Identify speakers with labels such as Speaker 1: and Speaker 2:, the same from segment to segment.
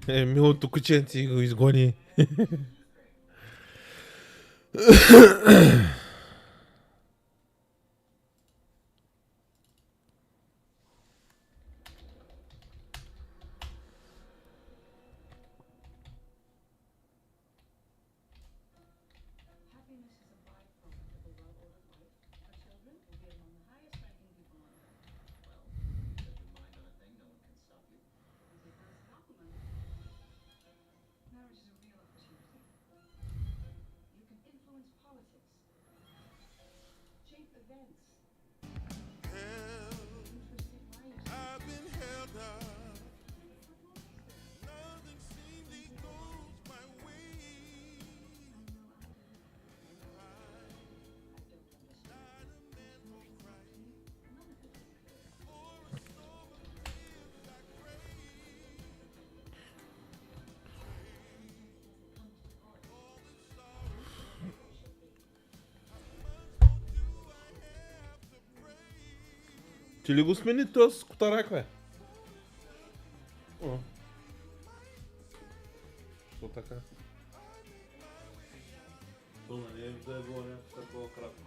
Speaker 1: Милото кученце го изгони. Ти ли го смени този скутарак, бе? Що така? То не е да е било някакво такова кратко.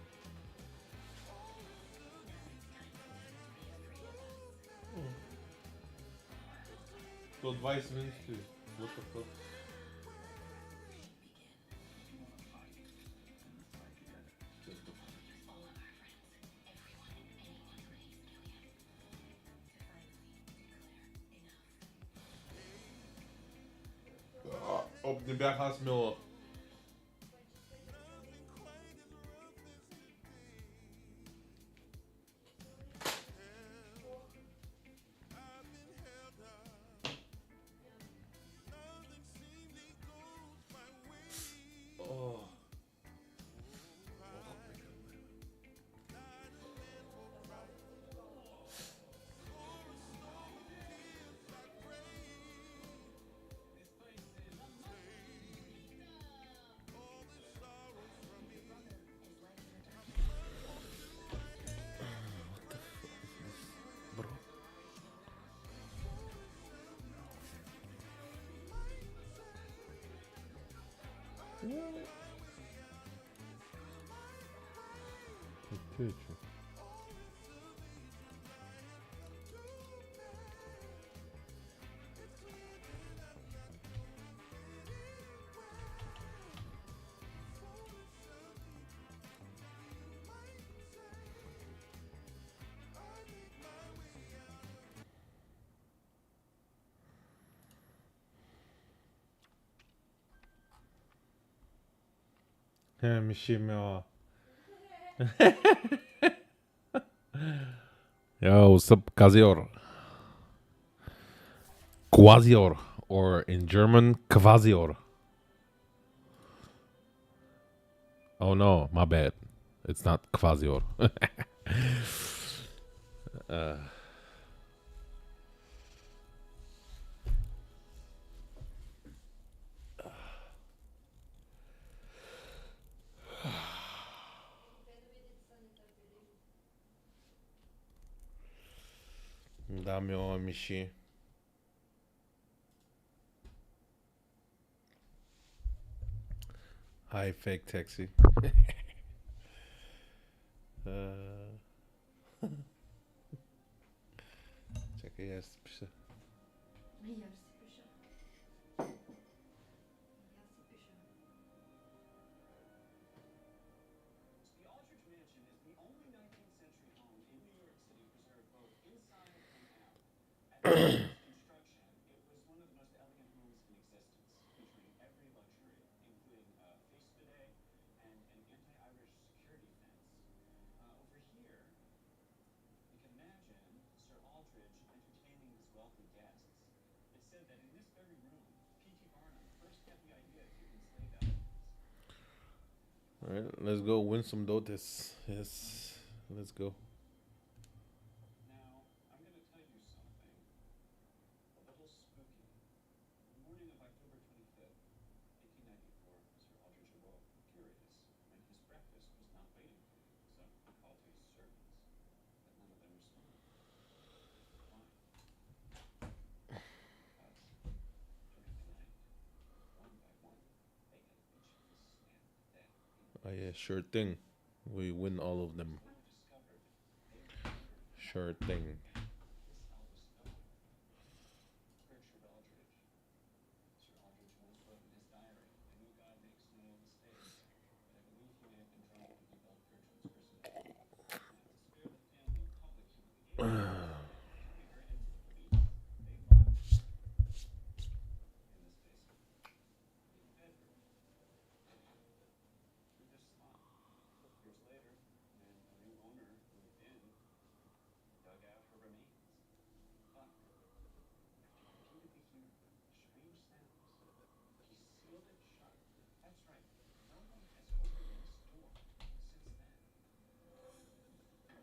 Speaker 1: То 20 минути слушах то. Не бях аз мила. Миши мила. Yo, what's up, Kazior? Quasior, or in German, Quasior. Oh no, my bad. It's not Quasior. Да, мила миши. Hi, fake taxi. Czekaj, ja piszę. Alright, let's go win some Dotas. Yes, let's go. yeah, sure thing. We win all of them. Sure thing.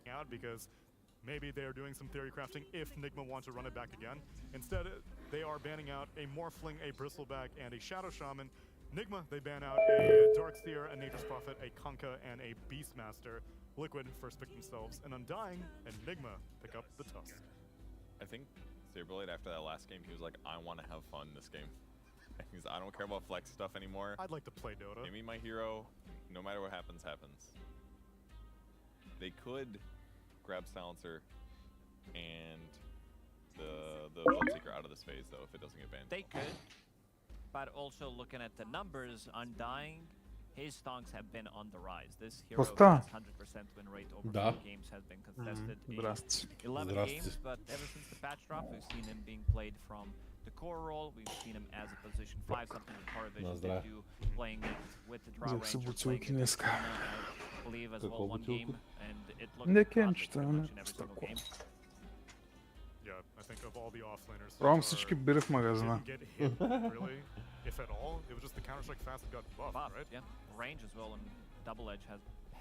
Speaker 2: Out because maybe they are doing some theory crafting if Nigma wants to run it back again. Instead, they are banning out a Morphling, a Bristleback, and a Shadow Shaman. Nigma, they ban out a Darkseer, a Nature's Prophet, a Kunkka, and a Beastmaster. Liquid first pick themselves an Undying, and Nigma pick up the Tusk.
Speaker 3: I think Saberblade, after that last game, he was like, I want to have fun this game. I don't care about flex stuff anymore.
Speaker 2: I'd like to play Dota.
Speaker 3: Give me my hero. No matter what happens, happens. They could grab Silencer and the Bloodseeker out of this phase, though, if it doesn't get banned.
Speaker 4: They could, but also looking at the numbers, Undying, his stonks have been on the rise. This hero has 100% win rate over 4 games, has been contested in 11 games, but ever since the patch drop, we've seen him being played from the core role. We've seen him as a position 5, something with Power Vision they do, playing it with the Draw Ranger, playing it with Ana, I believe as well one game, and it looked pretty much in every single game.
Speaker 2: Yeah, I think of all the offlaners,
Speaker 5: Пробвам всички бири в магазина.
Speaker 2: didn't get hit, really, if at all. It was just the Counter-Strike fast that got buffed, right?
Speaker 4: Yeah. Range as well, and Double Edge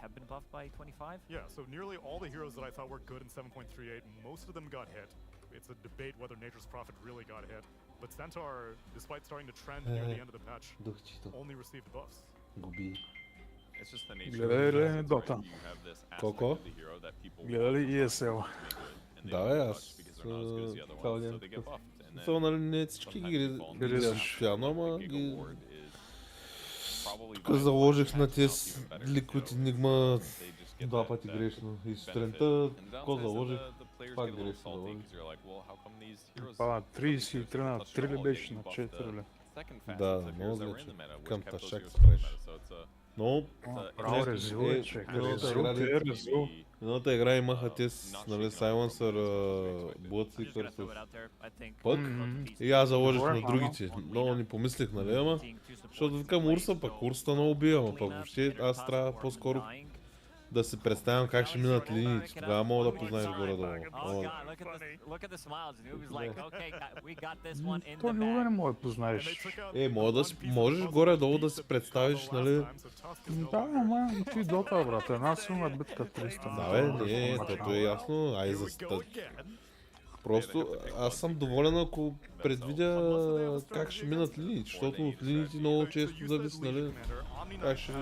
Speaker 4: have been buffed by 25.
Speaker 2: Yeah, so nearly all the heroes that I thought were good in 7.38, most of them got hit. It's a debate whether Nature's Prophet really got hit, but Centaur, despite starting to trend near the end of the patch, only received buffs.
Speaker 3: It's just the nature
Speaker 5: Гледали
Speaker 3: of it,
Speaker 5: Dota?
Speaker 3: right? You have this aspect
Speaker 1: Coco?
Speaker 3: of the hero that people
Speaker 5: Гледали
Speaker 3: want
Speaker 5: ESL?
Speaker 3: and they
Speaker 1: Да,
Speaker 3: don't
Speaker 1: аз
Speaker 3: touch because they're not as good as the other
Speaker 1: цял
Speaker 3: ones, so
Speaker 1: ден
Speaker 3: they get buffed. And
Speaker 1: So,
Speaker 3: then
Speaker 1: нали, не всички
Speaker 3: sometimes
Speaker 1: ги
Speaker 3: you fall into
Speaker 5: гледаш
Speaker 3: the
Speaker 1: постоянно,
Speaker 3: trap.
Speaker 1: ама
Speaker 3: The Giga
Speaker 1: ги
Speaker 3: Ward is probably
Speaker 1: тук
Speaker 3: viable
Speaker 1: заложих
Speaker 3: and
Speaker 1: на
Speaker 3: maxed out
Speaker 1: тези
Speaker 3: even better.
Speaker 1: Liquid
Speaker 3: So
Speaker 1: Enigma
Speaker 3: they just get
Speaker 1: 2
Speaker 3: that-
Speaker 1: пъти
Speaker 3: that
Speaker 1: грешно. И
Speaker 3: benefit.
Speaker 1: сутринта,
Speaker 3: And
Speaker 1: какво
Speaker 3: downside is that
Speaker 1: заложих?
Speaker 3: the players
Speaker 1: Пак
Speaker 3: get a little
Speaker 1: грешно
Speaker 3: salty
Speaker 1: заложих.
Speaker 3: because you're like, well, how come these heroes
Speaker 5: Пала
Speaker 3: some of these heroes
Speaker 5: 33 на
Speaker 3: touch
Speaker 5: 3 ли
Speaker 3: all,
Speaker 5: беше
Speaker 3: yet
Speaker 5: на
Speaker 3: you buff
Speaker 5: 4
Speaker 3: the
Speaker 5: ли?
Speaker 3: second fastest
Speaker 1: Да,
Speaker 3: of heroes
Speaker 1: много
Speaker 3: that were in
Speaker 1: зле,
Speaker 3: the meta, which
Speaker 1: към
Speaker 3: kept those
Speaker 1: тъшак
Speaker 3: heroes
Speaker 1: се
Speaker 3: from the
Speaker 1: правиш.
Speaker 3: meta. So it's a
Speaker 1: Но
Speaker 5: Право резил е, човек. Резил резил.
Speaker 1: едната игра имаха те
Speaker 3: not
Speaker 1: нали,
Speaker 3: shaken up
Speaker 1: Silencer,
Speaker 3: from what was
Speaker 1: Bloodseeker
Speaker 4: I'm just gonna throw
Speaker 1: с
Speaker 4: it out there. I think
Speaker 1: пък.
Speaker 4: Beast
Speaker 1: И аз заложих
Speaker 5: Добре,
Speaker 1: на
Speaker 5: ама.
Speaker 1: другите. Много не помислих, нали, ама
Speaker 4: seeing two supports
Speaker 1: защото
Speaker 4: in
Speaker 1: викам
Speaker 4: play,
Speaker 1: Урса, пък
Speaker 4: so
Speaker 1: Урсата много убива, ама пък
Speaker 4: cleanup,
Speaker 1: въобще
Speaker 4: either
Speaker 1: аз
Speaker 4: Tusk
Speaker 1: трябва
Speaker 4: or
Speaker 1: по-скоро
Speaker 4: Undying.
Speaker 1: да се представям как ще минат линиите. Тогава мога да познаеш горе-долу.
Speaker 4: Oh god, look at the smiles. Noob is like, okay, we got this one in
Speaker 5: То
Speaker 4: the
Speaker 5: никога не
Speaker 4: bag.
Speaker 5: може да познаеш.
Speaker 1: Можеш горе-долу да си представиш, нали?
Speaker 5: Да, ама ти Дота, брат. Една силна битка 300.
Speaker 1: Да, бе, не, тото е ясно. Ай, просто аз съм доволен, ако предвидя как ще минат линиите, защото от линиите много често зависи, нали? Как ще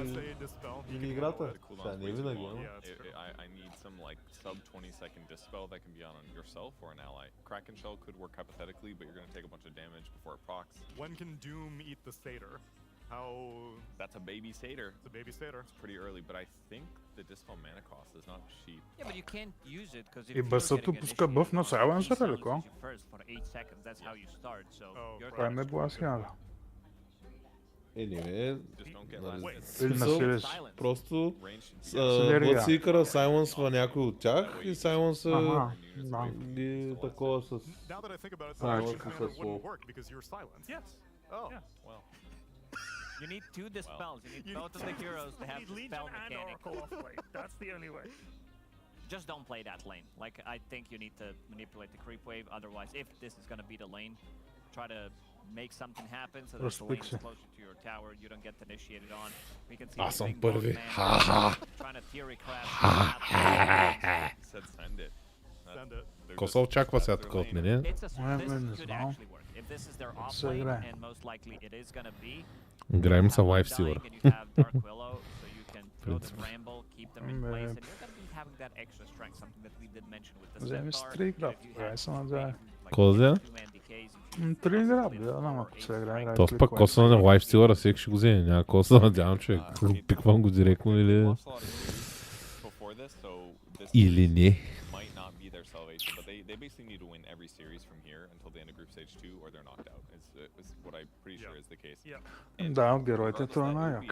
Speaker 1: или играта. Сега не винаги, но...
Speaker 3: I need some like sub 20-second dispel that can be on yourself or an ally. Kraken Shell could work hypothetically, but you're going to take a bunch of damage before it procs.
Speaker 2: When can Doom eat the Satyr? How...
Speaker 3: That's a baby satyr.
Speaker 2: It's a baby Satyr.
Speaker 3: It's pretty early, but I think the dispel mana cost is not cheap.
Speaker 4: Yeah, but you can't use it because if
Speaker 5: И бъсато пуска бъф на Silencer, или какво?
Speaker 4: first for 8 seconds, that's how you start. So
Speaker 2: Oh,
Speaker 4: your
Speaker 5: Това ме била сега.
Speaker 1: Anyway,
Speaker 3: Just don't get
Speaker 1: нали,
Speaker 3: last
Speaker 5: Или на
Speaker 1: смисъл,
Speaker 5: Сирис.
Speaker 1: просто
Speaker 3: range should be
Speaker 5: Селерия.
Speaker 1: Bloodseeker сайленсва някой от тях и сайленса
Speaker 5: Ага, да.
Speaker 1: ги такова с...
Speaker 2: Now that I think about it, the
Speaker 1: Silence
Speaker 2: action
Speaker 1: is
Speaker 2: commander
Speaker 1: a
Speaker 2: wouldn't
Speaker 1: slow.
Speaker 2: work because you're silenced.
Speaker 6: Yes.
Speaker 2: Oh,
Speaker 6: Yeah.
Speaker 2: well.
Speaker 4: you need 2 dispels. You need both of the heroes to have
Speaker 6: You
Speaker 4: the
Speaker 6: need
Speaker 4: spell
Speaker 6: Legion and
Speaker 4: mechanic.
Speaker 6: Oracle off play. That's the only way.
Speaker 4: Just don't play that lane. Like, I think you need to manipulate the creep wave. Otherwise, if this is going to be the lane, try to make something happen so that the lane is
Speaker 5: Respect.
Speaker 4: closer to your tower. You don't get initiated on. We can see
Speaker 1: Аз
Speaker 4: the
Speaker 1: съм
Speaker 4: big
Speaker 1: първи.
Speaker 4: boss man
Speaker 1: Ха-ха.
Speaker 4: trying to theory craft.
Speaker 3: He said send it.
Speaker 2: Send it.
Speaker 3: They're
Speaker 1: Какво
Speaker 3: just-
Speaker 1: се очаква
Speaker 3: that's
Speaker 1: сега
Speaker 3: their
Speaker 1: тук от
Speaker 3: lane.
Speaker 1: мене?
Speaker 4: It's a
Speaker 5: Well,
Speaker 4: this
Speaker 5: then
Speaker 4: could
Speaker 5: it's now.
Speaker 4: actually work. If this is their off
Speaker 5: So
Speaker 4: lane,
Speaker 5: yeah.
Speaker 4: and most likely it is going to be.
Speaker 1: Играем са
Speaker 4: have
Speaker 1: лайф
Speaker 4: Undying
Speaker 1: силър.
Speaker 4: and you have Dark Willow, so you can throw the
Speaker 1: Принцип.
Speaker 4: Bramble, keep them in place, and you're going to be having that extra strength, something that we did mention with the
Speaker 5: Вземи си
Speaker 4: Centaur.
Speaker 5: 3 игра, тогава съм надзае.
Speaker 1: Козя?
Speaker 5: 3 игра, бе, да, ама ако се играе.
Speaker 1: То пък коса на лайфстилъра, всеки ще го вземе, няма коса, надявам човек. Пиквам го директно или... Или не.
Speaker 3: They basically need to win every series from here until the end of group stage 2 or they're knocked out. Is what I'm pretty sure is the case.
Speaker 5: Да, от героите това е най-як.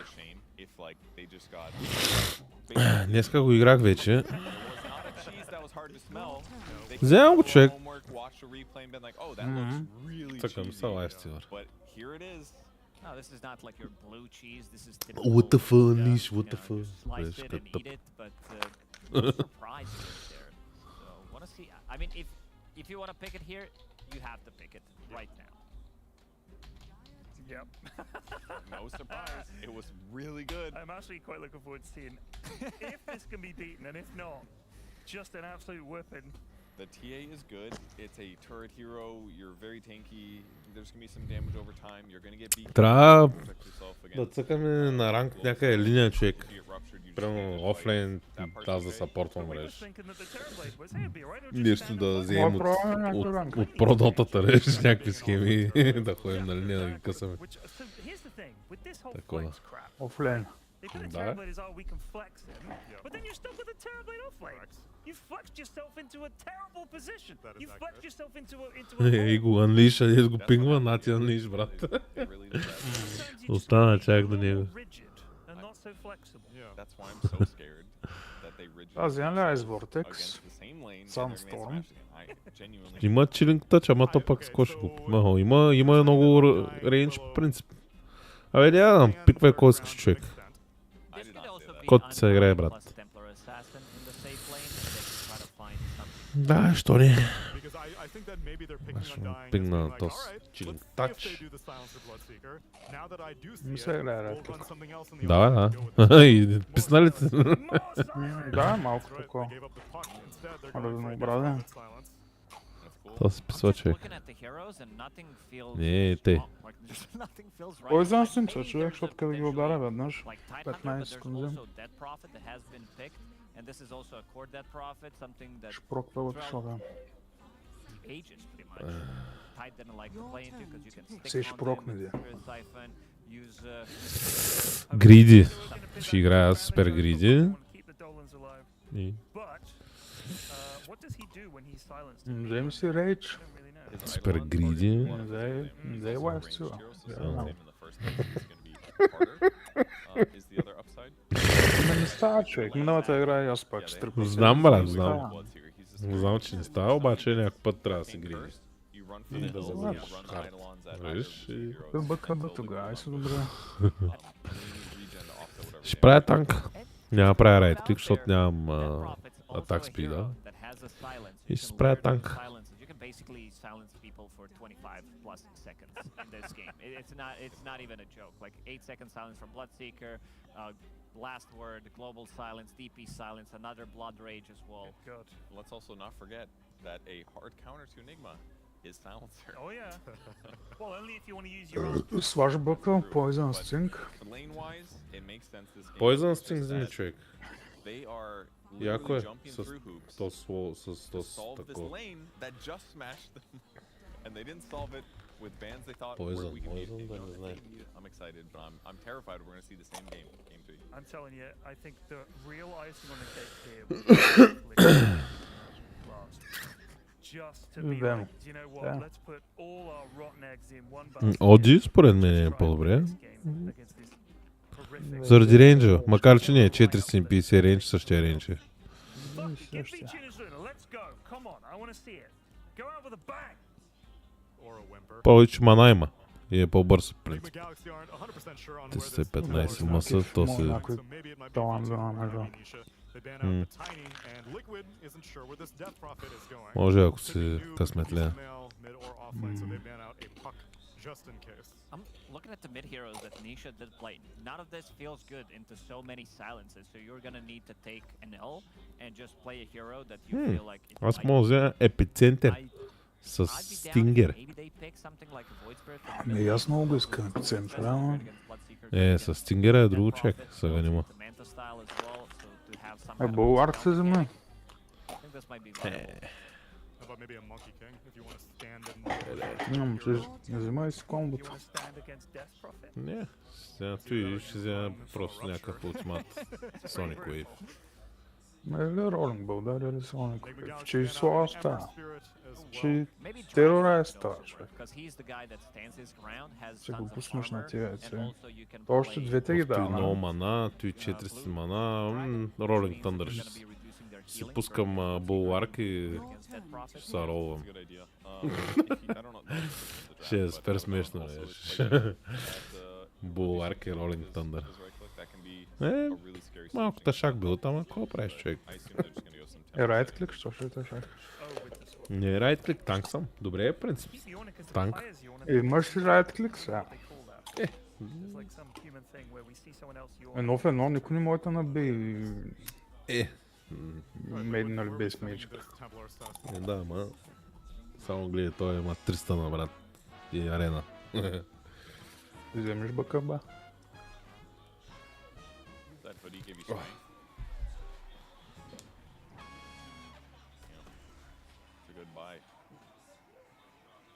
Speaker 1: Днеска го играх вече. Вземам го човек. Цъкам са лайфстилър.
Speaker 4: No, this is not like your blue cheese. This is
Speaker 1: What the fuck, niche, what the fuck.
Speaker 4: Slice it and eat it, but no surprise there. So, wanna see? I mean, if you wanna pick it here, you have to pick it right now.
Speaker 6: Yep.
Speaker 3: No surprise. It was really good.
Speaker 6: I'm actually quite looking forward to seeing if this can be beaten, and if not, just an absolute whipping.
Speaker 3: The TA is good. It's a turret hero. You're very tanky. There's gonna be some damage over time. You're gonna get beat.
Speaker 1: Трябва да цъкаме на ранг някъде линия човек. Прямо офлейн, аз да съпортвам мреж. Нещо да вземем от продотата реж, някакви схеми, да ходим на линия да ги късаме. Такова.
Speaker 5: Офлейн.
Speaker 1: Да.
Speaker 6: You flexed yourself into a terrible position. You flexed yourself into
Speaker 1: И го анлиш, а го пингва, на ти анлиш, брат. Остана чак до него.
Speaker 5: Аз вземам ли Ice Vortex? Sandstorm?
Speaker 1: Има чилинг тъч, ама то пак скош го пимаха. Има много рейндж по принцип. Абе, няма да пиквай кой искаш човек. Кот се играе, брат. Да, що ли? Аз пигна този чилинг тач.
Speaker 5: Не се играе ред.
Speaker 1: Да, да. И писналите.
Speaker 5: Да, малко такова. Разнообразен.
Speaker 1: Това се писва човек. Не, те.
Speaker 5: Кой знам с тимча човек, защото къде ги ударя веднъж, 15 секунди.
Speaker 4: And this is also a core dead prophet, something that
Speaker 5: Шпроква от шога.
Speaker 4: ages pretty much. Tide didn't like to play into because you can stick
Speaker 5: Се
Speaker 4: on
Speaker 5: шпрокне
Speaker 4: them,
Speaker 5: де.
Speaker 4: siphon, use
Speaker 1: Гриди. Ще играя супер гриди. И...
Speaker 5: Вземи си рейдж.
Speaker 1: Супер гриди.
Speaker 5: Взе лайфстила. Не става човек, миналата игра и аз пак ще тръпна.
Speaker 1: Знам, брат, знам. Знам, че не става, обаче някакъв път трябва да се гриди. И да забавиш карта. Виж и...
Speaker 5: Бъка тогава, ай се добре.
Speaker 1: Ще правя танк. Няма правя райд клик, защото нямам атак спида. И ще правя танк.
Speaker 4: basically silence people for 25 plus seconds in this game. It's not even a joke. Like 8 second silence from Bloodseeker, Last Word, Global Silence, DP Silence, another Blood Rage as well.
Speaker 6: God.
Speaker 3: Let's also not forget that a hard counter to Enigma is Silencer.
Speaker 6: Oh yeah. Well, only if you want to use your own.
Speaker 5: Сваж бъка, Poison Sting.
Speaker 3: Lane-wise, it makes sense this game.
Speaker 1: Poison Sting вземи човек.
Speaker 3: They are
Speaker 1: Яко е
Speaker 3: jumping through hoops
Speaker 1: с
Speaker 3: to solve this
Speaker 1: такова.
Speaker 3: lane that just smashed them. And they didn't solve it with bans they thought
Speaker 1: Poison,
Speaker 3: we could
Speaker 1: Poison,
Speaker 3: beat.
Speaker 1: да не знае.
Speaker 3: I'm excited, but I'm terrified we're going to see the same game 2.
Speaker 6: I'm telling you, I think the real icing on the cake here was last. Just to be
Speaker 5: Them.
Speaker 6: like, you know what,
Speaker 5: Yeah.
Speaker 6: let's put all our rotten eggs in one basket.
Speaker 1: Оджи според мен е по-добре.
Speaker 6: This game against this horrific-
Speaker 1: Заради рейнджа, макар че не е 450 рейндж, същия рейндж е.
Speaker 6: Fuck it, give me Chinazuna, let's go. Come on, I want to see it. Go out with a bang.
Speaker 2: Or a whimper.
Speaker 1: Повече мана има. И е по-бърз, в
Speaker 2: Enigma
Speaker 1: принцип.
Speaker 2: Galaxy aren't 100% sure on
Speaker 1: Те
Speaker 2: where
Speaker 1: са
Speaker 2: this
Speaker 1: 15
Speaker 2: goes.
Speaker 1: маса, то се...
Speaker 2: So maybe it might be
Speaker 5: Талант
Speaker 2: fun
Speaker 5: за
Speaker 2: to
Speaker 5: мажа.
Speaker 2: Nisha. They ban out the Tiny, and Liquid isn't sure where this Death Prophet is going.
Speaker 1: Може ако
Speaker 2: Could be
Speaker 1: се
Speaker 2: noob,
Speaker 1: късметля.
Speaker 2: male, mid, or offlane, so they ban out a puck just in case.
Speaker 4: I'm looking at the mid heroes that Nisha did play. None of this feels good into so many silences, so you're gonna need to take an L and just play a hero that you feel like it's
Speaker 1: Аз
Speaker 4: like-
Speaker 1: мога да взема епицентър с
Speaker 4: I'd be down if
Speaker 1: стингер.
Speaker 4: maybe they pick something like a Void Spirit for
Speaker 5: Ами аз много го искам епицентър, ама...
Speaker 1: С стингера е друго човек, сега нема.
Speaker 4: The Manta style as well, so to have some kind of
Speaker 5: Bulwark
Speaker 4: spell
Speaker 5: se
Speaker 4: mechanic.
Speaker 5: вземе.
Speaker 4: I think this might be viable.
Speaker 2: How about maybe a Monkey King if you want to stand and
Speaker 5: Нямам, че не вземай си
Speaker 6: You
Speaker 5: комбото.
Speaker 6: want to stand against Death Prophet?
Speaker 1: Не, сега той ще взема просто някакъв ултимат Sonic Wave.
Speaker 5: Или ролинг бъл, дали ли Соник?
Speaker 2: Enigma Galaxy
Speaker 5: Че и
Speaker 2: ban out
Speaker 5: слава
Speaker 2: Ember
Speaker 5: става.
Speaker 2: Spirit as well.
Speaker 5: Че
Speaker 4: Maybe
Speaker 5: терора
Speaker 4: Dryad
Speaker 5: става,
Speaker 4: also
Speaker 5: човек.
Speaker 4: work, 'cause he's the guy that stands his ground, has
Speaker 5: Ще
Speaker 4: tons
Speaker 5: го
Speaker 4: of
Speaker 5: пуснеш на
Speaker 4: armor,
Speaker 5: тия
Speaker 4: and
Speaker 5: яйца.
Speaker 4: also you can
Speaker 5: Още
Speaker 4: play
Speaker 5: двете ги
Speaker 1: Той много
Speaker 5: дава.
Speaker 1: мана, той 400 мана, Rolling Thunder
Speaker 4: Gonna
Speaker 1: ще
Speaker 4: be reducing their
Speaker 1: си
Speaker 4: healing
Speaker 1: пускам
Speaker 4: for
Speaker 1: Bulwark и
Speaker 4: against Death Prophet.
Speaker 1: ще се ролвам.
Speaker 3: That's a good idea. I don't know. the draft,
Speaker 1: Ще е
Speaker 3: but
Speaker 1: супер смешно,
Speaker 3: also
Speaker 1: бе.
Speaker 3: it's like that,
Speaker 1: Bulwark и Rolling
Speaker 3: his
Speaker 1: Thunder.
Speaker 3: right click, that can be
Speaker 1: Е,
Speaker 3: a really scary
Speaker 1: малко
Speaker 3: solution.
Speaker 1: тъшак бил там, а какво правиш, човек?
Speaker 3: I assume they're just gonna go some
Speaker 5: Е, райт клик, що ще те шак?
Speaker 6: Oh, with the sword.
Speaker 1: Не, райт клик, танк съм. Добре е принцип.
Speaker 6: Yonic is a
Speaker 1: Tank.
Speaker 6: player's Yonic.
Speaker 5: Имаш ли райт клик сега?
Speaker 6: What they call that. It's like some human thing where we see someone else Yonic.
Speaker 5: Едно в едно, никой не може да наби
Speaker 1: Е,
Speaker 5: мейден нали без
Speaker 2: This
Speaker 5: мечка.
Speaker 2: Templar stuff.
Speaker 1: е, да, ма. Само гледай, той има 300 на брат. И арена.
Speaker 5: Вземеш бакаба.
Speaker 3: That hoodie give you strength. It's a good buy.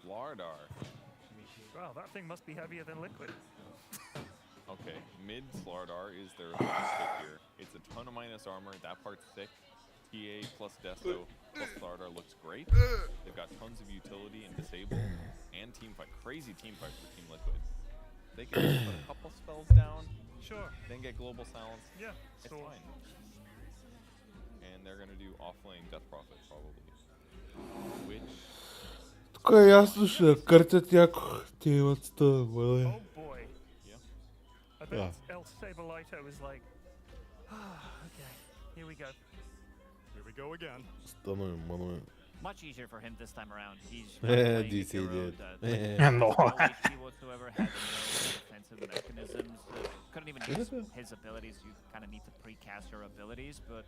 Speaker 3: Lardar.
Speaker 6: Wow, that thing must be heavier than liquid.
Speaker 3: Okay, mid Slardar is their stick here. It's a ton of minus armor. That part's sick. TA plus Deso plus Slardar looks great. They've got tons of utility and disable and team fight. Crazy team fight for Team Liquid. They can just put a couple spells down,
Speaker 6: Sure.
Speaker 3: then get global silence.
Speaker 6: Yeah.
Speaker 3: It's
Speaker 6: So
Speaker 3: fine. And they're gonna do offlane Death Prophet probably. Which
Speaker 1: Тук е ясно, ще къртят яко. Те имат стъна, бъде.
Speaker 6: oh boy.
Speaker 3: Yeah.
Speaker 6: I bet
Speaker 1: Yeah.
Speaker 6: El Saberlito was like, okay, here we go.
Speaker 2: Here we go again.
Speaker 1: Стъна е, мано е.
Speaker 4: Much easier for him this time around. He's
Speaker 1: Eh,
Speaker 4: playing a
Speaker 1: DC
Speaker 4: hero
Speaker 1: did.
Speaker 4: that
Speaker 5: No.
Speaker 4: no HP whatsoever, had no defensive mechanisms, couldn't even use his abilities. You kind of need to precast your abilities, but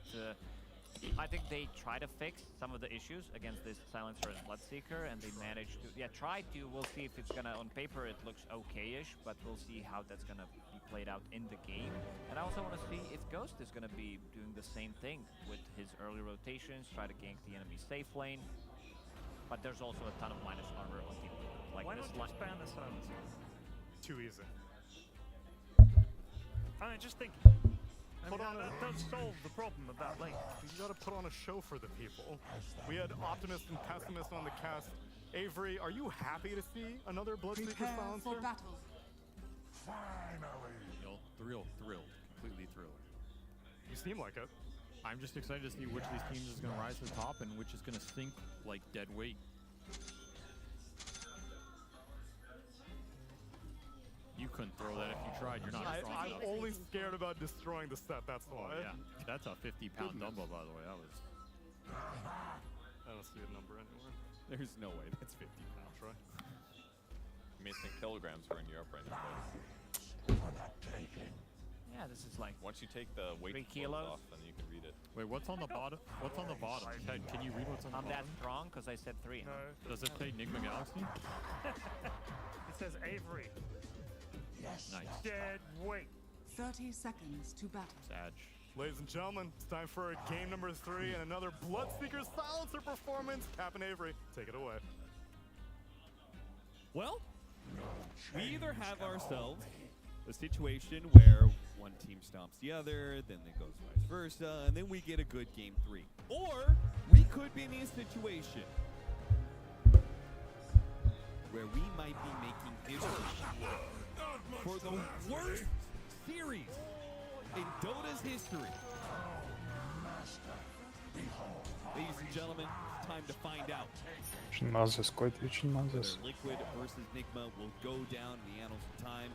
Speaker 4: I think they try to fix some of the issues against this Silencer and Bloodseeker, and they managed to, try to. We'll see if it's gonna, on paper it looks okay-ish, but we'll see how that's gonna be played out in the game. And I also want to see if Ghost is gonna be doing the same thing with his early rotations, try to gank the enemy safe lane. But there's also a ton of minus armor on Team Liquid. Like
Speaker 6: Why
Speaker 4: this
Speaker 6: not
Speaker 4: line.
Speaker 6: just ban the silencer?
Speaker 2: Too easy.
Speaker 6: I just think. I mean, that does solve the problem of that lane.
Speaker 2: You gotta put on a show for the people. We had optimist and pessimist on the cast. Avery, are you happy to see another Bloodseeker
Speaker 7: Prepare for
Speaker 2: silencer?
Speaker 7: battle.
Speaker 8: Thrilled, completely thrilled.
Speaker 2: You seem like it.
Speaker 8: I'm just excited to see which of these teams is going to rise to the top and which is going to sink like dead weight. You couldn't throw that if you tried. You're not strong
Speaker 2: I'm
Speaker 8: enough.
Speaker 2: only scared about destroying the set, that's
Speaker 8: Oh
Speaker 2: why.
Speaker 8: yeah, that's a 50-pound dumbbell, by the way. That was.
Speaker 2: I don't see a number anywhere.
Speaker 8: There's no way that's 50
Speaker 2: I'll
Speaker 8: pounds.
Speaker 2: try.
Speaker 3: you may think kilograms are in you up right now, but
Speaker 4: Yeah, this is like
Speaker 3: once you take the weight
Speaker 4: 3
Speaker 3: flows
Speaker 4: kilos.
Speaker 3: off, then you can read it.
Speaker 8: Wait, what's on the bottom? What's on the bottom? Ted, can you read what's on the
Speaker 4: I'm that
Speaker 8: bottom?
Speaker 4: strong because I said 3.
Speaker 6: No.
Speaker 8: Does it say Enigma Galaxy?
Speaker 6: It says Avery.
Speaker 8: Nice.
Speaker 6: Dead weight.
Speaker 7: 30 seconds to battle.
Speaker 8: Sag.
Speaker 2: Ladies and gentlemen, it's time for game number 3 and another Bloodseeker silencer performance. Captain Avery, take it away.
Speaker 9: Well, we either have ourselves a situation where one team stomps the other, then it goes vice versa, and then we get a good game 3. Or we could be in a situation where we might be making history for the worst series in Dota's history. Ladies and gentlemen, it's time to find out
Speaker 5: Очень назис, който очень
Speaker 9: whether
Speaker 5: назис.
Speaker 9: Liquid versus Nigma will go down in the annals of time.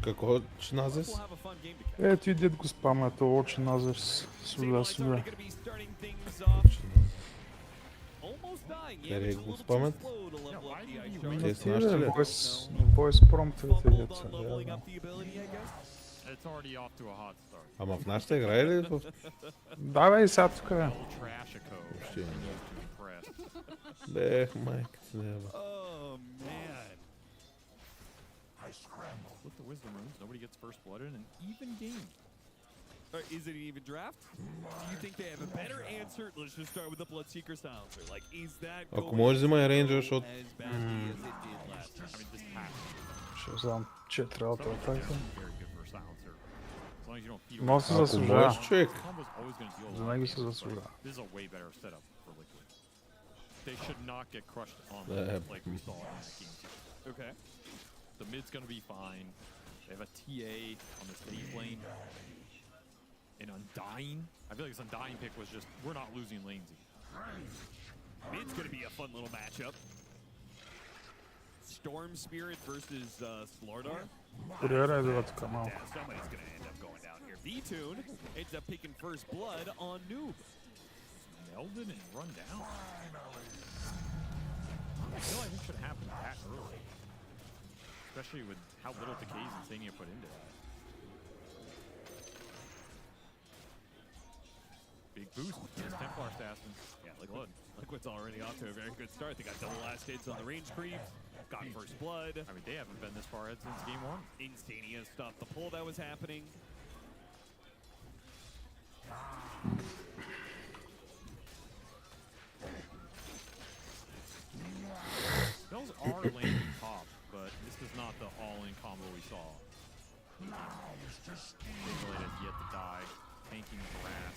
Speaker 1: Какво ще назис?
Speaker 9: We'll have a fun game to catch.
Speaker 5: Е, ти дед го спамя, то очень назис.
Speaker 9: Сюда,
Speaker 5: Сюда, сюда.
Speaker 9: going to be starting things off. Almost dying. Yeah,
Speaker 1: Къде
Speaker 9: it's a
Speaker 1: го
Speaker 9: little too
Speaker 1: спамят?
Speaker 9: slow to level up the ice
Speaker 1: Те
Speaker 9: shard.
Speaker 1: са нашите ли?
Speaker 5: Бойс промптовете
Speaker 9: Fumbled
Speaker 5: деца.
Speaker 9: on leveling up the ability, I guess.
Speaker 8: It's already off to a hot start.
Speaker 1: Ама в нашата игра или в...
Speaker 5: Да, бе, и сега тук е.
Speaker 8: El Trashico
Speaker 1: Shit.
Speaker 8: continues to impress.
Speaker 1: Бех, майка си неба.
Speaker 9: Oh, man.
Speaker 8: With the wisdom runes, nobody gets first blood in an even game.
Speaker 9: Or is it an even draft? Do you think they have a better answer? Let's just start with the Bloodseeker Silencer. Like, is that
Speaker 1: Ako
Speaker 9: going
Speaker 1: može zima je
Speaker 9: to
Speaker 1: Ranger
Speaker 9: go
Speaker 1: shot.
Speaker 9: as badly as it did last time? I mean, this has to.
Speaker 5: Ще вземам 4 ауто-атаки.
Speaker 2: Very good for silencer. As long as you don't feed
Speaker 5: Мога се
Speaker 1: Ако
Speaker 5: заслужава.
Speaker 1: можеш, човек.
Speaker 2: Combo's always going to deal a
Speaker 5: За
Speaker 2: lot of
Speaker 5: него се
Speaker 2: damage, but
Speaker 5: заслужава.
Speaker 2: this is a way better setup for Liquid. They should not get crushed on like we saw in that game two.
Speaker 9: Okay.
Speaker 2: The mid's going to be fine. They have a TA on the safe lane. And Undying. I feel like this Undying pick was just, we're not losing lanesy.
Speaker 9: Mid's going to be a fun little matchup. Storm Spirit versus Slardar.
Speaker 5: Куриера идва тука малко.
Speaker 9: Yeah, somebody's going to end up going down here. V-Tune ends up picking first blood on Noob.
Speaker 2: Melded and run down. I feel like it should happen that early. Especially with how little decays Insania put into that. Big boost. Yes, Templar Assassin.
Speaker 9: Yeah, Liquid's already off to a very good start. They got double last hits on the range creep. Got first blood.
Speaker 2: I mean, they haven't been this far ahead since game one.
Speaker 9: Insania stopped the pull that was happening.
Speaker 2: Those are landing top, but this is not the all-in combo we saw. Timberlake has yet to die, tanking the wrath.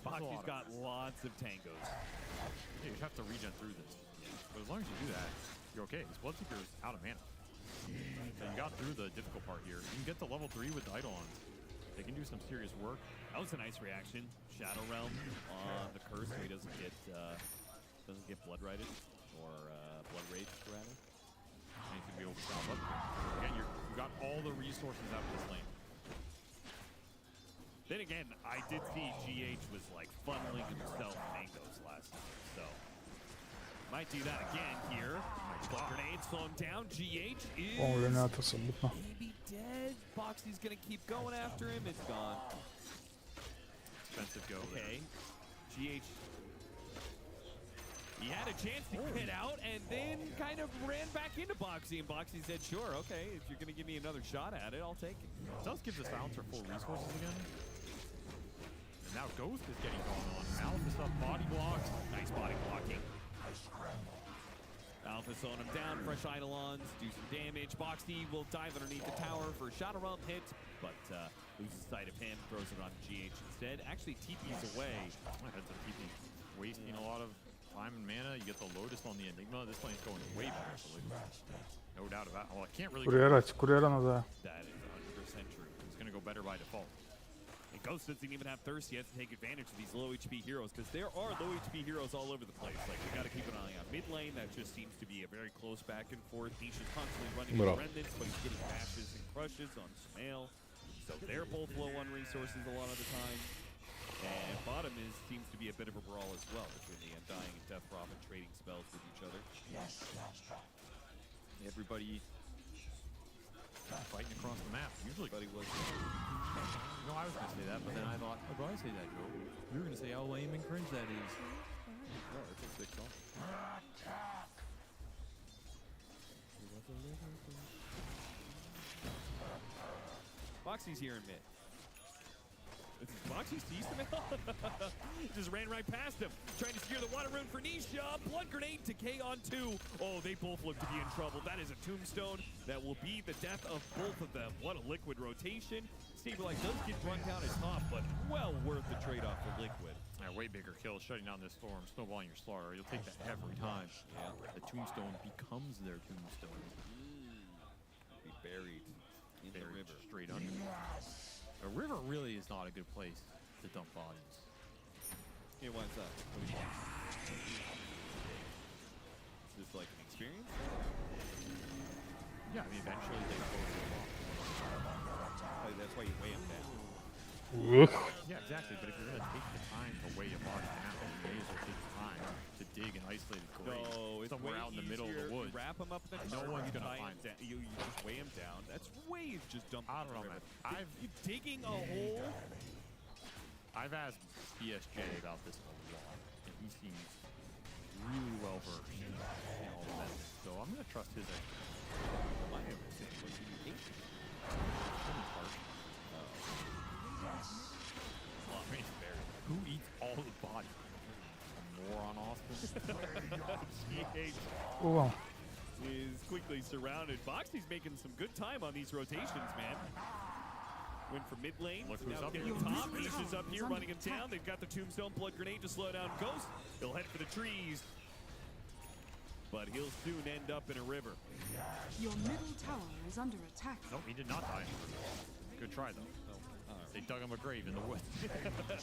Speaker 9: Boxy's got lots of tangos.
Speaker 2: Yeah, you have to regen through this. But as long as you do that, you're okay. This Bloodseeker is out of mana. So you got through the difficult part here. You can get to level 3 with the Eidolons. They can do some serious work.
Speaker 9: That was a nice reaction. Shadow Realm on the curse, so he doesn't get blood righted or blood rage rather.
Speaker 2: And he's gonna be able to stop up here. Again, you got all the resources out of this lane.
Speaker 9: Then again, I did see GH was like funneling himself mangoes last time, so might do that again here. Blood grenade, slow him down. GH is
Speaker 5: По-моему, са бутна.
Speaker 9: maybe dead. Boxy's gonna keep going after him. It's gone.
Speaker 2: Expensive go there.
Speaker 9: Okay. GH. He had a chance to get out and then kind of ran back into Boxy, and Boxy said, sure, okay, if you're going to give me another shot at it, I'll take it.
Speaker 2: It does give the silencer full resources again. And now Ghost is getting going on. Malphus up, body blocks.
Speaker 9: Nice body blocking. Alpha's slowing him down, fresh Eidolons, do some damage. Boxy will dive underneath the tower for a Shadow Realm hit, but loses sight of him, throws it on GH instead. Actually, TP's away.
Speaker 2: My head's up, TP wasting a lot of time and mana. You get the Lotus on the Enigma. This lane's going way better for Liquid. No doubt about it. Well, I can't really...
Speaker 5: Куриера назад.
Speaker 9: That is 100% true.
Speaker 2: It's going to go better by default.
Speaker 9: And Ghost doesn't even have Thirst yet to take advantage of these low HP heroes, because there are low HP heroes all over the place. Like, we got to keep an eye on mid lane. That just seems to be a very close back and forth. Niche is constantly running with Remnants, but he's getting bashes and crushes on Smail. So they're both low on resources a lot of the time. And bottom seems to be a bit of a brawl as well between the Undying and Death Prophet trading spells with each other.
Speaker 2: Everybody fighting across the map. Usually,
Speaker 9: Everybody was.
Speaker 8: No, I was going to say that, but then I thought, oh, I say that, Joe. You were going to say how lame and cringe that is.
Speaker 9: No, it's a big song. Boxy's here in mid. Boxy sees him. Just ran right past him. Trying to secure the water rune for Nisha. Blood grenade, decay on 2. Oh, they both look to be in trouble. That is a tombstone. That will be the death of both of them. What a Liquid rotation. Stabilize does get run down at top, but well worth the trade-off for Liquid.
Speaker 2: yeah, way bigger kill, shutting down this storm, snowballing your Slaughter. You'll take that every time.
Speaker 9: Yeah.
Speaker 2: The tombstone becomes their tombstone.
Speaker 9: Be buried in the
Speaker 2: Buried
Speaker 9: river.
Speaker 2: straight under. A river really is not a good place to dump bodies.
Speaker 9: Yeah, why is that? What do you want? Is this like an experience?
Speaker 2: Yeah, I mean, eventually they go to
Speaker 9: That's why you weigh them down.
Speaker 2: Yeah, exactly. But if you're going to take the time to weigh a body down, you may as well take the time to dig an isolated grave
Speaker 9: No, it's
Speaker 2: somewhere
Speaker 9: way
Speaker 2: out in the middle of the
Speaker 9: easier.
Speaker 2: woods.
Speaker 9: You wrap them up in the
Speaker 2: No
Speaker 9: tower,
Speaker 2: one's
Speaker 9: you
Speaker 2: gonna
Speaker 9: tie 'em
Speaker 2: find
Speaker 9: down. You just weigh them down. That's way just dumping
Speaker 2: I
Speaker 9: them
Speaker 2: don't
Speaker 9: in
Speaker 2: know,
Speaker 9: the
Speaker 2: man.
Speaker 9: river. You're digging a hole.
Speaker 2: I've asked BSJ about this a lot, and he seems really well versed in all of that. So I'm going to trust his expertise.
Speaker 9: My understanding was you hate them.
Speaker 2: It's harsh.
Speaker 5: Wow.
Speaker 9: is quickly surrounded. Boxy's making some good time on these rotations, man. Went from mid lane,
Speaker 6: Look who's
Speaker 9: now
Speaker 6: up
Speaker 9: getting
Speaker 6: here.
Speaker 9: top. Nisha's up here running him down. They've got the tombstone blood grenade to slow down Ghost. He'll head for the trees, but he'll soon end up in a river.
Speaker 7: Your middle tower is under attack.
Speaker 6: Nope, he did not die. Good try, though. They dug him a grave in the woods.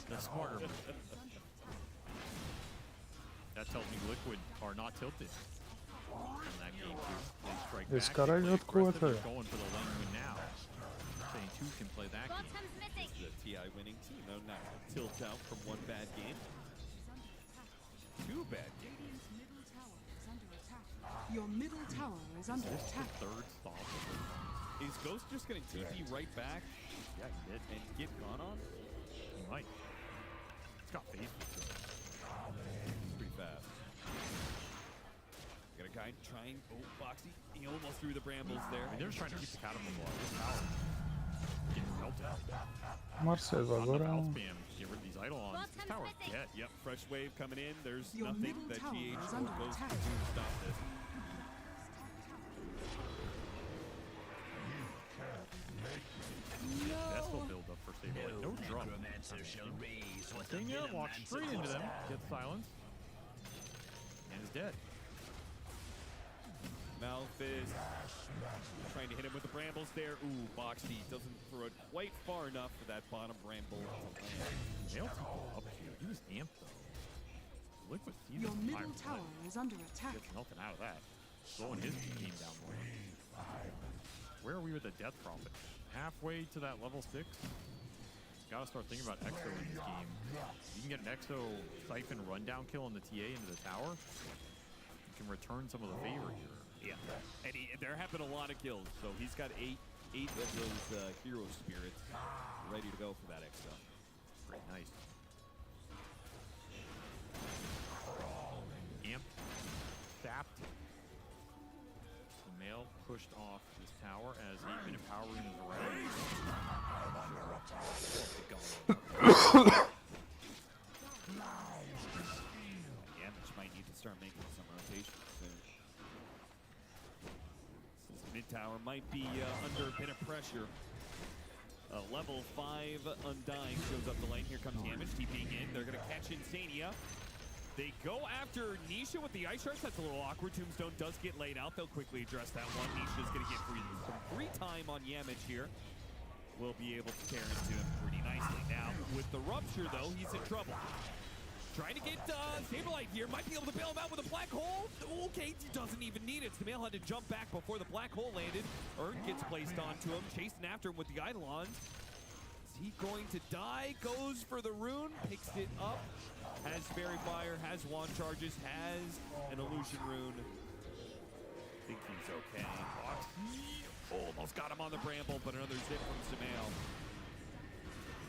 Speaker 6: The smarter move. That tells me Liquid are not tilted in that game, too. They strike
Speaker 5: This
Speaker 6: back.
Speaker 5: guy
Speaker 6: They play
Speaker 5: got caught
Speaker 6: aggressive. They're
Speaker 5: here.
Speaker 6: going for the lane win now. Saying two can play that game.
Speaker 3: The TI winning team. No, not tilt out from one bad game. Two bad games.
Speaker 7: Radiant's middle tower is under attack. Your middle tower is under attack.
Speaker 6: Third stop.
Speaker 3: Is Ghost just going to TP right back
Speaker 6: Yeah, he did.
Speaker 3: and get gone on?
Speaker 6: He might. It's got faith.
Speaker 3: Pretty fast. Got a guy trying. Oh, Boxy. He almost threw the brambles there.
Speaker 6: I mean, they're just trying to keep the cat on the block. This tower getting melted.
Speaker 5: Marcel
Speaker 6: On the
Speaker 5: agora.
Speaker 6: mouth spam. Get rid of these idolons. This tower's dead.
Speaker 9: Yep, fresh wave coming in. There's
Speaker 7: Your
Speaker 9: nothing
Speaker 7: middle
Speaker 9: that
Speaker 7: tower
Speaker 9: GH
Speaker 7: is
Speaker 9: or
Speaker 7: under
Speaker 9: Ghost
Speaker 7: attack.
Speaker 9: can do to stop this.
Speaker 6: That's the build up for Sable. Like, no drum. Senia walks straight into them, gets silence, and is dead.
Speaker 9: Malphis trying to hit him with the brambles there. Ooh, Boxy doesn't throw it quite far enough for that bottom bramble to land.
Speaker 6: Nailed people up here. He was amped though. Liquid sees
Speaker 7: Your
Speaker 6: his
Speaker 7: middle
Speaker 6: entire
Speaker 7: tower
Speaker 6: play.
Speaker 7: is under attack.
Speaker 6: Gets nothing out of that. Slowing his game down more. Where are we with the Death Prophet? Halfway to that level 6. Gotta start thinking about Exo in this game. You can get an Exo Siphon rundown kill on the TA into the tower. You can return some of the favor here.
Speaker 9: Yeah, and there have been a lot of kills, so he's got eight of those hero spirits ready to go for that Exo.
Speaker 6: Pretty nice. Amp. Sapped. The male pushed off this tower as 8 minute power rune is around.
Speaker 9: Yeah, Mitch might need to start making some rotations soon. This mid tower might be under a bit of pressure. Level 5 Undying shows up the lane. Here comes Yamish TPing in. They're going to catch Insania. They go after Nisha with the Ice Shards. That's a little awkward. Tombstone does get laid out. They'll quickly address that one. Nisha's going to get some free time on Yamish here. Will be able to tear into him pretty nicely. Now, with the Rupture, though, he's in trouble. Trying to get Saberlight here. Might be able to bail him out with a black hole. Okay, he doesn't even need it. Samael had to jump back before the black hole landed. Ern gets placed onto him, chasing after him with the Eidolons. Is he going to die? Goes for the rune, picks it up. Has Fairy Fire, has Wand Charges, has an Illusion Rune. Think he's okay. Almost got him on the Bramble, but another zip from Samael.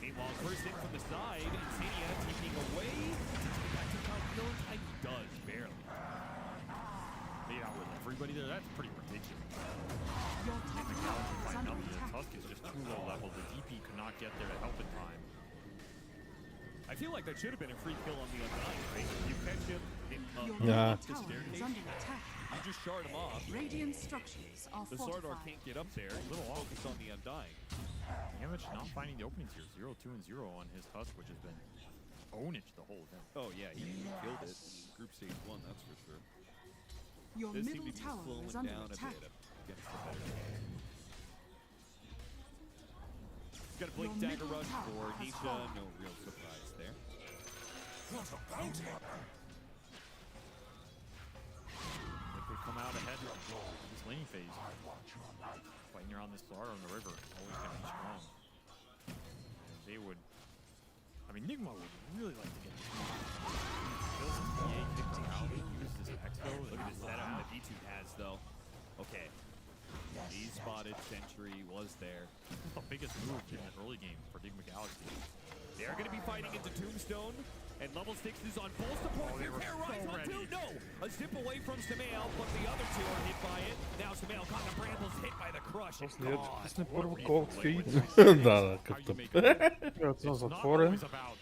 Speaker 9: Meanwhile, first in from the side, Insania TPing away. Back to Count Killing Time. He does, barely.
Speaker 6: Made out with everybody there. That's pretty ridiculous.
Speaker 7: Your top tower is
Speaker 6: Right
Speaker 7: under
Speaker 6: now, the
Speaker 7: attack.
Speaker 6: Tusk is just too low level. The DP could not get there to help in time.
Speaker 9: I feel like that should have been a free kill on the Undying, right? You catch him,
Speaker 7: Your
Speaker 1: Yeah.
Speaker 7: middle tower is under attack.
Speaker 9: you just shard him off.
Speaker 7: Radiant structures are
Speaker 9: The Sardar
Speaker 7: fortified.
Speaker 9: can't get up there. A little focus on the Undying.
Speaker 6: Damage not finding the openings here. 0, 2, and 0 on his Tusk, which has been ownage the whole event.
Speaker 3: Oh yeah, he killed it. Group stage 1, that's for sure.
Speaker 7: Your
Speaker 3: Does seem
Speaker 7: middle
Speaker 3: to be
Speaker 7: tower
Speaker 3: slowing
Speaker 7: is under
Speaker 3: down a
Speaker 7: attack.
Speaker 3: bit against the better teams.
Speaker 9: Got a Blink
Speaker 7: Your
Speaker 9: Dagger
Speaker 7: middle
Speaker 9: Rush
Speaker 7: tower
Speaker 9: for
Speaker 7: has
Speaker 9: Nisha.
Speaker 7: fallen.
Speaker 9: No real surprise there.
Speaker 6: Liquid come out ahead of this laning phase. Fighting around this Sardar on the river. Always going to be strong. And they would... I mean, Nigma would really like to get this move. Kill some PA, kick them out, use this Exo.
Speaker 9: Look at this setup that V2 has, though. Okay. He spotted, Sentry was there.
Speaker 6: This is the biggest move in the early game for Nigma Galaxy.
Speaker 9: They're going to be fighting into Tombstone, and level 6 is on full support. Here, Terrorize on two. No! A zip away from Samael, but the other two are hit by it. Now Samael caught the Brambles, hit by the Crush. and
Speaker 5: След,
Speaker 9: gone.
Speaker 5: після первого cold feed.
Speaker 1: Да, как
Speaker 6: How
Speaker 1: то.
Speaker 6: you make a move.
Speaker 5: Я це
Speaker 6: It's not
Speaker 5: затвори.
Speaker 6: always about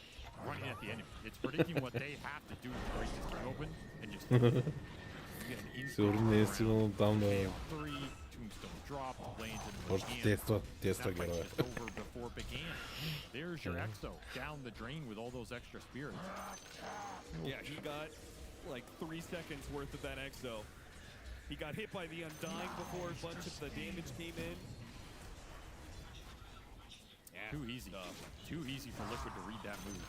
Speaker 6: running at the enemy. It's predicting what they have to do to break this game open and just you get an
Speaker 1: Сигурно не е стигнал там да...
Speaker 6: KO 3, Tombstone drop, lands into
Speaker 1: Още
Speaker 6: the
Speaker 1: тества
Speaker 6: That fight
Speaker 1: героя.
Speaker 6: just over before it began. There's your Exo down the drain with all those extra spirits.
Speaker 9: Yeah, he got like 3 seconds worth of that Exo. He got hit by the Undying before a bunch of the damage came in. Yeah,
Speaker 6: Too easy. Too easy for Liquid to read that move.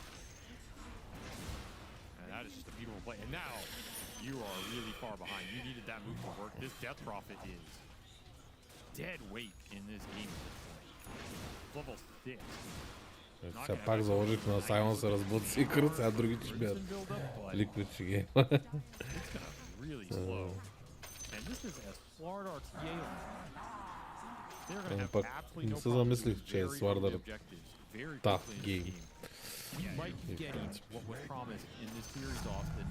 Speaker 6: And that is just a beautiful play. And now, you are really far behind. You needed that move to work. This Death Prophet is dead weight in this game at this point. Level 6.
Speaker 1: Все пак заложих на Silence разбут Secret, сега другите ще бият. Liquid ще ги.
Speaker 6: It's gonna be really slow. And this is as Florida RTA. They're gonna have absolutely no
Speaker 1: не се
Speaker 6: problem
Speaker 1: замислих,
Speaker 6: with
Speaker 1: че е
Speaker 6: very
Speaker 1: Sword
Speaker 6: early
Speaker 1: Art
Speaker 6: objectives very
Speaker 1: tough
Speaker 6: quickly in this
Speaker 1: game.
Speaker 6: We might be getting what was promised in this series often,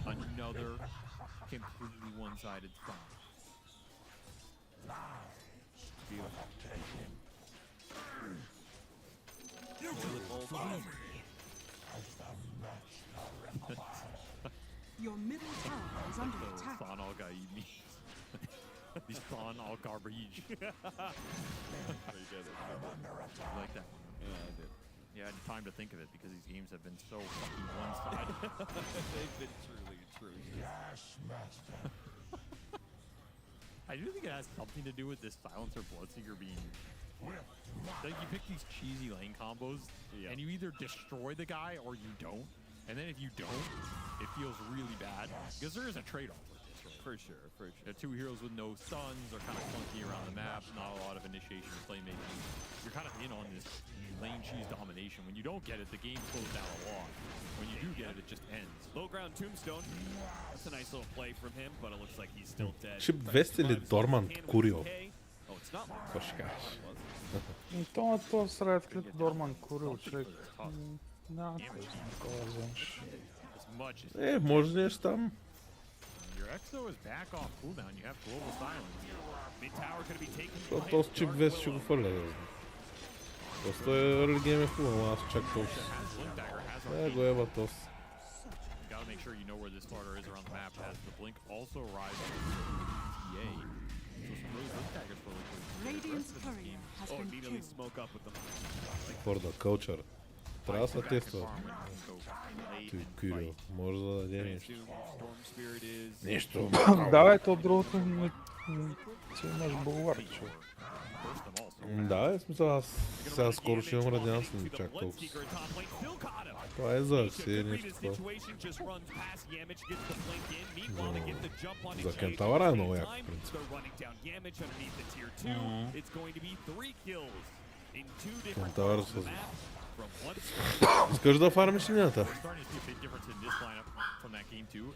Speaker 6: another completely one-sided fight.
Speaker 7: Your middle tower is under attack.
Speaker 6: Son al Gaimi. The Son al Garbage. Like that.
Speaker 3: Yeah, I did.
Speaker 6: Yeah, I had time to think of it because these games have been so fucking one-sided.
Speaker 3: They've been truly atrocious.
Speaker 6: I do think it has something to do with this Silencer Bloodseeker being... Like, you pick these cheesy lane combos, and you either destroy the guy or you don't. And then if you don't, it feels really bad. Because there is a trade-off with this, right?
Speaker 3: For sure, for sure.
Speaker 6: Two heroes with no stuns are kind of clunky around the map, not a lot of initiation or playmaking. You're kind of in on this lane cheese domination. When you don't get it, the game slows down a lot. When you do get it, it just ends.
Speaker 9: Low ground Tombstone. That's a nice little play from him, but it looks like he's still dead.
Speaker 1: Chip 200 или Dormant Curio?
Speaker 9: Oh, it's not long.
Speaker 1: Какво ще кажеш?
Speaker 5: И то сред като Дорман Курил, човек. Няма кой знае такова вземеш.
Speaker 6: As much as
Speaker 1: Може нещо там.
Speaker 6: your Exo is back off cooldown, you have global silence.
Speaker 9: Mid tower gonna be taken.
Speaker 1: Защото този Chip 200 ще го фърля. Да знам. Просто е early game е хубаво, аз чак толкова.
Speaker 6: Blink Dagger has
Speaker 1: Го еба този.
Speaker 6: You gotta make sure you know where this starter is around the map as the blink also rises to TA. So some really blink daggers for Liquid.
Speaker 7: Radiant's courier has
Speaker 9: Oh,
Speaker 7: been
Speaker 9: immediately
Speaker 7: killed.
Speaker 9: smoke up with them.
Speaker 1: For the culture. Трябва да се тества. Кюрио. Може да даде нещо.
Speaker 9: Storm Spirit is.
Speaker 1: Нещо.
Speaker 5: Да, то другото не... Ти имаш булвар, човек.
Speaker 1: Да, смисъл аз сега скоро ще имам радианс, не чак толкова. Това е за си нещо такова. За Кентавъра е много яко, в принцип. Кентавър с... Искаш да фармиш линията?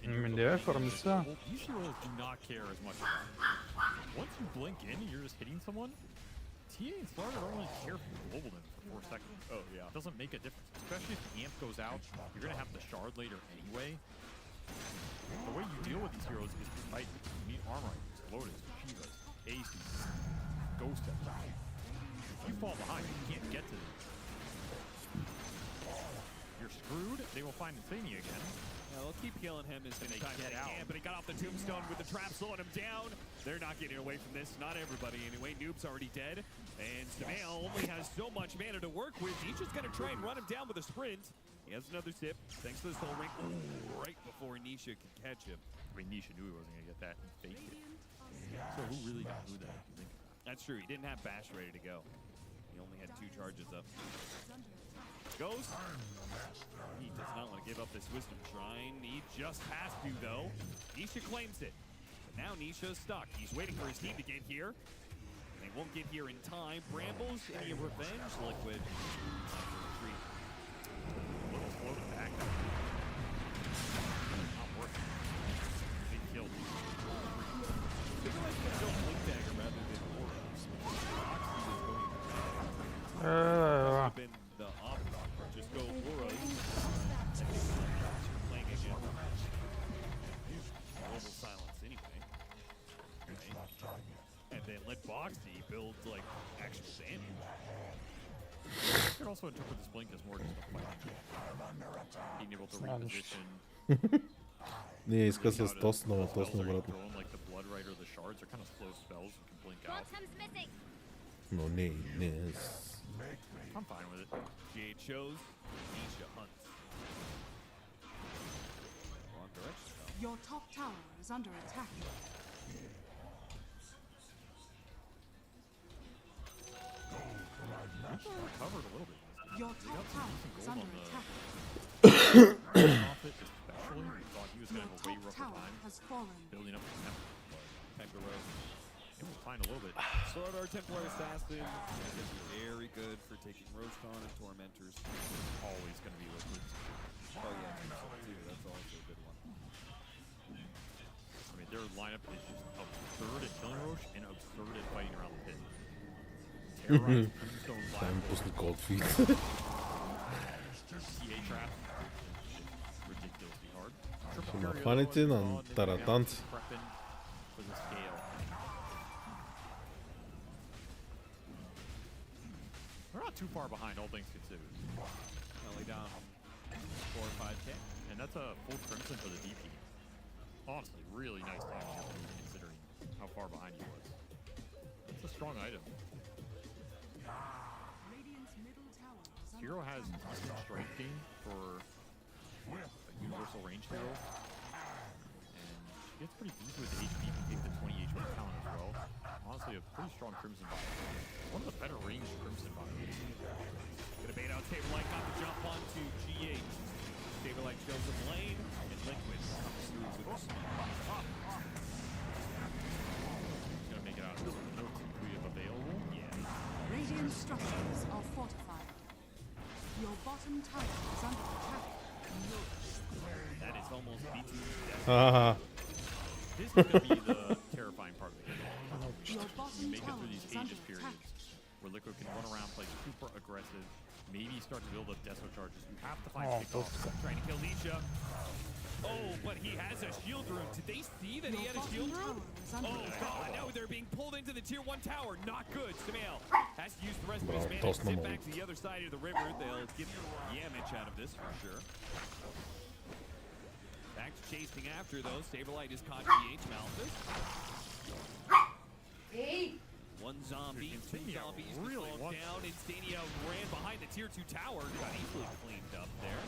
Speaker 5: Не, фармица.
Speaker 6: Once you blink in and you're just hitting someone, TA and Slaughter don't really care if you global them for 4 seconds.
Speaker 9: Oh, yeah.
Speaker 6: It doesn't make a difference. Especially if the amp goes out, you're going to have the shard later anyway. The way you deal with these heroes is fight. You need armor items, Lotus, Shivas, Aces, Ghost Steps. If you fall behind, you can't get to them. You're screwed. They will find Insania again.
Speaker 9: Yeah, they'll keep killing him as many times as they can, but he got off the tombstone with the trap slowing him down. They're not getting away from this. Not everybody anyway. Noob's already dead. And Samael only has so much mana to work with. He's just going to try and run him down with a sprint. He has another sip. Thanks to the soul ring. Ooh, right before Nisha could catch him.
Speaker 6: I mean, Nisha knew he wasn't going to get that. He faked it. So who really knew that? If you think about it?
Speaker 9: That's true. He didn't have Bash ready to go. He only had 2 charges up. Ghost. He does not want to give up this Wisdom Shrine. He just has to, though. Nisha claims it. But now Nisha's stuck. He's waiting for his team to get here. They won't get here in time. Brambles, any revenge? Liquid. Retreat.
Speaker 6: Little floating back. Not working. Big kill.
Speaker 9: I feel like it's still Blink Dagger rather than Aura. Been the opposite. Just go Aura. Playing again. Global silence anyway. And then let Boxy build like actual damage.
Speaker 6: You could also interpret this blink as more just a fight. Being able to reposition.
Speaker 1: Не, иска с тосна обратно.
Speaker 6: Like the blood right or the shards are kind of slow spells you can blink out.
Speaker 1: Но не.
Speaker 6: I'm fine with it.
Speaker 9: GH shows, Nisha hunts. Wrong direction though.
Speaker 7: Your top tower is under attack.
Speaker 6: Recovered a little bit.
Speaker 7: Your top tower is under attack.
Speaker 6: Profit especially. We thought he was
Speaker 7: Your
Speaker 6: going to have a way
Speaker 7: top
Speaker 6: rougher
Speaker 7: tower
Speaker 6: time
Speaker 7: has fallen.
Speaker 6: building up his tempo.
Speaker 9: Kakarot.
Speaker 6: It was fine a little bit.
Speaker 9: Sword Art Templar Assassin. Very good for taking Roshan and Tormentors.
Speaker 6: Always going to be liquid.
Speaker 9: Oh yeah, too. That's also a good one.
Speaker 6: I mean, their lineup is just absurd at killing Roche and absurd at fighting around the pit. Terrorize, Brimstone,
Speaker 1: Дай ми
Speaker 6: Black
Speaker 1: пусне Cold Feet.
Speaker 6: CA trap. Ridiculously hard.
Speaker 1: Ще ме хванете на таратанци.
Speaker 6: Prepping for the scale. They're not too far behind, all things considered.
Speaker 9: Only down 4 or 5k.
Speaker 6: And that's a full crimson for the DP. Honestly, really nice damage considering how far behind he was. It's a strong item.
Speaker 7: Radiant's middle tower is under
Speaker 6: Hero has decent strength gain for a universal range hero. And she gets pretty decent with the HP. You can take the 20 HP talent as well. Honestly, a pretty strong Crimson bot. One of the better ranged Crimson bots.
Speaker 9: Gonna bait out Saberlight, got the jump onto GH. Saberlight shows him lane, and Liquid comes through with the smoke.
Speaker 6: He's gonna make it out of this with no TP if available.
Speaker 9: Yeah.
Speaker 7: Radiant structures are fortified. Your bottom tower is under attack.
Speaker 9: That is almost B2 death.
Speaker 1: Haha.
Speaker 6: This is gonna be the terrifying part of the game.
Speaker 7: Your
Speaker 6: You
Speaker 7: bottom
Speaker 6: make it
Speaker 7: tower
Speaker 6: through these
Speaker 7: is under
Speaker 6: Aegis
Speaker 7: attack.
Speaker 6: periods where Liquid can run around, play super aggressive, maybe start to build up Deso charges. You have to find
Speaker 5: Oh,
Speaker 6: kickoffs.
Speaker 9: Trying to kill Nisha. Oh, but he has a shield room. Did they see that he
Speaker 7: Your
Speaker 9: had a
Speaker 7: bottom
Speaker 9: shield
Speaker 7: tower
Speaker 9: room?
Speaker 7: is under
Speaker 9: Oh
Speaker 7: attack.
Speaker 9: god, now they're being pulled into the tier 1 tower. Not good. Samael has to use the rest of
Speaker 1: Bravo,
Speaker 9: his mana
Speaker 1: toss
Speaker 9: to sit
Speaker 1: them
Speaker 9: back
Speaker 1: all.
Speaker 9: to the other side of the river. They'll get Yamich out of this for sure. Back to chasing after though. Saberlight is caught GH Malthus. One zombie, two
Speaker 6: Insignia
Speaker 9: zombies
Speaker 6: really
Speaker 9: fall
Speaker 6: wants
Speaker 9: down. Insignia ran behind the tier 2 tower. Got easily cleaned up there.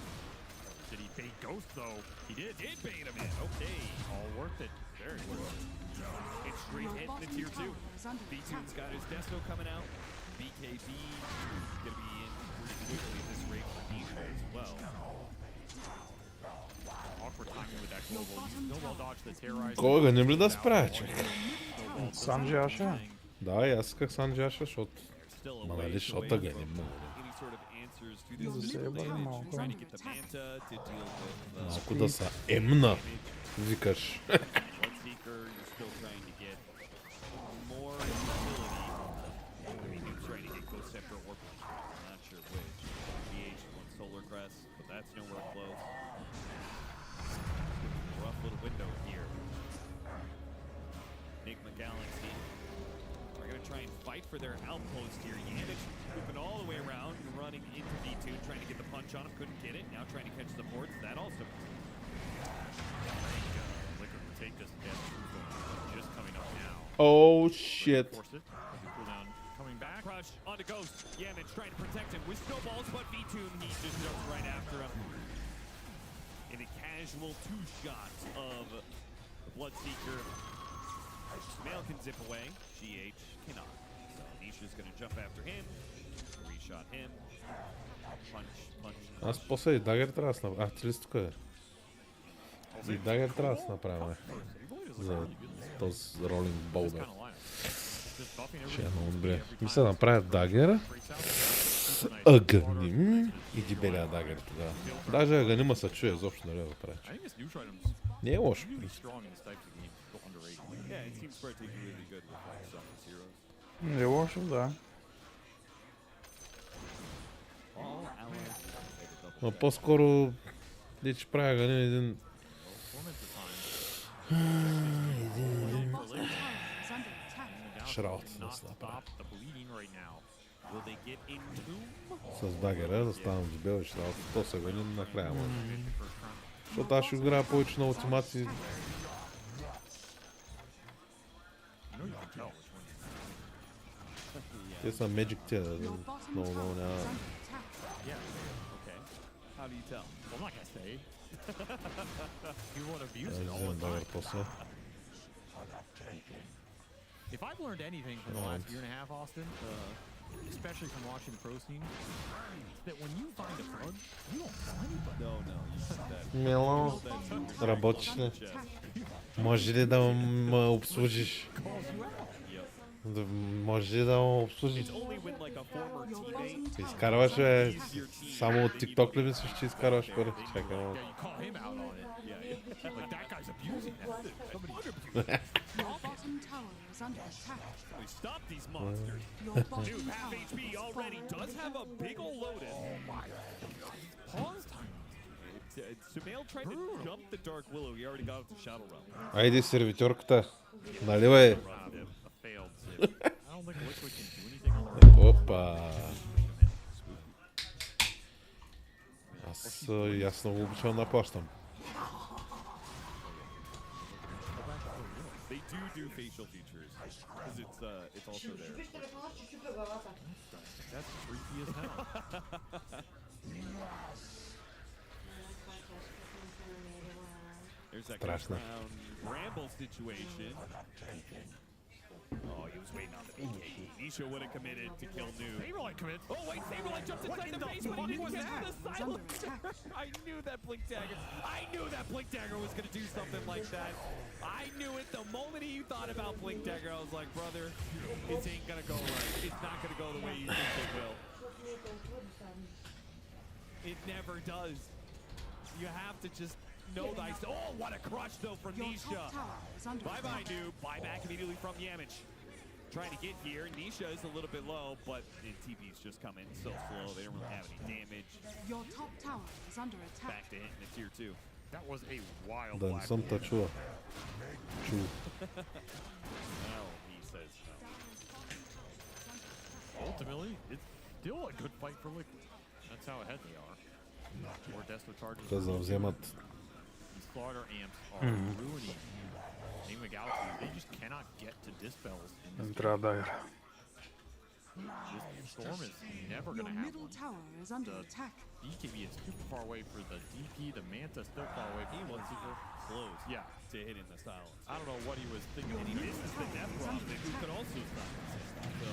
Speaker 6: Did he bait Ghost though?
Speaker 9: He did bait him in. Okay.
Speaker 6: All worth it. Very worth it.
Speaker 9: It's straight
Speaker 7: Your
Speaker 9: hit
Speaker 7: bottom
Speaker 9: into tier 2.
Speaker 7: tower is under
Speaker 9: B2's
Speaker 7: attack.
Speaker 9: got his Desto coming out. BKB gonna be in pretty quickly at this rate for Nisha as well.
Speaker 6: Awkward timing with that
Speaker 7: Your
Speaker 6: global.
Speaker 7: bottom
Speaker 6: Snowball
Speaker 7: tower
Speaker 6: dodge the terrorize.
Speaker 1: Кой го не бли да спра, чак?
Speaker 5: Санджи Аша?
Speaker 1: Да, и аз исках Санджаша, защото...
Speaker 9: Still a
Speaker 1: Ма
Speaker 9: ways
Speaker 1: нали,
Speaker 9: away
Speaker 1: защото ги
Speaker 9: from
Speaker 1: не мога.
Speaker 9: any sort of answers to
Speaker 7: Your
Speaker 9: this
Speaker 7: middle
Speaker 5: Saber
Speaker 7: tower
Speaker 5: малко.
Speaker 7: is
Speaker 9: trying to
Speaker 7: under
Speaker 9: get the
Speaker 7: attack.
Speaker 9: Manta to deal with
Speaker 1: Малко да са емна, викаш.
Speaker 9: Bloodseeker. You're still trying to get more utility. I mean, you're trying to get Ghost Scepter or Punch. I'm not sure which. GH wants Solar Crest, but that's nowhere close. Rough little window here. Enigma Galaxy are going to try and fight for their outpost here. Yamich moving all the way around, running into B2, trying to get the punch on him, couldn't get it. Now trying to catch the ports. That also.
Speaker 6: Liquid would take this again. Just coming up now.
Speaker 1: Oh shit.
Speaker 6: Force it. Cooldown coming back.
Speaker 9: Crush onto Ghost. Yamich trying to protect him with snowballs, but B2, he just jumps right after him. In a casual 2-shot of the Bloodseeker. Smail can zip away. GH cannot. So Nisha's going to jump after him. 3-shot him. Punch.
Speaker 1: Аз после и дагер трябва да се направя. А, чрез тук е. И дагер трябва да се направя. За този ролинг болдър. Ще е много добре. Мисля да направя дагера. Аганим и ги беля дагер тогава. Даже аганима се чуе изобщо, нали да правя.
Speaker 6: I think this neutral item's
Speaker 1: Не е лошо.
Speaker 6: really strong in this type of game. Go underrated.
Speaker 9: Yeah, it seems particularly really good with some of his heroes.
Speaker 5: Не е лошо, да.
Speaker 9: All allies will take a double
Speaker 1: Но
Speaker 9: check.
Speaker 1: по-скоро че правя аганим един...
Speaker 6: Torment the time.
Speaker 7: Your bottom tower is under attack.
Speaker 1: Шраут да
Speaker 6: Not
Speaker 1: се направя.
Speaker 6: stop the bleeding right now.
Speaker 9: Will they get into?
Speaker 1: С дагера да ставам с бел и шраут. То се аганим накрая може.
Speaker 6: First round.
Speaker 1: Защото аз ще играя повече на ултимати. Те са Magic тия, много няма.
Speaker 6: How do you tell? Well, I'm not gonna say. You would have used it all
Speaker 1: Вземем
Speaker 6: the
Speaker 1: багър
Speaker 6: time.
Speaker 1: после.
Speaker 6: If I've learned anything from the last year and a half, Austin, especially from watching the pro scene, it's that when you find a bug, you don't tell anybody.
Speaker 3: No, no, you said that.
Speaker 1: Мило, работиш ли? Може ли да ме обслужиш? Да, може ли да ме обслужиш?
Speaker 9: Only when like a former teammate.
Speaker 1: Изкарваш, бе. Само от TikTok ли мислиш, че изкарваш пари? Чакай малко.
Speaker 6: Yeah, you call him out on it. Yeah. Like that guy's abusing that. Somebody
Speaker 7: Your bottom tower is under attack.
Speaker 9: We stop these monsters.
Speaker 7: Your bottom
Speaker 9: Dude, half
Speaker 7: tower
Speaker 9: HP already does have a big ol' Lotus.
Speaker 6: pause time.
Speaker 9: Sumail tried to jump the Dark Willow. He already got up to Shadow Realm.
Speaker 1: Айде сервиторката. Нали бе?
Speaker 6: A failed zip. I don't think Liquid can do anything on the
Speaker 1: Опа. Аз много обичам да плащам.
Speaker 9: They do facial features because it's also there.
Speaker 6: That's freaky as hell.
Speaker 9: There's that
Speaker 1: Страшно.
Speaker 9: ground bramble situation. Oh, he was waiting on the BK. Nisha would have committed to kill Noob.
Speaker 6: Saberlight commits.
Speaker 9: Oh wait, Saberlight jumped inside the base, but he didn't get to the silencer. I knew that Blink Dagger. I knew that Blink Dagger was gonna do something like that. I knew it the moment he thought about Blink Dagger. I was like, brother, this ain't gonna go right. It's not gonna go the way you think it will. It never does. You have to just know thyself. Oh, what a crush though from
Speaker 7: Your
Speaker 9: Nisha.
Speaker 7: top tower is under
Speaker 9: Bye
Speaker 7: attack.
Speaker 9: bye, Noob. Buy back immediately from Yamich. Trying to get here. Nisha is a little bit low, but the TP's just coming so slow. They don't really have any damage.
Speaker 7: Your top tower is under attack.
Speaker 9: Back to hitting the tier 2.
Speaker 6: That was a wild
Speaker 1: Да не
Speaker 6: black
Speaker 1: съм
Speaker 6: hole.
Speaker 1: те чува. Чу.
Speaker 9: No, he says no.
Speaker 6: Ultimately, it's still a good fight for Liquid. That's how ahead they are. More Desto charges.
Speaker 1: Те да вземат.
Speaker 6: These Slaughter amps are ruining Enigma Galaxy. They just cannot get to dispels in this
Speaker 5: Не
Speaker 6: game.
Speaker 5: трябва да игра.
Speaker 6: This storm is never
Speaker 7: Your
Speaker 6: going to have
Speaker 7: middle
Speaker 6: one.
Speaker 7: tower is under
Speaker 6: The
Speaker 7: attack.
Speaker 6: BKB is super far away for the DP. The Manta still far away. He wants super close. Yeah.
Speaker 9: To hit in the silence.
Speaker 6: I don't know what he was thinking.
Speaker 9: And he misses the death profit, who could also silence it. So,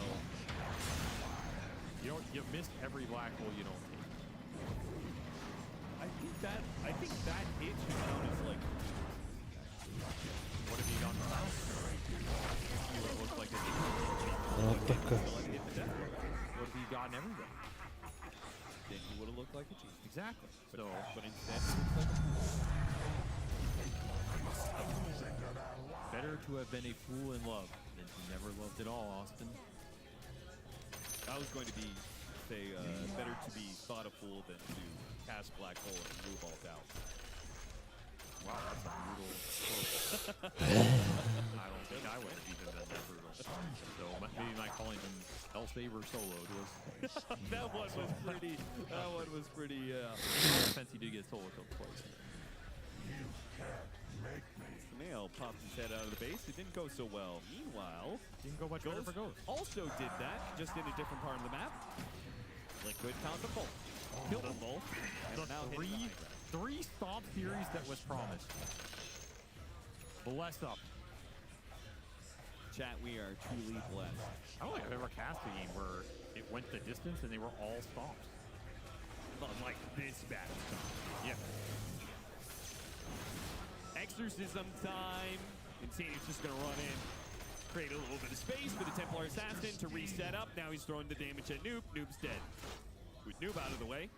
Speaker 6: You missed every black hole you don't take.
Speaker 9: I think that hit you down is like,
Speaker 6: What have you done now? You would look like a
Speaker 1: А, така.
Speaker 9: hit the death profit.
Speaker 6: What have you gotten everywhere?
Speaker 9: Then he would have looked like a G.
Speaker 6: Exactly. So,
Speaker 9: But instead, he looks like a fool.
Speaker 6: better to have been a fool in love than to never loved at all, Austin.
Speaker 9: I was going to say better to be thought a fool than to cast Black Hole and move all doubt.
Speaker 6: Wow, that's a brutal quote. I don't think I would have even been that brutal. So maybe my calling him El Saber soloed was
Speaker 9: That one was pretty. That one was pretty.
Speaker 6: in defense he did get solo killed twice.
Speaker 9: Snail popped his head out of the base. It didn't go so well. Meanwhile,
Speaker 6: Didn't go much better
Speaker 9: Ghost
Speaker 6: for Ghost.
Speaker 9: also did that, just in a different part of the map. Liquid found them both. Killed them both. And
Speaker 6: The
Speaker 9: now hitting the high ground.
Speaker 6: three stomp series that was promised. Bless up.
Speaker 9: Chat, we are truly blessed.
Speaker 6: I don't think I've ever cast a game where it went the distance and they were all stomps.
Speaker 9: Unlike this map. Yeah. Exorcism time. Insane's just gonna run in, create a little bit of space for the Templar Assassin to reset up. Now he's throwing the damage at Noob. Noob's dead. With Noob out of the way,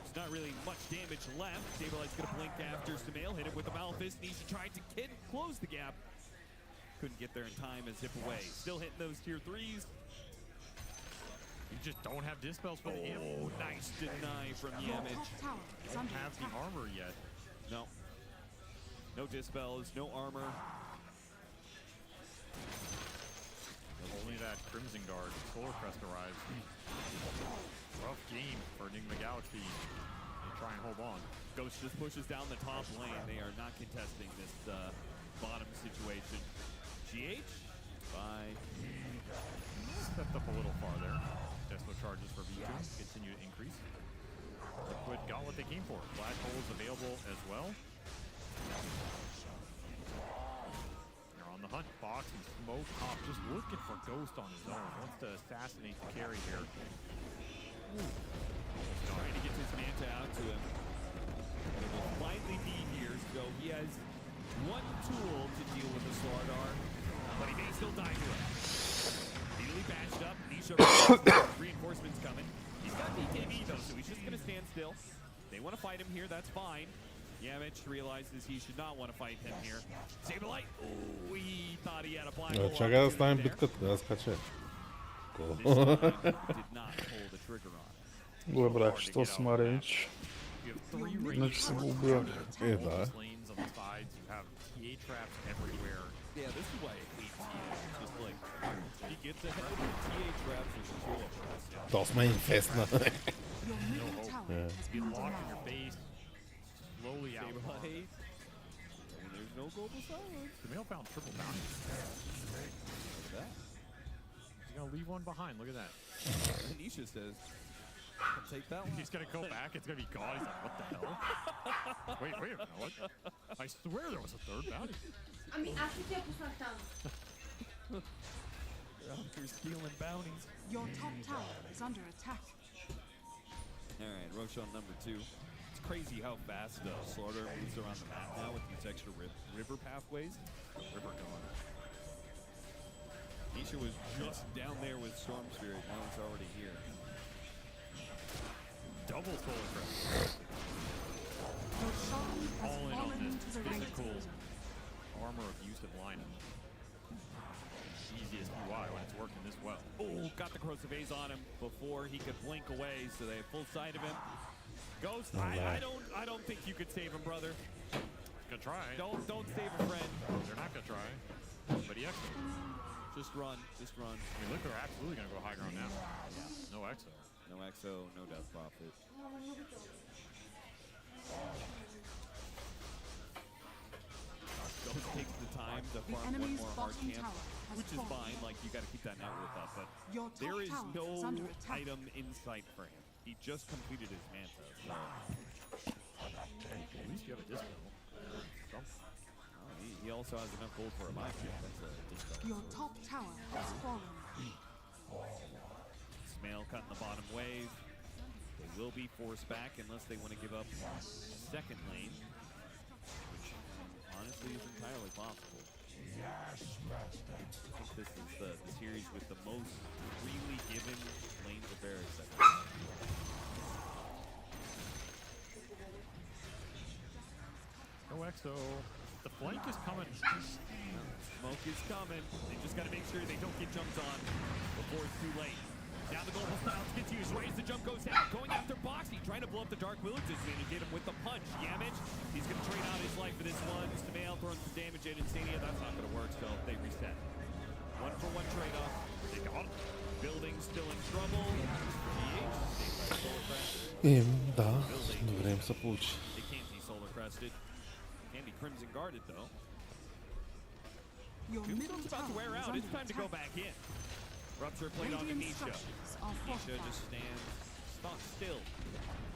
Speaker 9: there's not really much damage left. Saberlight's gonna blink after Sumail, hit it with the Malphus. Nisha tried to close the gap. Couldn't get there in time and zip away. Still hitting those tier 3s.
Speaker 6: You just don't have dispels for the amp.
Speaker 9: Oh, nice deny from
Speaker 7: Your
Speaker 9: Yamich.
Speaker 7: top tower is
Speaker 6: Don't
Speaker 7: under
Speaker 6: have the
Speaker 7: attack.
Speaker 6: armor yet.
Speaker 9: No. No dispels, no armor.
Speaker 6: Only that Crimson Guard. Solar Crest arrives. Rough game for Enigma Galaxy. They try and hold on.
Speaker 9: Ghost just pushes down the top lane. They are not contesting this bottom situation. GH by
Speaker 6: Stepped up a little farther. Tesla charges for V2 continue to increase. Liquid got what they came for. Black hole is available as well. They're on the hunt. Box and Smoke Hop just looking for Ghost on his own. Wants to assassinate the carry here.
Speaker 9: trying to get this Manta out to him. It will finally be here, so he has one tool to deal with the Slardar, but he may still die to it. Immediately bashed up, Nisha reinforcements coming. He's got BKB though, so he's just gonna stand still. They want to fight him here, that's fine. Yamich realizes he should not want to fight him here. Saberlight, oh, he thought he had a black hole.
Speaker 1: Чакай да ставим битката, да скача.
Speaker 9: This time, did not pull the trigger on it.
Speaker 5: Gle brać, što smo reći.
Speaker 6: You have 3 range
Speaker 5: Znači se
Speaker 6: forces
Speaker 5: ubio.
Speaker 1: E, da.
Speaker 6: lanes on the sides. You have TA traps everywhere.
Speaker 9: Yeah, this is why I hate TA. It's just like, he gets ahead, TA traps are so oppressive.
Speaker 1: To smo infestna.
Speaker 7: Your middle tower has
Speaker 6: Get
Speaker 7: been
Speaker 6: locked in your
Speaker 7: denied.
Speaker 6: base. Slowly out.
Speaker 9: Saberlight. And there's no global silence.
Speaker 6: The male found triple bounty.
Speaker 9: Look at that.
Speaker 6: He's gonna leave one behind. Look at that.
Speaker 9: Anisha says, I'll take that one.
Speaker 6: He's gonna go back. It's gonna be gone. He's like, what the hell? wait a minute. What? I swear there was a third bounty.
Speaker 9: They're out here stealing bounties.
Speaker 7: Your top tower is under attack.
Speaker 9: All right, Roshan number 2. It's crazy how fast Slaughter moves around the map now with these extra river pathways.
Speaker 6: River gone.
Speaker 9: Nisha was just down there with Storm Spirit. Now he's already here.
Speaker 6: Double solar crest.
Speaker 7: Your shaman has
Speaker 6: All in on
Speaker 7: fallen
Speaker 6: this
Speaker 7: into the ranks.
Speaker 6: physical armor abusive lineup. Easiest UI when it's working this well.
Speaker 9: Oh, got the corrosive A's on him before he could blink away, so they have full sight of him. Ghost, I don't think you could save him, brother.
Speaker 6: Gonna try.
Speaker 9: Don't save a friend.
Speaker 6: They're not gonna try. But he exo.
Speaker 9: Just run, just run.
Speaker 6: I mean, look, they're absolutely gonna go high ground now. No exo.
Speaker 9: No exo, no death prophet. Ghost takes the time to
Speaker 7: The
Speaker 9: farm one
Speaker 7: enemy's
Speaker 9: more hard
Speaker 7: bottom
Speaker 9: camp,
Speaker 7: tower has
Speaker 9: which is
Speaker 7: fallen.
Speaker 9: fine. Like, you gotta keep that network up, but
Speaker 7: Your top
Speaker 9: there is
Speaker 7: tower
Speaker 9: no
Speaker 7: is under attack.
Speaker 9: item in sight for him. He just completed his Manta, so
Speaker 6: At least you have a disco. Something.
Speaker 9: he also has enough gold for a buy chip. That's a discount.
Speaker 7: Your top tower has fallen.
Speaker 9: Smail cutting the bottom wave. They will be forced back unless they want to give up second lane, which honestly is entirely possible. I think this is the series with the most freely given lane for barracks.
Speaker 6: No exo. The flank is coming.
Speaker 9: Smoke is coming. They just got to make sure they don't get jumped on before it's too late. Now the global styles gets used. Right as the jump goes down. Going after Boxy. Trying to blow up the Dark Villages. And get him with the punch. Yamich. He's going to trade out his life for this one. Samael throwing some damage at Insania. That's not going to work, so they reset. 1-for-1 trade-off. They got him. Building still in trouble.
Speaker 1: Да, време се получи.
Speaker 9: They can't be solar crested. Can be crimson guarded though.
Speaker 7: Your middle
Speaker 9: It's about to
Speaker 7: tower
Speaker 9: wear
Speaker 7: is
Speaker 9: out.
Speaker 7: under
Speaker 9: It's time to go
Speaker 7: attack.
Speaker 9: back in. Rupture plate on
Speaker 7: Radiant
Speaker 9: Anisha.
Speaker 7: structures are
Speaker 9: Anisha
Speaker 7: fortified.
Speaker 9: just stands stock still.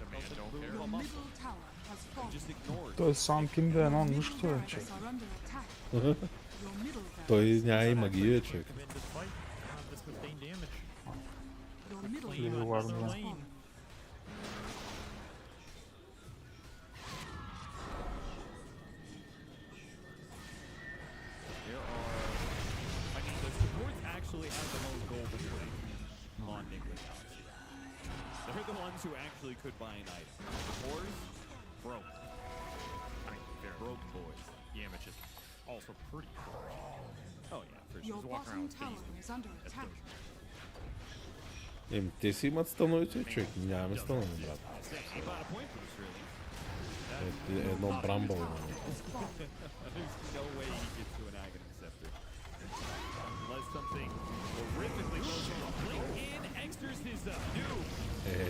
Speaker 6: The man don't care.
Speaker 7: Your middle tower has fallen.
Speaker 9: Just ignored.
Speaker 5: Той сам кимбе, но нищо
Speaker 7: Middle
Speaker 5: вече.
Speaker 7: barracks are under attack. Your middle
Speaker 1: Той
Speaker 7: barracks
Speaker 1: няма и магия, човек.
Speaker 6: Tremendous fight. Have the sustained damage.
Speaker 7: Your middle
Speaker 5: Clean
Speaker 7: barracks
Speaker 5: ward,
Speaker 7: has
Speaker 5: да.
Speaker 7: fallen.
Speaker 9: There are. I mean, the supports actually have the most gold in the rank on Nicholas Galaxy. They're the ones who actually could buy an item. The cores, broke.
Speaker 6: I mean, they're
Speaker 9: Broke boys.
Speaker 6: Yamich is also pretty cool.
Speaker 9: Oh yeah, for sure.
Speaker 7: Your
Speaker 6: He's walking around
Speaker 7: bottom
Speaker 6: with
Speaker 7: tower
Speaker 6: these.
Speaker 7: is under
Speaker 6: That's
Speaker 7: attack.
Speaker 6: dope.
Speaker 1: Те си имат становище, човек. Нямаме становище, брат.
Speaker 9: He bought a point for this, really.
Speaker 1: Едно брамбъл имаме.
Speaker 9: There's no way he gets to an Aghanim Scepter. Unless something horrifically goes wrong. Blink in, Exters his new.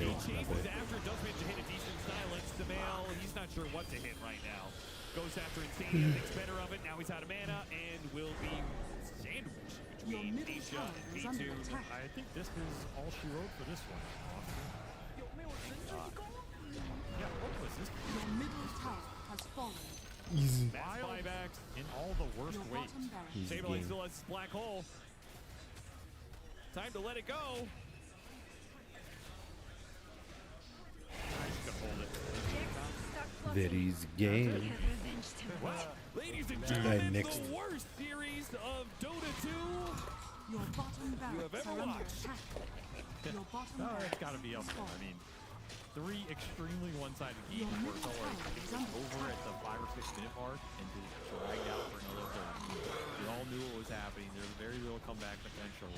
Speaker 9: He chases after, does manage to hit a decent silence. mail. He's not sure what to hit right now. Goes after Insania, thinks better of it. Now he's out of mana and will be sandwiched between Nisha and V2.
Speaker 6: I think this is all she wrote for this one. Yeah, what was this?
Speaker 7: Your middle tower has fallen.
Speaker 1: Easy.
Speaker 9: Mass buybacks.
Speaker 6: In all the worst
Speaker 7: Your
Speaker 6: ways.
Speaker 7: bottom barracks.
Speaker 1: Easy
Speaker 9: Saberlight
Speaker 1: game.
Speaker 9: still has his black hole. Time to let it go.
Speaker 6: She's gonna hold it.
Speaker 1: Very easy game.
Speaker 9: Ladies and gentlemen,
Speaker 1: next.
Speaker 9: the worst series of Dota 2.
Speaker 7: Your bottom
Speaker 9: have
Speaker 7: barracks
Speaker 9: ever
Speaker 7: are under
Speaker 9: watched.
Speaker 7: attack. Your bottom
Speaker 6: Oh,
Speaker 7: barracks
Speaker 6: it's gotta be up
Speaker 7: has
Speaker 6: there. I
Speaker 7: fallen.
Speaker 6: mean, 3 extremely one-sided games
Speaker 7: Your
Speaker 6: where it felt like
Speaker 7: middle
Speaker 6: it
Speaker 7: tower
Speaker 6: was
Speaker 7: is
Speaker 6: over
Speaker 7: under
Speaker 6: at the 5 or 6 minute mark and just dragged out for another 30. We all knew what was happening. There was very little comeback potential.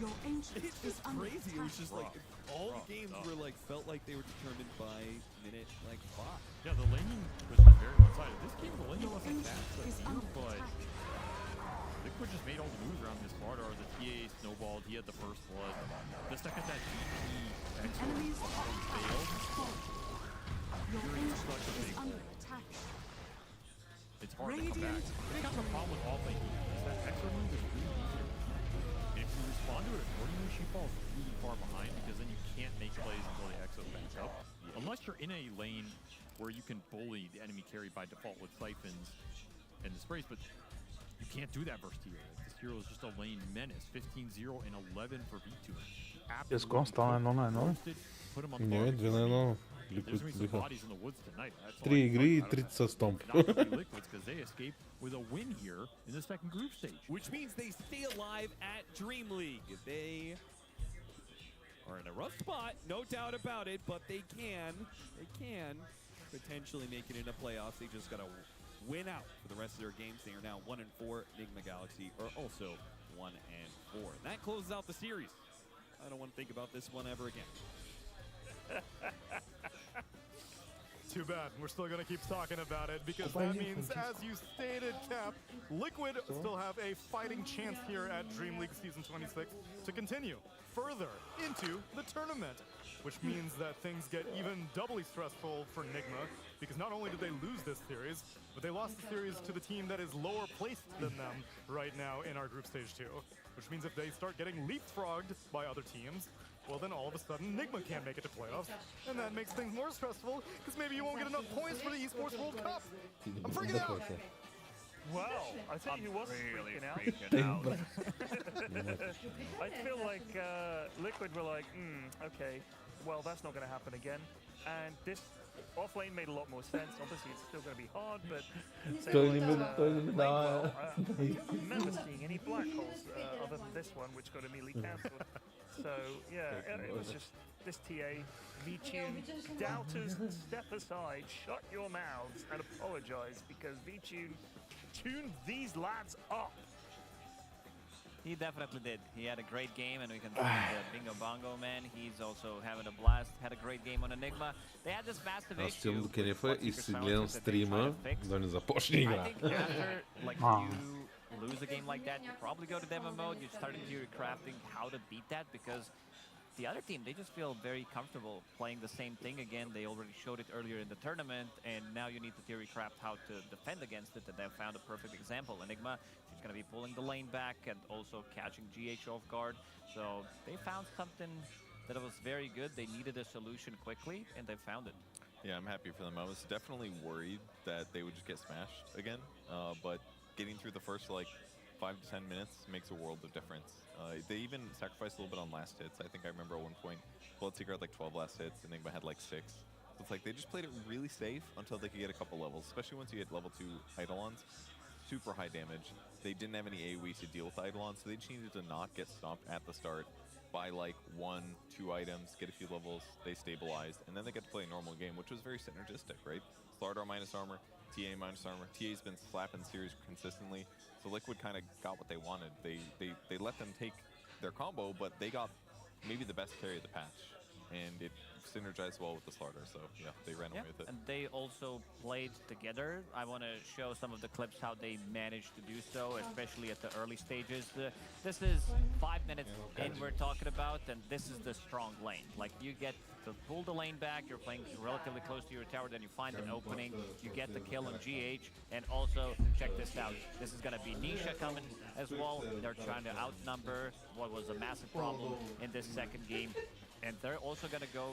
Speaker 7: Your ancient
Speaker 3: It's
Speaker 7: is
Speaker 3: just
Speaker 7: under
Speaker 3: crazy. It was
Speaker 7: attack.
Speaker 3: just like all the games were like felt like they were determined by minute like 5.
Speaker 6: Yeah, the laning was just very one-sided. This game, the laning
Speaker 7: Your
Speaker 6: wasn't that
Speaker 7: ancient is
Speaker 6: severe,
Speaker 7: under
Speaker 6: but
Speaker 7: attack.
Speaker 6: Liquid just made all the moves around this Vardar. The TA snowballed. He had the first blood. The second that GP
Speaker 7: Enemy's top tower
Speaker 6: failed,
Speaker 7: has fallen. Your
Speaker 6: Fury
Speaker 7: ancient
Speaker 6: took such a
Speaker 7: is
Speaker 6: big
Speaker 7: under
Speaker 6: hole.
Speaker 7: attack.
Speaker 6: it's hard to come back.
Speaker 7: Radiant
Speaker 6: That's kind of the problem with off-lane defense. That extra move is really easy to read. And if you respond to it accordingly, she falls really far behind because then you can't make plays until the exo backs up. Unless you're in a lane where you can bully the enemy carry by default with siphons and the sprays, but you can't do that versus Tiro. This hero is just a lane menace. 15-0 and 11 for V2.
Speaker 5: Jest Constan en ona, no?
Speaker 6: Put him on the
Speaker 1: Не,
Speaker 6: market.
Speaker 1: 2-1.
Speaker 6: There's
Speaker 1: Liquid
Speaker 6: gonna be some
Speaker 1: биха.
Speaker 6: bodies in the woods tonight. That's all
Speaker 1: 3
Speaker 6: I
Speaker 1: игри и
Speaker 6: can
Speaker 1: 30 са стомп.
Speaker 6: Not to be Liquids because they escaped with a win here in the second group stage.
Speaker 9: Which means they stay alive at Dream League. They are in a rough spot, no doubt about it, but they can potentially make it into playoffs. They just gotta win out for the rest of their games. They are now 1-4. Enigma Galaxy are also 1-4. And that closes out the series. I don't want to think about this one ever again.
Speaker 2: Too bad. We're still going to keep talking about it because that means, as you stated, Cap, Liquid still have a fighting chance here at Dream League Season 26 to continue further into the tournament, which means that things get even doubly stressful for Nigma because not only did they lose this series, but they lost the series to the team that is lower placed than them right now in our group stage 2, which means if they start getting leapfrogged by other teams, well, then all of a sudden, Nigma can't make it to playoffs, and that makes things more stressful, because maybe you won't get enough points for the Esports World Cup. I'm freaking out!
Speaker 10: Well, I think he was freaking out. I feel like Liquid were like, okay, well, that's not going to happen again. And this offlane made a lot more sense. Obviously, it's still going to be hard, but... I don't remember seeing any black holes other than this one, which got immediately cancelled. So, yeah, it was just this TA, V-Tune, doubters, step aside, shut your mouths, and apologize, because V-Tune tuned these lads up.
Speaker 4: He definitely did. He had a great game, and we can see the Bingo Bongo man. He's also having a blast. Had a great game on Enigma. They had this massive
Speaker 1: Аз
Speaker 4: issue
Speaker 1: стигам до
Speaker 4: with
Speaker 1: кенефа
Speaker 4: what
Speaker 1: и
Speaker 4: Secret
Speaker 1: си
Speaker 4: Silencers
Speaker 1: гледам
Speaker 4: that they try
Speaker 1: стрима
Speaker 4: to fix.
Speaker 1: да не започне
Speaker 4: I
Speaker 1: игра.
Speaker 4: think after, like, you lose a game like that, you probably go to demo mode. You start into crafting how to beat that, because the other team, they just feel very comfortable playing the same thing again. They already showed it earlier in the tournament, and now you need to theory craft how to defend against it, and they found a perfect example. Enigma, she's going to be pulling the lane back and also catching GH off guard. So they found something that was very good. They needed a solution quickly, and they found it.
Speaker 3: Yeah, I'm happy for them. I was definitely worried that they would just get smashed again, but getting through the first like 5 to 10 minutes makes a world of difference. They even sacrificed a little bit on last hits. I think I remember at one point, Bloodseeker had like 12 last hits, Enigma had like 6. So it's like they just played it really safe until they could get a couple levels, especially once you get level 2 Eidolons. Super high damage. They didn't have any AoE to deal with Eidolons, so they just needed to not get stomped at the start, buy like 1, 2 items, get a few levels, they stabilized, and then they get to play a normal game, which was very synergistic, right? Slardar minus armor, TA minus armor. TA's been slapping series consistently, so Liquid kind of got what they wanted. They let them take their combo, but they got maybe the best carry of the patch, and it synergized well with the Slaughter, so yeah, they ran away with it.
Speaker 4: And they also played together. I want to show some of the clips how they managed to do so, especially at the early stages. This is 5 minutes in we're talking about, and this is the strong lane. Like, you get to pull the lane back, you're playing relatively close to your tower, then you find an opening, you get the kill on GH, and also, check this out, this is going to be Nisha coming as well. They're trying to outnumber what was a massive problem in this second game, and they're also going to go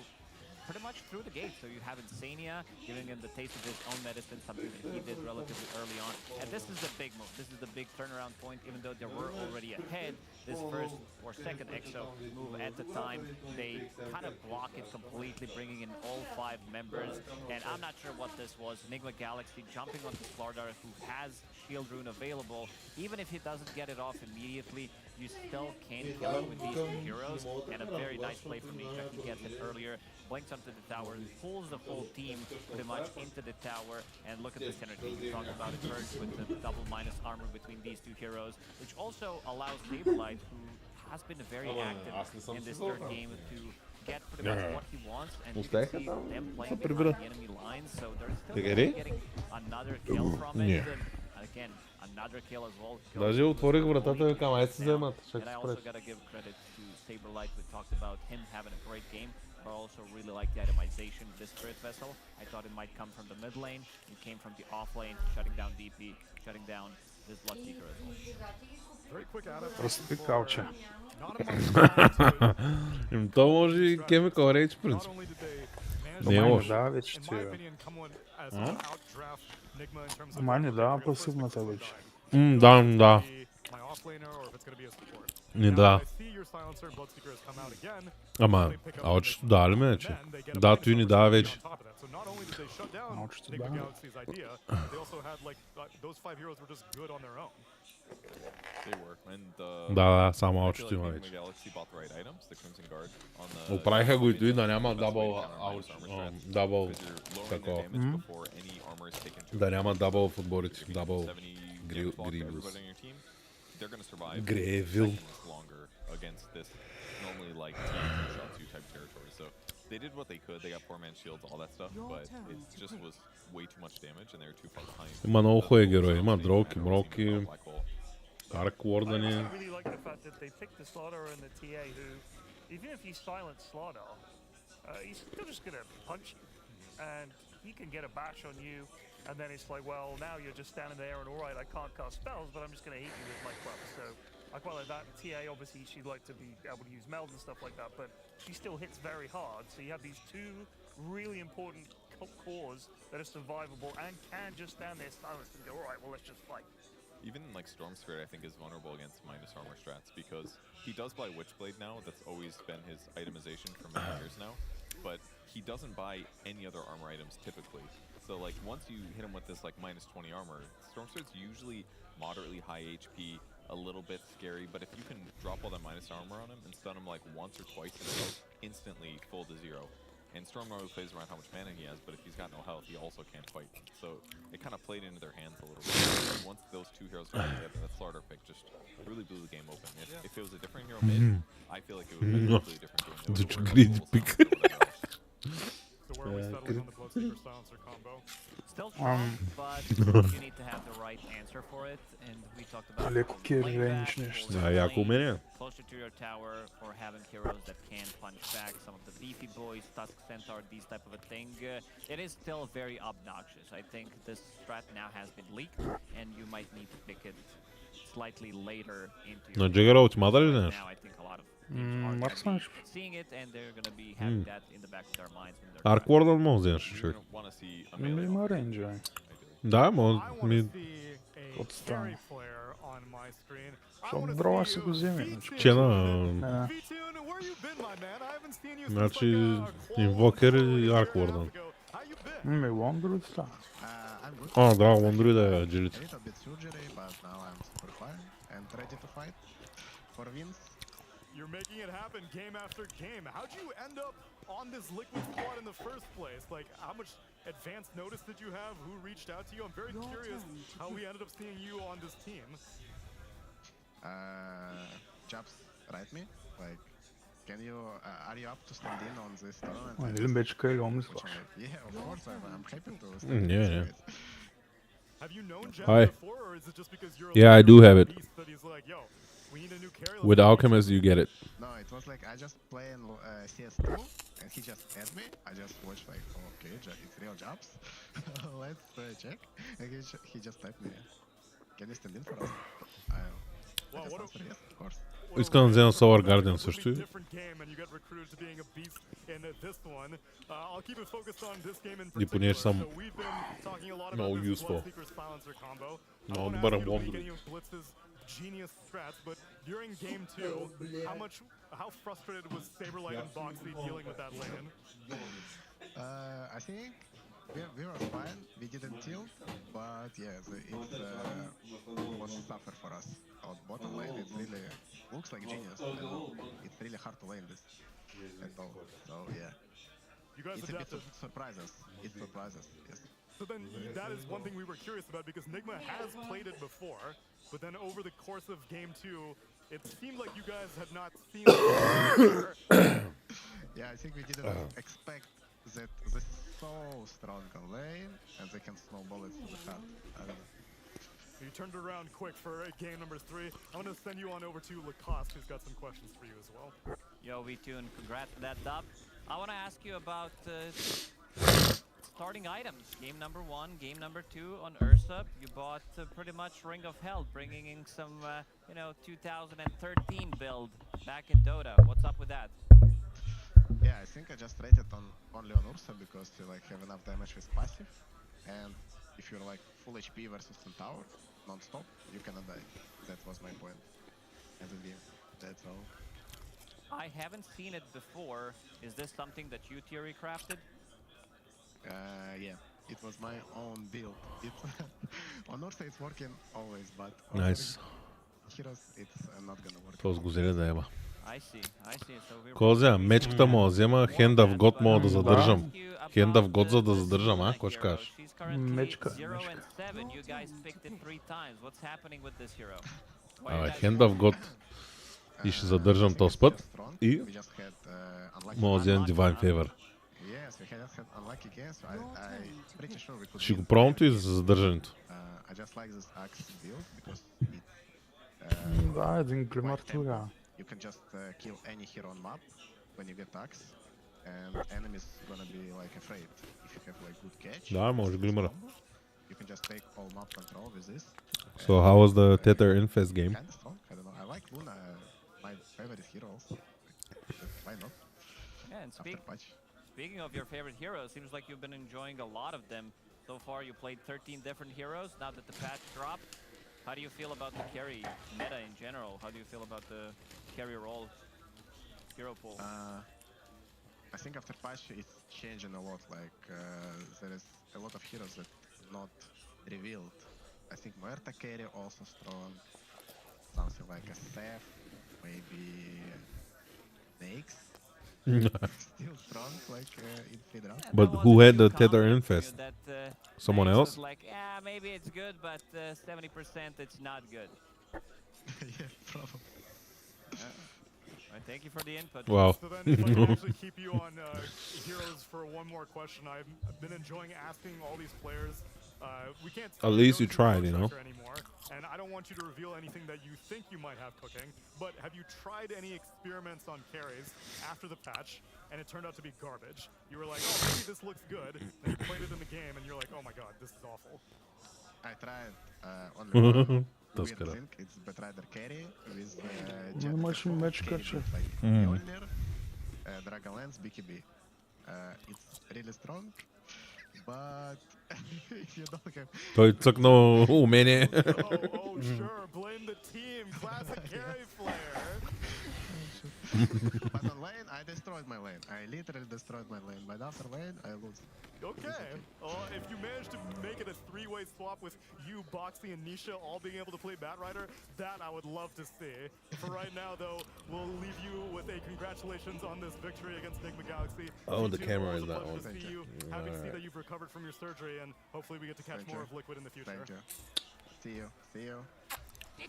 Speaker 4: pretty much through the gate. So you have Insania giving him the taste of his own medicine, something that he did relatively early on. And this is the big move. This is the big turnaround point. Even though they were already ahead, this first or second EXO move at the time, they kind of block it completely, bringing in all 5 members. And I'm not sure what this was. Enigma Galaxy jumping onto Slardar, who has Shield Rune available. Even if he doesn't get it off immediately, you still can kill him with these 2 heroes. And a very nice play from Nisha. He gets it earlier, blinks onto the tower, pulls the full team pretty much into the tower, and look at the synergy. We talked about it first with the double minus armor between these 2 heroes, which also allows Saberlight, who has been very active in this third game, to get pretty much what he wants, and you can see them playing behind the enemy lines, so they're still getting another kill from it. And again, another kill as well.
Speaker 1: Даже отворих вратата и викам, айде се вземат.
Speaker 4: And I also gotta give credit to Saberlight. We talked about him having a great game, but I also really like the itemization of this Spirit Vessel. I thought it might come from the mid lane. It came from the off lane, shutting down DP, shutting down this Bloodseeker as well.
Speaker 2: Very quick adaptation.
Speaker 5: Разпикалче.
Speaker 1: То може и Chemical Rage принцип. Не е лошо.
Speaker 5: Да, вече ти е. Мани да, пасивната вече.
Speaker 1: Да. Не да. Ама, очето дали ме, че? Да, той ни дава вече.
Speaker 5: Очето да.
Speaker 1: Да, само очето има вече. Оправиха го и той да няма дабъл такова. Да няма дабъл в отборите, дабъл Гривилс. Гревил.
Speaker 3: They did what they could. They got 4-man shields, all that stuff, but it just was way too much damage, and they were too far behind.
Speaker 1: Има много хубави герои. Има Дроки, Мроки, Арк Уордъни.
Speaker 10: I really like the fact that they picked the Slaughter and the TA, who, even if you silence Slaughter, he's still just gonna punch you, and he can get a bash on you, and then it's like, well, now you're just standing there, and all right, I can't cast spells, but I'm just gonna hit you with my club. So I quite like that. TA, obviously, she'd like to be able to use meld and stuff like that, but she still hits very hard. So you have these 2 really important cores that are survivable and can just stand there silenced and go, all right, well, let's just fight.
Speaker 3: Even like Storm Spirit, I think, is vulnerable against minus armor strats because he does buy Witchblade now. That's always been his itemization for many years now. But he doesn't buy any other armor items typically. So like once you hit him with this like minus 20 armor, Storm Spirit's usually moderately high HP, a little bit scary, but if you can drop all that minus armor on him and stun him like once or twice in a row, instantly full to 0. And Storm normally plays around how much mana he has, but if he's got no health, he also can't fight. So it kind of played into their hands a little bit. And once those 2 heroes got together, that Slaughter pick just really blew the game open. If it was a different hero mid, I feel like it would be a completely different game. It would have
Speaker 1: Greedy pick.
Speaker 2: So where are we settling on the Bloodseeker Silencer combo?
Speaker 4: Still strong, but you need to have the right answer for it, and we talked about
Speaker 5: Леко carry range нещо.
Speaker 1: Да, яко умение.
Speaker 4: Closer to your tower, or having heroes that can punch back, some of the beefy boys, Tusk Centaur, these type of a thing. It is still very obnoxious. I think this strat now has been leaked, and you might need to pick it slightly later into your
Speaker 1: На Джигъра отмада ли нещо?
Speaker 4: now. I think a lot of teams are gonna be seeing it, and they're gonna be having that in the back of their minds when they're
Speaker 1: Арк Уордън може да вземеш, човек.
Speaker 5: Ми има рейнджа.
Speaker 1: Да, може.
Speaker 5: Отстане. Защото дрова си го вземе.
Speaker 1: Че на... Значи, Инвокер и Арк Уордън.
Speaker 5: Ми Лондруид става.
Speaker 1: А, да, Лондруид е джилите.
Speaker 2: You're making it happen game after game. How'd you end up on this Liquid squad in the first place? Like, how much advance notice did you have? Who reached out to you? I'm very curious how we ended up seeing you on this team.
Speaker 11: Chaps write me, like, Can you, are you up to stand in on this tournament?
Speaker 5: Elim Bečka olmuş var.
Speaker 11: Yeah, of course, I'm happy to stand
Speaker 1: Yeah,
Speaker 11: in.
Speaker 1: yeah.
Speaker 2: Have you known Jack
Speaker 1: Hi.
Speaker 2: before, or is it just because you're a
Speaker 1: Yeah, I
Speaker 2: leader
Speaker 1: do
Speaker 2: of
Speaker 1: have
Speaker 2: the
Speaker 1: it.
Speaker 2: beast that he's like, yo, we need a new carry, let's
Speaker 1: With
Speaker 2: go get
Speaker 1: Alchemist, you get it.
Speaker 11: No, it was like I just playing CS2 and he just added me. I just watched like, oh, okay, it's real jobs. Let's check. And he just typed me. Can you stand in for us? I
Speaker 2: Wow,
Speaker 11: just
Speaker 2: what a-
Speaker 11: answered yes, of course.
Speaker 1: Искам да взема Solar Guardian
Speaker 2: Completely
Speaker 1: също.
Speaker 2: different game, and you get recruited to being a beast in this one. I'll keep it focused on this game in
Speaker 1: И
Speaker 2: particular.
Speaker 1: понеже съм
Speaker 2: So we've been talking a lot
Speaker 1: много
Speaker 2: about this
Speaker 1: useful.
Speaker 2: Bloodseeker silencer combo. I
Speaker 1: Много
Speaker 2: won't
Speaker 1: добър
Speaker 2: ask you to
Speaker 1: амбон
Speaker 2: leak
Speaker 1: дори.
Speaker 2: any of Blitz's genius strats, but during game 2, how frustrated was Saberlight and Boxy dealing with that lane?
Speaker 11: I think we were fine. We didn't tilt, but yeah, it was tougher for us. Our bottom lane, it really looks like genius. And it's really hard to lane this at all. So yeah,
Speaker 2: You guys
Speaker 11: it's a bit
Speaker 2: adapted.
Speaker 11: surprises. It surprises. Yes.
Speaker 2: So then that is one thing we were curious about because Nigma has played it before, but then over the course of game 2, it seemed like you guys had not seen it before.
Speaker 11: Yeah, I think we didn't expect that this is so strong on lane and they can snowball it to the heart. I don't know.
Speaker 2: You turned it around quick for game number 3. I'm going to send you on over to Lacoste, who's got some questions for you as well.
Speaker 4: Yo, V-Tune, congrats on that dub. I want to ask you about starting items. Game number 1, game number 2 on Ursa. You bought pretty much Ring of Hell, bringing in some, 2013 build back in Dota. What's up with that?
Speaker 11: Yeah, I think I just rated only on Ursa because you like have enough damage with passive, and if you're like full HP versus Centaur non-stop, you cannot die. That was my point in the game. That's all.
Speaker 4: I haven't seen it before. Is this something that you theory crafted?
Speaker 11: Yeah, it was my own build. It's on Ursa it's working always, but on
Speaker 1: Nice.
Speaker 11: Heroes it's not gonna work.
Speaker 1: Това с го зеле да еба.
Speaker 4: I see. So we're
Speaker 1: Кога взема? Мечката мога да взема, Hand of God мога да задържам. Hand of God за да задържам, а? Какво ще кажеш?
Speaker 5: Мечка.
Speaker 4: You guys picked it 3 times. What's happening with this hero?
Speaker 1: Абе, Hand of God. И ще задържам този път. И
Speaker 11: We just had
Speaker 1: мога да вземем Divine Favor.
Speaker 11: Yes, we had unlucky games. I pretty sure we could.
Speaker 1: Ще го пробвам и за задържането.
Speaker 11: I just like this axe build because
Speaker 5: Да, един глимър тогава.
Speaker 11: you can just kill any hero on map when you get axe, and enemies gonna be like afraid if you have like good catch.
Speaker 1: Да, може глимъра.
Speaker 11: You can just take all map control with this.
Speaker 1: So how was the Tether Infest game?
Speaker 11: Kinda strong. I don't know. I like Luna, my favorite hero also. Why not?
Speaker 4: Yeah, and
Speaker 11: After patch.
Speaker 4: speaking of your favorite heroes, seems like you've been enjoying a lot of them. So far, you played 13 different heroes. Now that the patch dropped, how do you feel about the carry meta in general? How do you feel about the carry role hero pool?
Speaker 11: I think after patch it's changing a lot. Like there is a lot of heroes that not revealed. I think Marta carry also strong. Something like a Seth, maybe Nakes. Still strong, like in feed round.
Speaker 1: But who had the Tether Infest? Someone else?
Speaker 4: Like, yeah, maybe it's good, but 70% it's not good.
Speaker 11: Yeah, probably.
Speaker 4: Right, thank you for the input.
Speaker 1: Wow.
Speaker 2: So then if I can actually keep you on heroes for one more question, I've been enjoying asking all these players. We can't
Speaker 1: At least you tried, you know.
Speaker 2: anymore, and I don't want you to reveal anything that you think you might have cooking, but have you tried any experiments on carries after the patch and it turned out to be garbage? You were like, oh, maybe this looks good, and you played it in the game and you're like, oh my god, this is awful.
Speaker 11: I tried only one
Speaker 1: That's
Speaker 11: weird
Speaker 1: good.
Speaker 11: thing. It's Betrider carry with
Speaker 5: Ну, мачу мечка, че.
Speaker 11: like Mjolnir, Dragonlance, BKB. It's really strong, but if you don't have
Speaker 1: Той цъкна умение.
Speaker 2: Oh, sure, blame the team, classic carry flair.
Speaker 11: But on lane, I destroyed my lane. I literally destroyed my lane. But after lane, I lose.
Speaker 2: Okay. Well, if you manage to make it a 3-way swap with you, Boxy, and Nisha all being able to play Batrider, that I would love to see. For right now, though, we'll leave you with a congratulations on this victory against Nigma Galaxy.
Speaker 1: Oh, the
Speaker 2: You two,
Speaker 1: camera
Speaker 2: always
Speaker 1: is
Speaker 2: a
Speaker 1: that
Speaker 2: pleasure
Speaker 1: one.
Speaker 2: to see you. Happy to see that you've recovered from your surgery, and hopefully we get to catch
Speaker 11: Thank
Speaker 2: more
Speaker 11: you.
Speaker 2: of Liquid in the future.
Speaker 11: Thank you. See you. See you.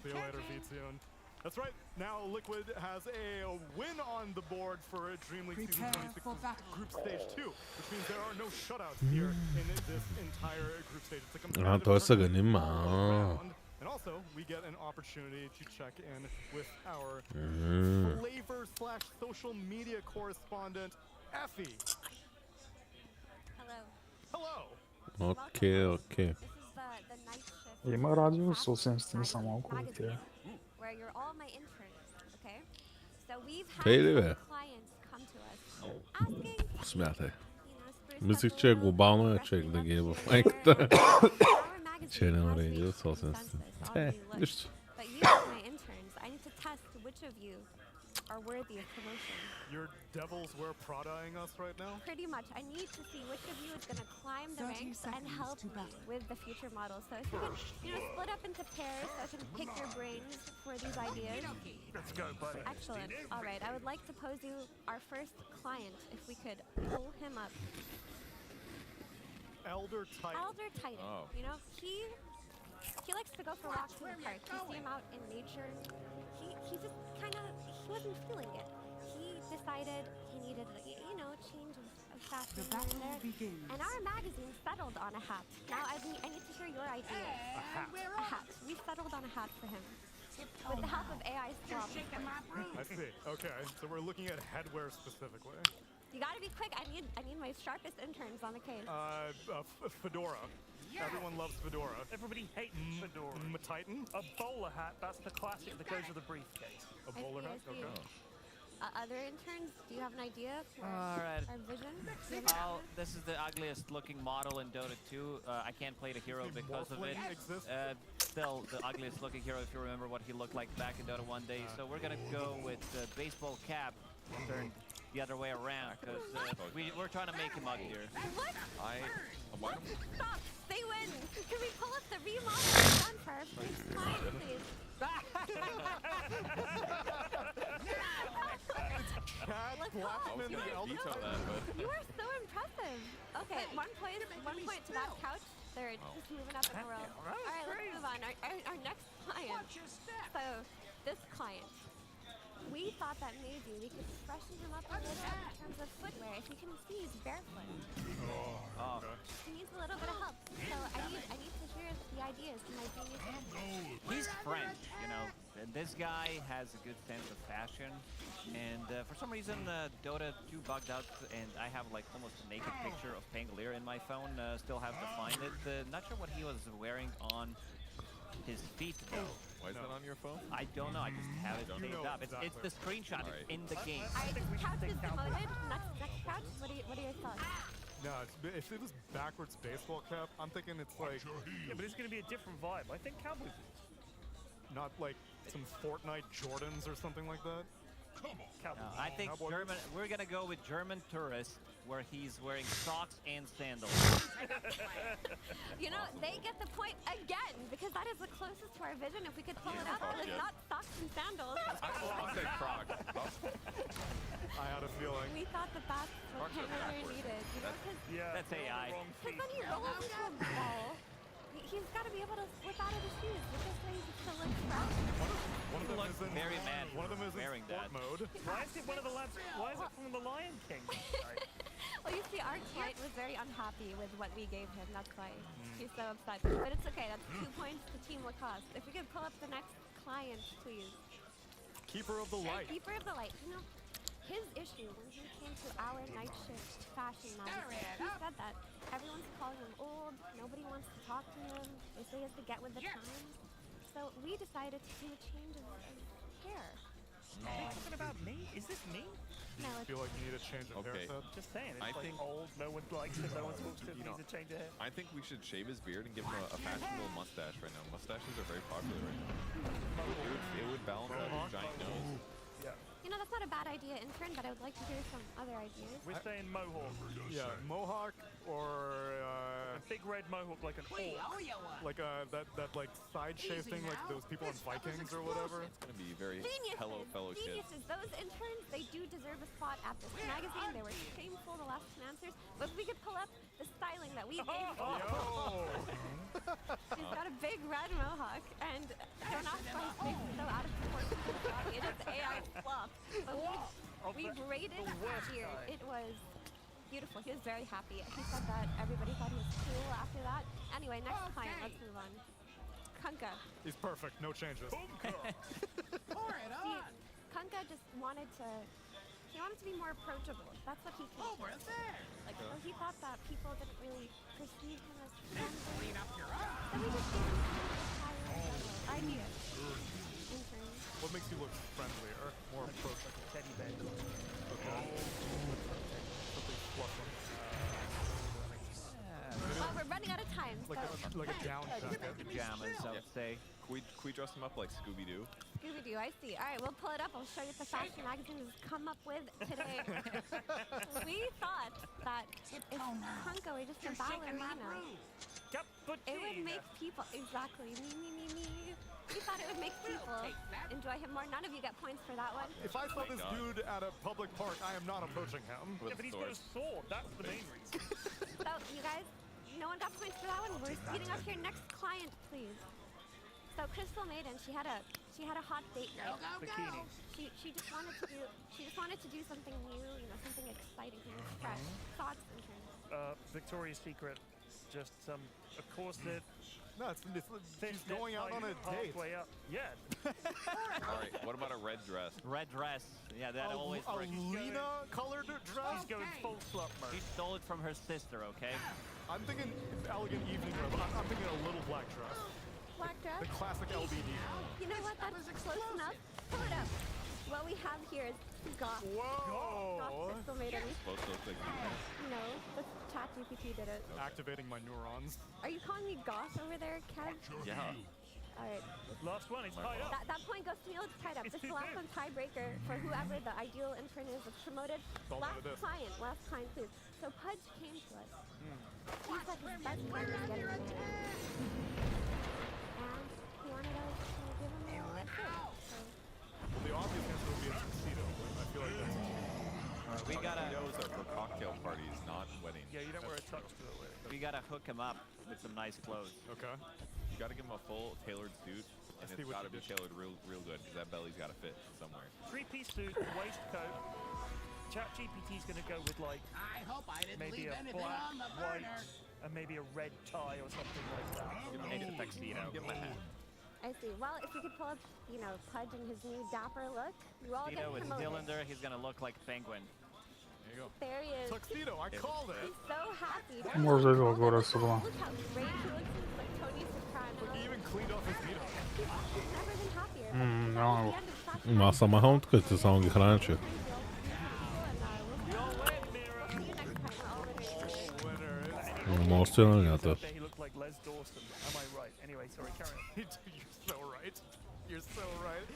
Speaker 2: See you later, Beat soon. That's right. Now Liquid has a win on the board for Dream League Season 26 Group Stage 2, which means there are no shutouts here in this entire group stage. It's a competitive tournament all around. And also, we get an opportunity to check in with our flavor/social media correspondent, Effie. Hello.
Speaker 1: Okay, okay.
Speaker 5: Ima radiju susjedstvu samo oko tije.
Speaker 1: Kayli be. Смятай. Мислих, че е глобално, че да ги е в майката. Че не уреди собствеността. Нищо.
Speaker 12: Are worthy of promotion.
Speaker 2: Your devils were Prada-ing us right now?
Speaker 12: Pretty much. I need to see which of you is going to climb the ranks and help me with the future models. So if you could, split up into pairs so I can pick your brains for these ideas.
Speaker 10: Let's go, buddy.
Speaker 12: Excellent. All right. I would like to pose you our first client, if we could pull him up.
Speaker 2: Elder Titan.
Speaker 12: Elder Titan.
Speaker 3: Oh.
Speaker 12: He likes to go for walks in the park. You see him out in nature. He just kind of, he wasn't feeling it. He decided he needed, change of fashion here and there. And our magazine settled on a hat. Now I need to hear your ideas. A hat. We settled on a hat for him. With the help of AI Swap.
Speaker 2: I see. Okay, so we're looking at headwear specifically.
Speaker 12: You gotta be quick. I need my sharpest interns on the case.
Speaker 2: Fedora. Yeah. Everyone loves Fedora.
Speaker 10: Everybody hates Fedora.
Speaker 2: Titan?
Speaker 10: A bowler hat, that's the classic that goes with a briefcase.
Speaker 2: A bowler hat? Okay.
Speaker 12: Other interns, do you have an idea for
Speaker 4: Alright.
Speaker 12: our vision?
Speaker 4: This is the ugliest looking model in Dota 2. I can't play the hero because of it. Still the ugliest looking hero if you remember what he looked like back in Dota 1 days. So we're gonna go with the baseball cap turned the other way around because we're trying to make him uglier.
Speaker 12: What? Stop! They win! Can we pull up the remodel done for our first client, please? You are so impressive. Okay, one point to that couch. Third, just moving up in the world. Alright, let's move on. Our next client. So, this client. We thought that maybe we could freshen him up a little in terms of footwear. If you can see, he's barefoot. He needs a little bit of help. So I need to hear the ideas.
Speaker 4: He's French, and this guy has a good sense of fashion. And for some reason, Dota 2 bugged out, and I have like almost a naked picture of Pangolier in my phone. Still have to find it. Not sure what he was wearing on his feet though.
Speaker 3: Why is that on your phone?
Speaker 4: I don't know. I just have it saved up. It's the screenshot in the game.
Speaker 12: Couch is demoted. Next couch. What are your thoughts?
Speaker 2: No, if it was backwards baseball cap, I'm thinking it's like...
Speaker 10: Yeah, but it's going to be a different vibe. I think Cowboys is.
Speaker 2: Not like some Fortnite Jordans or something like that?
Speaker 4: I think we're going to go with German tourist, where he's wearing socks and sandals.
Speaker 12: They get the point again, because that is the closest to our vision. If we could pull it up, but it's not socks and sandals.
Speaker 3: I'll say Crocs.
Speaker 2: I had a feeling.
Speaker 12: We thought that that's what Pangolier needed.
Speaker 4: That's AI.
Speaker 12: Because when he rolls into a ball, he's got to be able to slip out of the shoes. Because this way he still looks fresh.
Speaker 2: One of them is in
Speaker 4: very mad.
Speaker 2: One of them is in sport mode.
Speaker 10: Why is it one of the lads? Why is it from the Lion King?
Speaker 12: Well, you see, our client was very unhappy with what we gave him. That's why he's so upset. But it's okay. That's 2 points to Team Lacoste. If we could pull up the next client, please.
Speaker 2: Keeper of the Light.
Speaker 12: Keeper of the Light. His issue when he came to our night shift fashion magazine, he said that everyone's calling him old. Nobody wants to talk to him. They say he has to get with the times. So we decided to do a change of hair.
Speaker 10: Are they talking about me? Is this me?
Speaker 12: No,
Speaker 2: I feel like you need a change of haircut.
Speaker 10: Just saying, it's old, no one likes it, no one talks to it, needs a change of hair.
Speaker 3: I think we should shave his beard and give him a fashionable mustache right now. Mustaches are very popular right now. It would balance out his giant nose.
Speaker 10: Yeah.
Speaker 12: That's not a bad idea, intern, but I would like to hear some other ideas.
Speaker 10: We're saying mohawk.
Speaker 2: Yeah, mohawk or
Speaker 10: a big red mohawk like an orc.
Speaker 2: Like that like side shave thing like those people on Vikings or whatever.
Speaker 3: It's gonna be very hello fellow kids.
Speaker 12: Those interns, they do deserve a spot at this magazine. They were shameful the last 2 answers, but if we could pull up the styling that we gave them. She's got a big red mohawk, and don't ask why his face is so out of proportion to his body. It is AI fluff. But we braided his beard. It was beautiful. He was very happy. He said that everybody thought he was cool after that. Anyway, next client. Let's move on. Kunka.
Speaker 2: He's perfect. No changes.
Speaker 12: Kunka just wanted to. He wanted to be more approachable. That's what he came over there. Like, so he thought that people didn't really perceive him as friendly. So we just gave him higher idea.
Speaker 2: What makes you look friendlier, more approachable?
Speaker 10: Teddy bear.
Speaker 2: Okay. Something fluffy.
Speaker 12: Well, we're running out of time.
Speaker 2: Like a down jacket.
Speaker 4: Pajamas, I would say.
Speaker 3: Can we dress him up like Scooby-Doo?
Speaker 12: Scooby-Doo, I see. All right, we'll pull it up. I'll show you what the fashion magazine has come up with today. We thought that if Kunka were just a ballerina, it would make people, exactly, me. We thought it would make people enjoy him more. None of you get points for that one.
Speaker 2: If I saw this dude at a public park, I am not approaching him.
Speaker 10: Yeah, but he's got a sword. That's the main reason.
Speaker 12: So, you guys, no one got points for that one. We're speeding up here. Next client, please. So, Crystal Maiden, she had a hot date night.
Speaker 10: Bikini.
Speaker 12: She just wanted to do something new, something exciting, something fresh. Thoughts in terms.
Speaker 10: Victoria's Secret, just a corset.
Speaker 2: No, she's going out on a date.
Speaker 10: Halfway up. Yeah.
Speaker 3: All right, what about a red dress?
Speaker 4: Red dress. Yeah, that always works.
Speaker 2: A Lena-colored dress?
Speaker 10: He's going full slut mode.
Speaker 4: He stole it from her sister, okay?
Speaker 2: I'm thinking elegant evening wear, but I'm thinking a little black dress.
Speaker 12: Black dress?
Speaker 2: The classic LBD.
Speaker 12: You know what? That's close enough. Pull it up. What we have here is goth.
Speaker 2: Whoa!
Speaker 12: Goth Crystal Maiden.
Speaker 3: Supposed to look like
Speaker 12: No, the ChatGPT did it.
Speaker 2: Activating my neurons.
Speaker 12: Are you calling me goth over there, Kev?
Speaker 3: Yeah.
Speaker 12: Alright.
Speaker 10: Last one, it's tied up.
Speaker 12: That point goes to me. Let's tie it up. This is the last one tiebreaker for whoever the ideal intern is that's promoted. Last client, please. So Pudge came to us. He said his best friend was getting married. And he wanted us to give him a gift.
Speaker 2: Well, the obvious answer would be a tuxedo. I feel like that's...
Speaker 4: We gotta...
Speaker 3: Tuxedos are for cocktail parties, not weddings.
Speaker 10: Yeah, you don't wear a tux to a wedding.
Speaker 4: We gotta hook him up with some nice clothes.
Speaker 2: Okay.
Speaker 3: You gotta give him a full tailored suit, and it's gotta be tailored real good, because that belly's gotta fit somewhere.
Speaker 10: 3-piece suit, waistcoat. ChatGPT's gonna go with like maybe a black, white, and maybe a red tie or something like that.
Speaker 3: Give him a tuxedo. Give him a hat.
Speaker 12: I see. Well, if you could pull up, Pudge in his new dapper look, you all get
Speaker 4: with
Speaker 12: promoted.
Speaker 4: cylinder, he's gonna look like Penguin.
Speaker 3: There you go.
Speaker 12: There he is.
Speaker 2: Tuxedo, I called it.
Speaker 12: He's so happy.
Speaker 5: Може да го разсудвам.
Speaker 12: Look how great he looks. He's like Tony Soprano.
Speaker 2: He even cleaned off his meat.
Speaker 12: He's never been happier.
Speaker 5: Много.
Speaker 1: Ma самаха открито, само ги хранеше. Може да не ята.
Speaker 10: He looked like Les Dawson. Am I right? Anyway, sorry, carry on.
Speaker 2: You're so right. You're so right.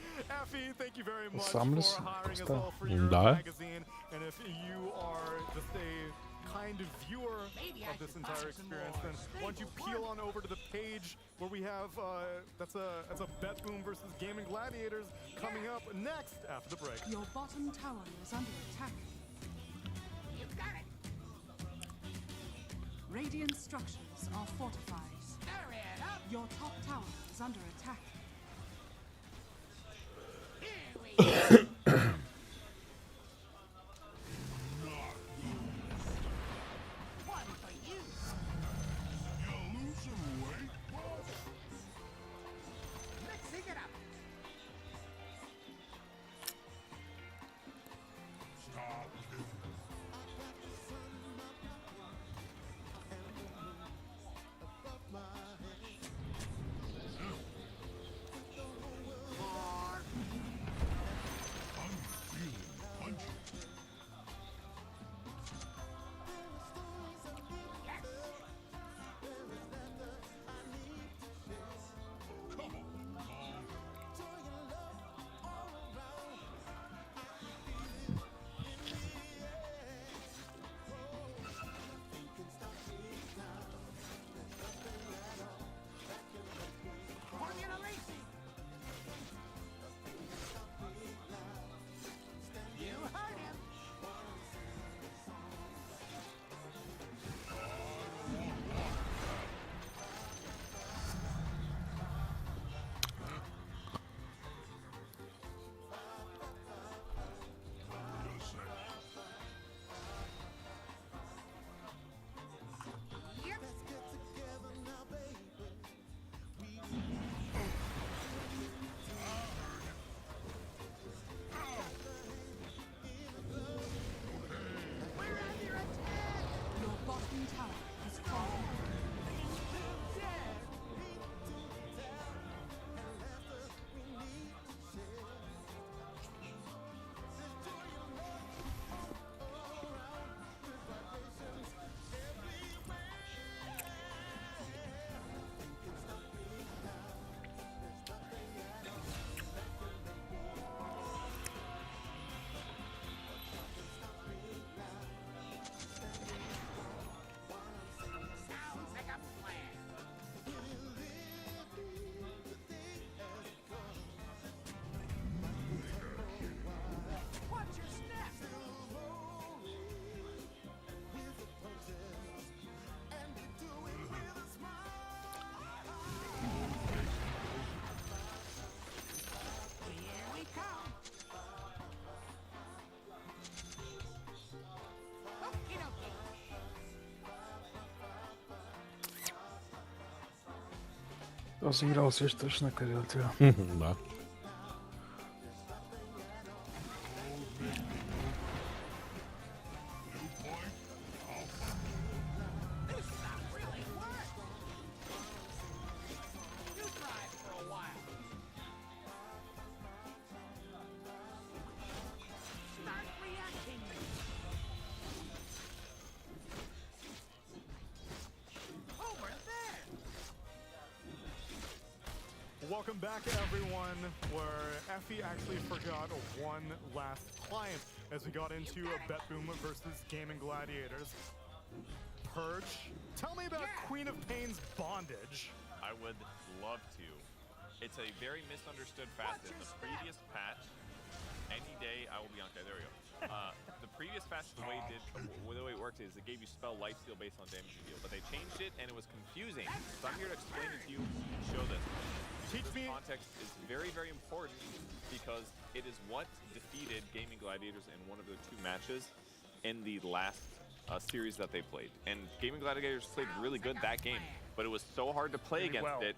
Speaker 2: Effie, thank you very much
Speaker 5: Сам ли
Speaker 2: for
Speaker 5: си
Speaker 2: hiring us
Speaker 5: поставил?
Speaker 2: all for your
Speaker 1: Да.
Speaker 2: magazine. And if you are just a kind of viewer of this entire experience, then why don't you peel on over to the page where we have that's a Bet Boom versus Gaming Gladiators coming up next after the break.
Speaker 7: Your bottom tower is under attack. You've got it. Radiant structures are fortified. Your top tower is under attack.
Speaker 5: Разиграл се ще на кариотия.
Speaker 1: Да.
Speaker 2: Welcome back, everyone, where Effie actually forgot one last client as we got into a Bet Boom versus Gaming Gladiators. Purge, tell me about Queen of Pain's bondage.
Speaker 3: I would love to. It's a very misunderstood facet. The previous patch, any day I will be on. Okay, there we go. The previous patch, the way it worked is it gave you spell lifesteal based on damage you deal, but they changed it and it was confusing. So I'm here to explain it to you, show this. This context is very, very important because it is what defeated Gaming Gladiators in one of their 2 matches in the last series that they played. And Gaming Gladiators played really good that game, but it was so hard to play against it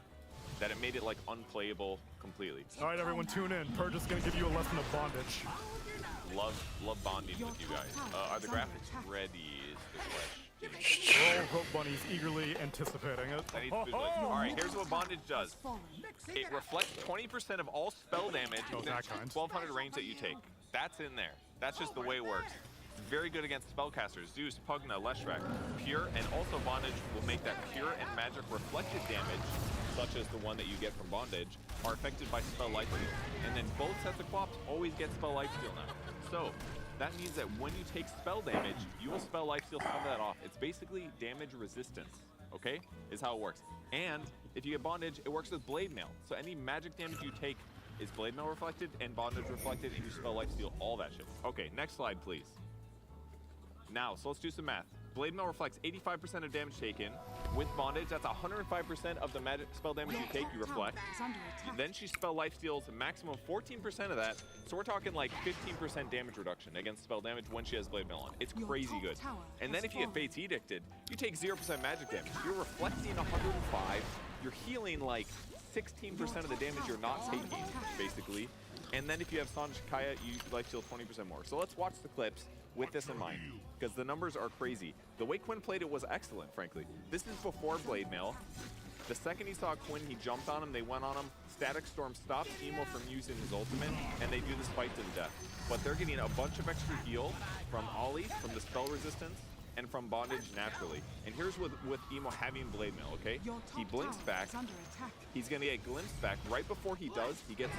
Speaker 3: that it made it like unplayable completely.
Speaker 2: All right, everyone, tune in. Purge is going to give you a lesson of bondage.
Speaker 3: Love bonding with you guys. Are the graphics ready? Is the question.
Speaker 2: All Rope Bunnies eagerly anticipating it.
Speaker 3: All right, here's what bondage does. It reflects 20% of all spell damage within 1200 range that you take. That's in there. That's just the way it works. Very good against spellcasters. Zeus, Pugna, Leshrac. Pure and also bondage will make that pure and magic reflected damage, such as the one that you get from bondage, are affected by spell lifesteal. And then both sets of quaps always get spell lifesteal now. So that means that when you take spell damage, you will spell lifesteal some of that off. It's basically damage resistance, okay? Is how it works. And if you get bondage, it works with blade mail. So any magic damage you take is blade mail reflected and bondage reflected, and you spell lifesteal, all that shit. Okay, next slide, please. Now, so let's do some math. Blade mail reflects 85% of damage taken. With bondage, that's 105% of the magic spell damage you take, you reflect. Then she spell lifesteals a maximum 14% of that. So we're talking like 15% damage reduction against spell damage when she has blade mail on. It's crazy good. And then if you get Fate's Edicted, you take 0% magic damage. You're reflecting 105. You're healing like 16% of the damage you're not taking, basically. And then if you have Sanj Kaya, you lifesteal 20% more. So let's watch the clips with this in mind, because the numbers are crazy. The way Quinn played it was excellent, frankly. This is before Blade Mail. The second he saw Quinn, he jumped on him, they went on him. Static Storm stops Emo from using his ultimate, and they do this fight to the death. But they're getting a bunch of extra heal from Ollie, from the spell resistance, and from bondage naturally. And here's with Emo having Blade Mail, okay? He blinks back. He's gonna get glimpsed back. Right before he does, he gets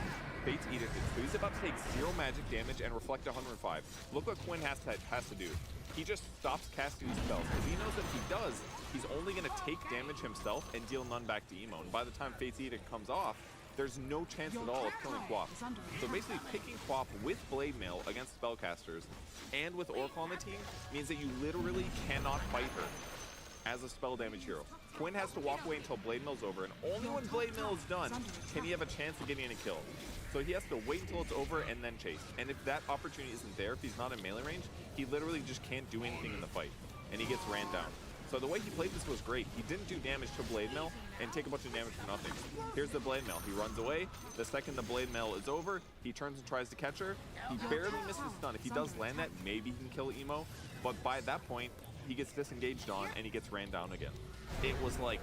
Speaker 3: Fate's Edicted. So he's about to take 0 magic damage and reflect 105. Look what Quinn has to do. He just stops casting his spells, because he knows that if he does, he's only gonna take damage himself and deal none back to Emo. And by the time Fate's Edict comes off, there's no chance at all of killing Quap. So basically picking Quap with Blade Mail against spellcasters and with Oracle on the team means that you literally cannot fight her as a spell damage hero. Quinn has to walk away until Blade Mail's over, and only when Blade Mail is done can he have a chance of getting a kill. So he has to wait until it's over and then chase. And if that opportunity isn't there, if he's not in melee range, he literally just can't do anything in the fight, and he gets ran down. So the way he played this was great. He didn't do damage to Blade Mail and take a bunch of damage for nothing. Here's the Blade Mail. He runs away. The second the Blade Mail is over, he turns and tries to catch her. He barely misses stun. If he does land that, maybe he can kill Emo. But by that point, he gets disengaged on and he gets ran down again. It was like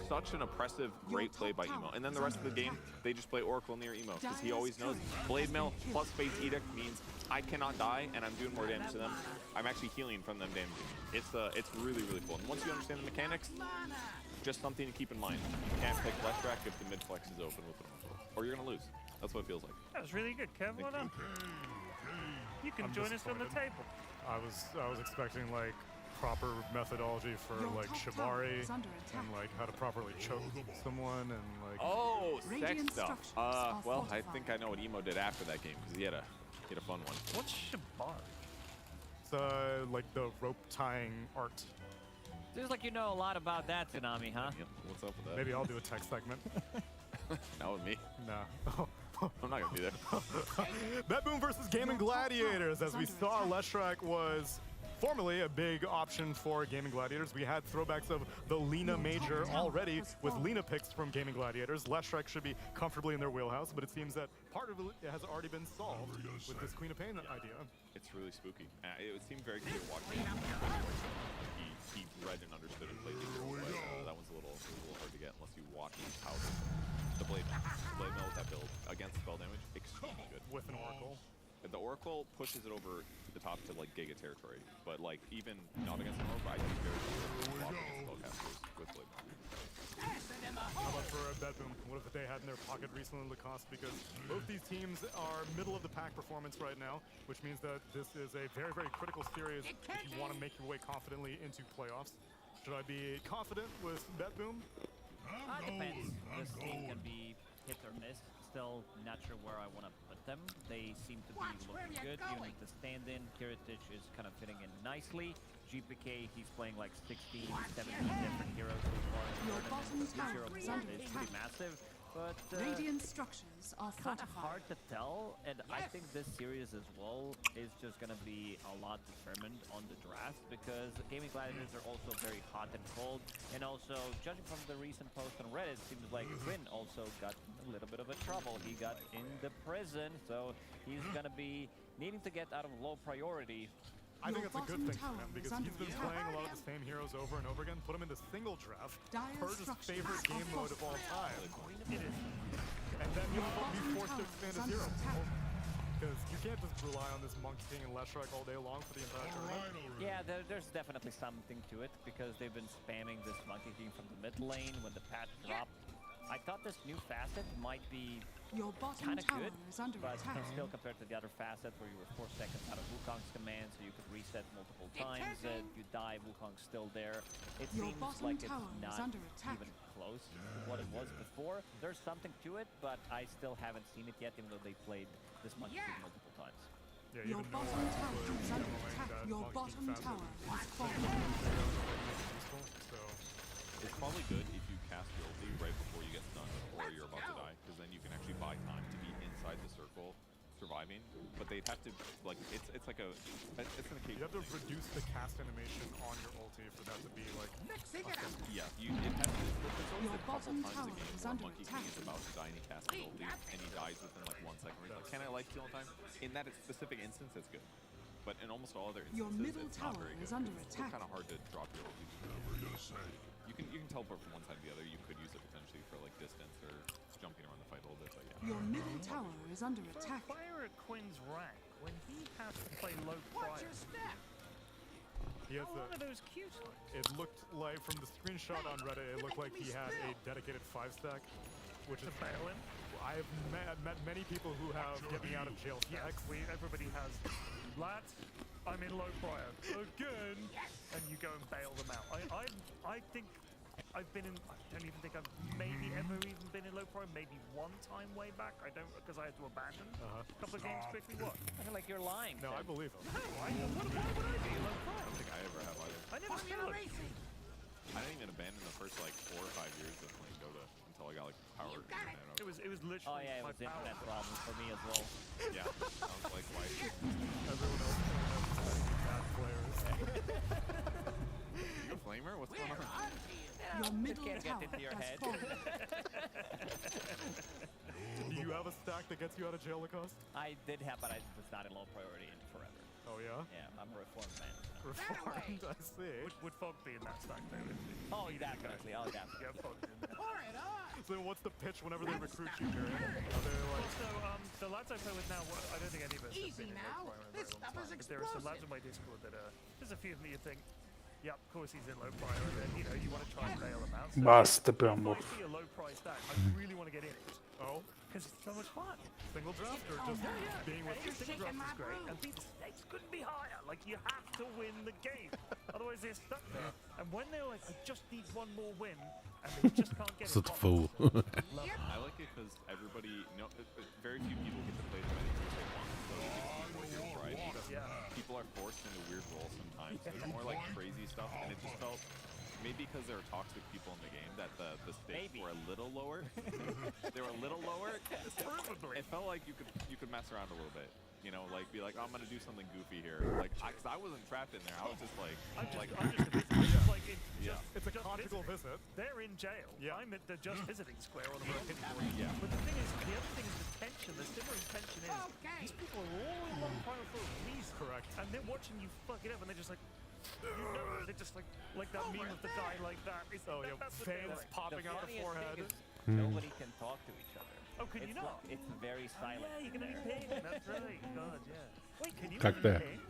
Speaker 3: such an oppressive, great play by Emo. And then the rest of the game, they just play Oracle near Emo, because he always knows Blade Mail plus Fate's Edict means I cannot die and I'm doing more damage to them. I'm actually healing from them damaging. It's really, really cool. And once you understand the mechanics, just something to keep in mind. You can't pick Leshrac if the mid flex is open with it, or you're gonna lose. That's what it feels like.
Speaker 10: That was really good, Kev. Well done. You can join us on the table.
Speaker 2: I was expecting like proper methodology for like Shibari and like how to properly choke someone and like
Speaker 3: sex stuff. Well, I think I know what Emo did after that game, because he had a fun one.
Speaker 10: What's Shibari?
Speaker 2: It's like the rope tying art.
Speaker 4: Seems like you know a lot about that, Tsunami, huh?
Speaker 3: Yep. What's up with that?
Speaker 2: Maybe I'll do a tech segment.
Speaker 3: Not with me.
Speaker 2: No.
Speaker 3: I'm not gonna be there.
Speaker 2: Bet Boom versus Gaming Gladiators. As we saw, Leshrac was formerly a big option for Gaming Gladiators. We had throwbacks of the Lina Major already with Lina picks from Gaming Gladiators. Leshrac should be comfortably in their wheelhouse, but it seems that part of it has already been solved with this Queen of Pain idea.
Speaker 3: It's really spooky. It seemed very clear watching him. He read and understood and played the hero, but that one's a little hard to get unless you watch how the Blade Mill with that build against spell damage, extremely good.
Speaker 2: With an Oracle.
Speaker 3: The Oracle pushes it over to the top to like Giga territory, but like even not against an Oracle, I think very good against spellcasters with Blade Mill.
Speaker 2: How about for a Bedboom? What if they had in their pocket recently Lacoste? Because both these teams are middle of the pack performance right now, which means that this is a very, very critical series if you want to make your way confidently into playoffs. Should I be confident with Bedboom?
Speaker 4: Depends. This team can be hit or miss. Still not sure where I want to put them. They seem to be looking good. Even with the stand-in, Kiritich is kind of fitting in nicely. GPK, he's playing like 16, 17 different heroes so far in the tournament. This hero pool is pretty massive, but
Speaker 7: Radiant structures are
Speaker 4: kind of
Speaker 7: fortified.
Speaker 4: hard to tell, and I think this series as well is just going to be a lot determined on the draft because Gaming Gladiators are also very hot and cold, and also judging from the recent post on Reddit, it seems like Quinn also got a little bit of a trouble. He got in the prison, so he's going to be needing to get out of low priority.
Speaker 2: I think that's a good thing for him because he's been playing a lot of the same heroes over and over again. Put him in the single draft, Purge's favorite game mode of all time. And then he'll be forced to expand his hero pool. Because you can't just rely on this Monk King and Leshrac all day long for the entire tournament.
Speaker 4: Yeah, there's definitely something to it because they've been spamming this Monkey King from the mid lane when the patch dropped. I thought this new facet might be kind of good, but still compared to the other facet where you were 4 seconds out of Wukong's command, so you could reset multiple times, and you die, Wukong's still there. It seems like it's not even close to what it was before. There's something to it, but I still haven't seen it yet, even though they played this Monkey King multiple times.
Speaker 2: Yeah,
Speaker 7: Your bottom tower is under attack. Your bottom tower is falling.
Speaker 3: It's probably good if you cast your ulti right before you get stunned or you're about to die, because then you can actually buy time to be inside the circle surviving. But they'd have to, like, it's like a, it's an occasion.
Speaker 2: You have to reduce the cast animation on your ulti for that to be like.
Speaker 3: Yeah, it has to. There's always a couple times a game where Monkey King is about to die and he casts his ulti and he dies within like 1 second. He's like, can I life steal in time? In that specific instance, it's good. But in almost all other instances, it's not very good. It's kind of hard to drop your ulti. You can teleport from one side to the other. You could use it potentially for like distance or jumping around the fight a little bit, but yeah.
Speaker 7: Your middle tower is under attack.
Speaker 10: For a player at Quinn's rank, when he has to play low prior, how long are those Qs like?
Speaker 2: It looked like, from the screenshot on Reddit, it looked like he had a dedicated 5-stack, which is
Speaker 10: fail him.
Speaker 2: I've met many people who have get me out of jail stacks.
Speaker 10: Yes, everybody has. Lads, I'm in low prior again, and you go and bail them out. I think I've been in. I don't even think I've maybe ever even been in low prior. Maybe one time way back. I don't, because I had to abandon a couple of games quickly. What?
Speaker 4: I feel like you're lying.
Speaker 2: No, I believe him.
Speaker 10: No, why would I be in low prior?
Speaker 3: I don't think I ever have either.
Speaker 10: I never failed.
Speaker 3: I didn't even abandon the first like 4 or 5 years of playing Dota until I got like power.
Speaker 10: It was literally.
Speaker 4: Oh yeah, it was internet problem for me as well.
Speaker 3: Yeah, sounds like life.
Speaker 2: Everyone else has bad players.
Speaker 3: You a flamer? What's going on?
Speaker 7: Your middle
Speaker 4: Can't
Speaker 7: tower
Speaker 4: get into your
Speaker 7: has
Speaker 4: head.
Speaker 7: fallen.
Speaker 2: Do you have a stack that gets you out of jail, Lacoste?
Speaker 4: I did have, but I was not in low priority in forever.
Speaker 2: Oh yeah?
Speaker 4: Yeah, I'm a reformed man.
Speaker 2: Reformed, I see.
Speaker 10: Would Fog be in that stack though?
Speaker 4: Oh, definitely. Oh, definitely.
Speaker 10: Yeah, Fog's in there.
Speaker 2: So what's the pitch whenever they recruit you, Gary? Are they like...
Speaker 10: So, the lads I play with now, I don't think any of us have been in low prior in a very long time. But there are some lads on my Discord that there's a few of them you think, yeah, of course he's in low prior, and then, you know, you want to try and bail them out. So
Speaker 5: Basta
Speaker 10: if I
Speaker 5: Pambo.
Speaker 10: see a low price stack, I really want to get in it.
Speaker 2: Oh?
Speaker 10: Because it's so much fun.
Speaker 2: Single draft or just being with...
Speaker 10: Single draft is great, and the stakes couldn't be higher. Like, you have to win the game. Otherwise, they're stuck there. And when they're like, I just need one more win, and they just can't get
Speaker 1: Such
Speaker 10: it.
Speaker 1: fool.
Speaker 3: I like it because everybody, very few people get to play as many games they want, so it gives people more variety. People are forced into weird roles sometimes. It's more like crazy stuff, and it just felt, maybe because there were toxic people in the game, that the stakes were a little lower. They were a little lower. It felt like you could mess around a little bit. You know, like be like, oh, I'm gonna do something goofy here. Like, cause I wasn't trapped in there. I was just like,
Speaker 2: It's a conjugal visit.
Speaker 10: They're in jail.
Speaker 2: Yeah.
Speaker 10: I'm at the just visiting square on the road. Yeah. But the thing is, the other thing is the tension. The simmering tension is these people are all in one final for a reason.
Speaker 2: Correct.
Speaker 10: And they're watching you fuck it up, and they're just like, they're just like that meme of the guy like that. It's, that's what they're
Speaker 2: veins
Speaker 10: like.
Speaker 2: popping out the forehead.
Speaker 4: Nobody can talk to each other.
Speaker 10: Oh, can you not?
Speaker 4: It's very silent.
Speaker 10: Yeah, you're gonna be paying. That's right. God, yeah. Wait, can you
Speaker 1: Как
Speaker 10: even
Speaker 1: ты?
Speaker 10: ping?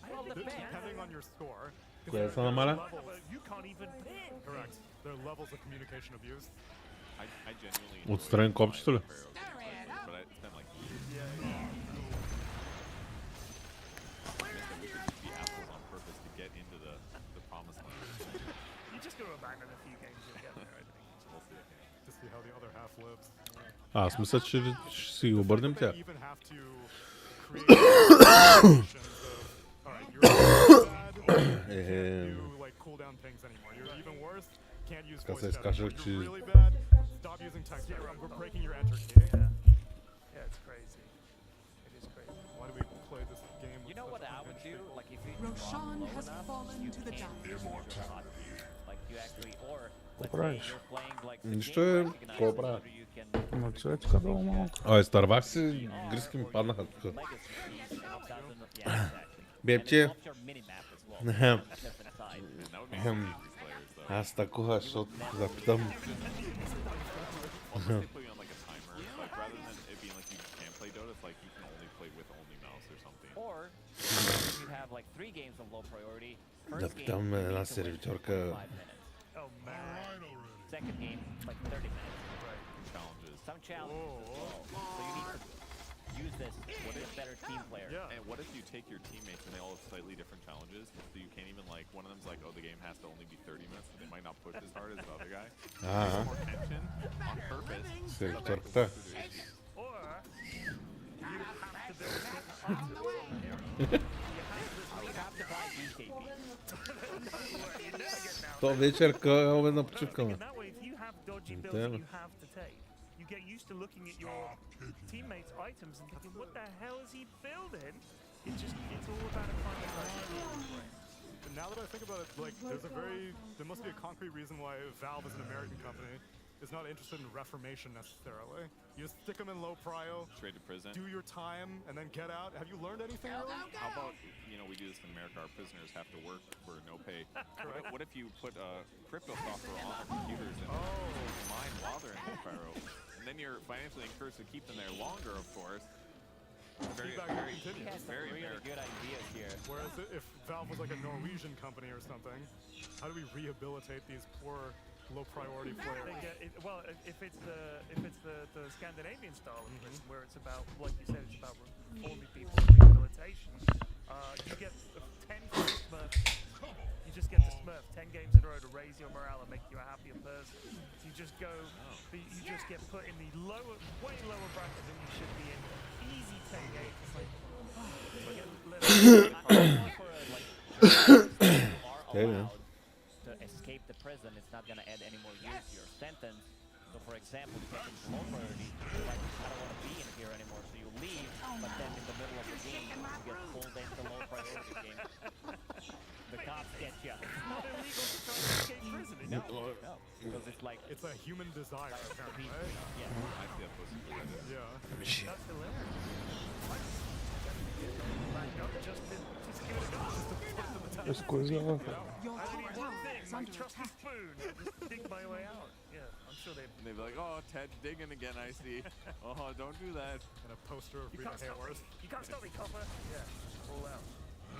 Speaker 4: Well,
Speaker 2: Depending on your score.
Speaker 1: Quella sono male?
Speaker 10: You can't even ping.
Speaker 2: Correct. There are levels of communication abuse.
Speaker 3: I genuinely.
Speaker 1: Отстрань копче, что ли?
Speaker 3: But it's been like. Be assholes on purpose to get into the promised land.
Speaker 10: You just gotta abandon a few games and get there, I think.
Speaker 3: We'll see.
Speaker 2: To see how the other half lives.
Speaker 1: Аз мисля, че ще си обърнем тя.
Speaker 2: Even have to create situations of, all right, you're bad, can't do like cooldown things anymore. You're even worse, can't use voice chat anymore. You're really bad, stop using text. We're breaking your enter key.
Speaker 10: Yeah, it's crazy. It is crazy.
Speaker 2: Why do we play this game?
Speaker 4: You know what I would do? Like if you
Speaker 7: Roshan
Speaker 4: drop
Speaker 7: has
Speaker 4: low enough,
Speaker 7: fallen
Speaker 4: you
Speaker 7: to the
Speaker 4: can't
Speaker 7: dance.
Speaker 4: use your hotkey. Like you actually, or let's say
Speaker 5: правиш?
Speaker 4: you're playing like the
Speaker 1: Нищо
Speaker 4: game
Speaker 1: е,
Speaker 4: recognizes
Speaker 1: какво правя?
Speaker 4: whether you can
Speaker 5: Ма човечка долу малко.
Speaker 1: Ай, изтървах си, гризки ми паднаха тук.
Speaker 4: legacy keys, and it doesn't, yeah, exactly.
Speaker 1: Бебче.
Speaker 4: And it drops your minimap as well. Just inside.
Speaker 1: Аз такова, защото запитам.
Speaker 3: Almost they put you on like a timer. Like rather than it being like you can't play Dota, it's like you can only play with only mouse or something.
Speaker 4: Or if you have like 3 games of low priority, first
Speaker 1: Да
Speaker 4: game
Speaker 1: питам
Speaker 4: you
Speaker 1: една
Speaker 4: need to win
Speaker 1: сервиторка.
Speaker 4: 5 minutes.
Speaker 10: Oh man.
Speaker 4: Second game, like 30 minutes.
Speaker 3: Challenges.
Speaker 4: Some challenges as well. So you need to use this with a better team player.
Speaker 2: Yeah.
Speaker 3: And what if you take your teammates and they all have slightly different challenges? So you can't even like, one of them's like, oh, the game has to only be 30 minutes, so they might not push as hard as the other guy.
Speaker 1: Ага.
Speaker 3: More tension on purpose.
Speaker 1: Сервиторката.
Speaker 10: Or you have to build
Speaker 1: То вечерка обед на почивка.
Speaker 10: And that way, if you have dodgy builds that you have to take, you get used to looking at your teammates' items and thinking, what the hell is he building? It's all about a
Speaker 2: And now that I think about it, like, there must be a concrete reason why Valve is an American company is not interested in reformation necessarily. You just stick them in low prio,
Speaker 3: Trade to prison.
Speaker 2: do your time, and then get out. Have you learned anything really?
Speaker 3: How about, we do this in America, our prisoners have to work for no pay. What if you put crypto software on their computers and mine while they're in low pyro? And then you're financially encouraged to keep them there longer, of course. Very
Speaker 4: really
Speaker 3: American.
Speaker 4: good ideas here.
Speaker 2: Whereas if Valve was like a Norwegian company or something, how do we rehabilitate these poor low priority players?
Speaker 10: Well, if it's the Scandinavian style of prison, where it's about, like you said, it's about reforming people and rehabilitation. You get 10 for Smurf. You just get to Smurf 10 games in a row to raise your morale and make you a happier person. You just go, you just get put in the way lower bracket than you should be in. Easy 10 games. It's like, you get
Speaker 1: Hey, man.
Speaker 4: To escape the prison, it's not going to add any more years to your sentence. So, for example, you get into low priority, you're like, I don't want to be in here anymore, so you leave, but then in the middle of the game, you get pulled into low priority game. The cops get you.
Speaker 10: It's not illegal to try to escape prison.
Speaker 4: No, because it's like...
Speaker 2: It's a human desire, apparently, right?
Speaker 4: Yeah.
Speaker 3: I see that posted for Reddit.
Speaker 2: Yeah.
Speaker 10: That's hilarious. Just give it a go.
Speaker 5: Just squeeze it off.
Speaker 7: Your
Speaker 10: I only
Speaker 7: top
Speaker 10: need one
Speaker 7: tower
Speaker 10: thing,
Speaker 7: is
Speaker 10: my
Speaker 7: under
Speaker 10: trusty
Speaker 7: attack.
Speaker 10: spoon. Just dig my way out. Yeah, I'm sure they'd
Speaker 3: And they'd be like, oh, Ted digging again, I see. Oh, don't do that.
Speaker 2: And a poster of
Speaker 10: You
Speaker 2: Rita
Speaker 10: can't stop me.
Speaker 2: Hayworth.
Speaker 10: You can't stop me, Copper. Yeah, all out.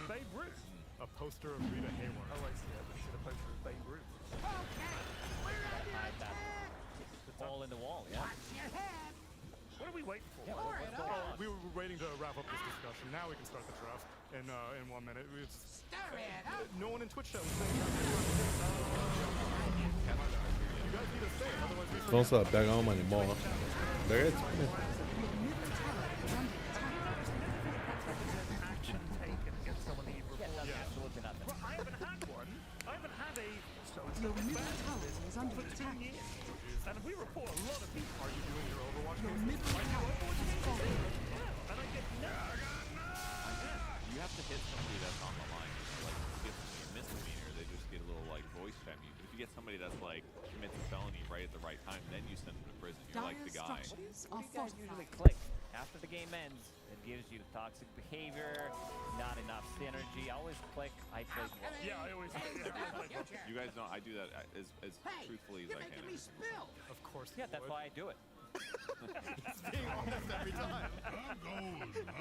Speaker 10: Babe Ruth.
Speaker 2: A poster of Rita Hayworth.
Speaker 10: Oh, I see. I see the poster of Babe Ruth.
Speaker 4: Hide that. It's all in the wall, yeah.
Speaker 10: What are we waiting for?
Speaker 4: Yeah, what's going on?
Speaker 2: We were waiting to wrap up this discussion. Now we can start the draft in 1 minute. No one in Twitch chat was saying that. You guys need to say it, otherwise we
Speaker 1: Don't stop back on anymore. There it is.
Speaker 10: Action taken against someone that you've reported.
Speaker 4: Absolutely nothing.
Speaker 10: Well, I haven't had one. I haven't had a
Speaker 7: Your middle tower is under
Speaker 10: for 2
Speaker 7: attack.
Speaker 10: years. And we report a lot of people.
Speaker 2: Are you doing your Overwatch
Speaker 7: Your
Speaker 2: games?
Speaker 7: middle tower has fallen.
Speaker 10: And I get no.
Speaker 3: you have to hit somebody that's on the line. Like, if you get somebody a misdemeanor, they just get a little, like, voice chat you. But if you get somebody that's, like, commits a felony right at the right time, then you send them to prison. You're like the guy.
Speaker 4: What do you guys usually click? After the game ends, it gives you toxic behavior, not enough synergy. I always click, I play well.
Speaker 10: Yeah, I always
Speaker 3: You guys know I do that as truthfully as I can.
Speaker 2: Of course.
Speaker 4: Yeah, that's why I do it.
Speaker 2: He's being honest every time.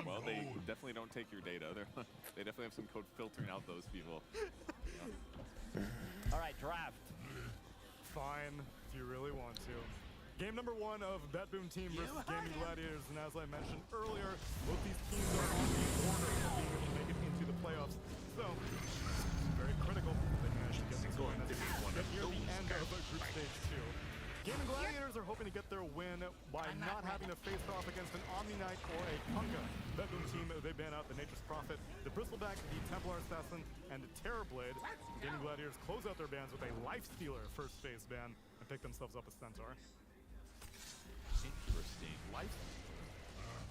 Speaker 3: Well, they definitely don't take your data. They definitely have some code filtering out those people.
Speaker 4: All right, draft.
Speaker 2: Fine, if you really want to. Game number 1 of Bet Boom Team versus Gaming Gladiators, and as I mentioned earlier, both these teams are on the border of being able to make it into the playoffs. So, very critical that they manage to get this going. Get near the end of Group Stage 2. Gaming Gladiators are hoping to get their win by not having to face off against an Omni Knight or a Punga. Bet Boom Team, they ban out the Nature's Prophet, the Bristleback, the Templar Assassin, and the Terrorblade. Gaming Gladiators close out their bans with a Life Stealer first phase ban and pick themselves up a Centaur.
Speaker 3: Interesting. Life.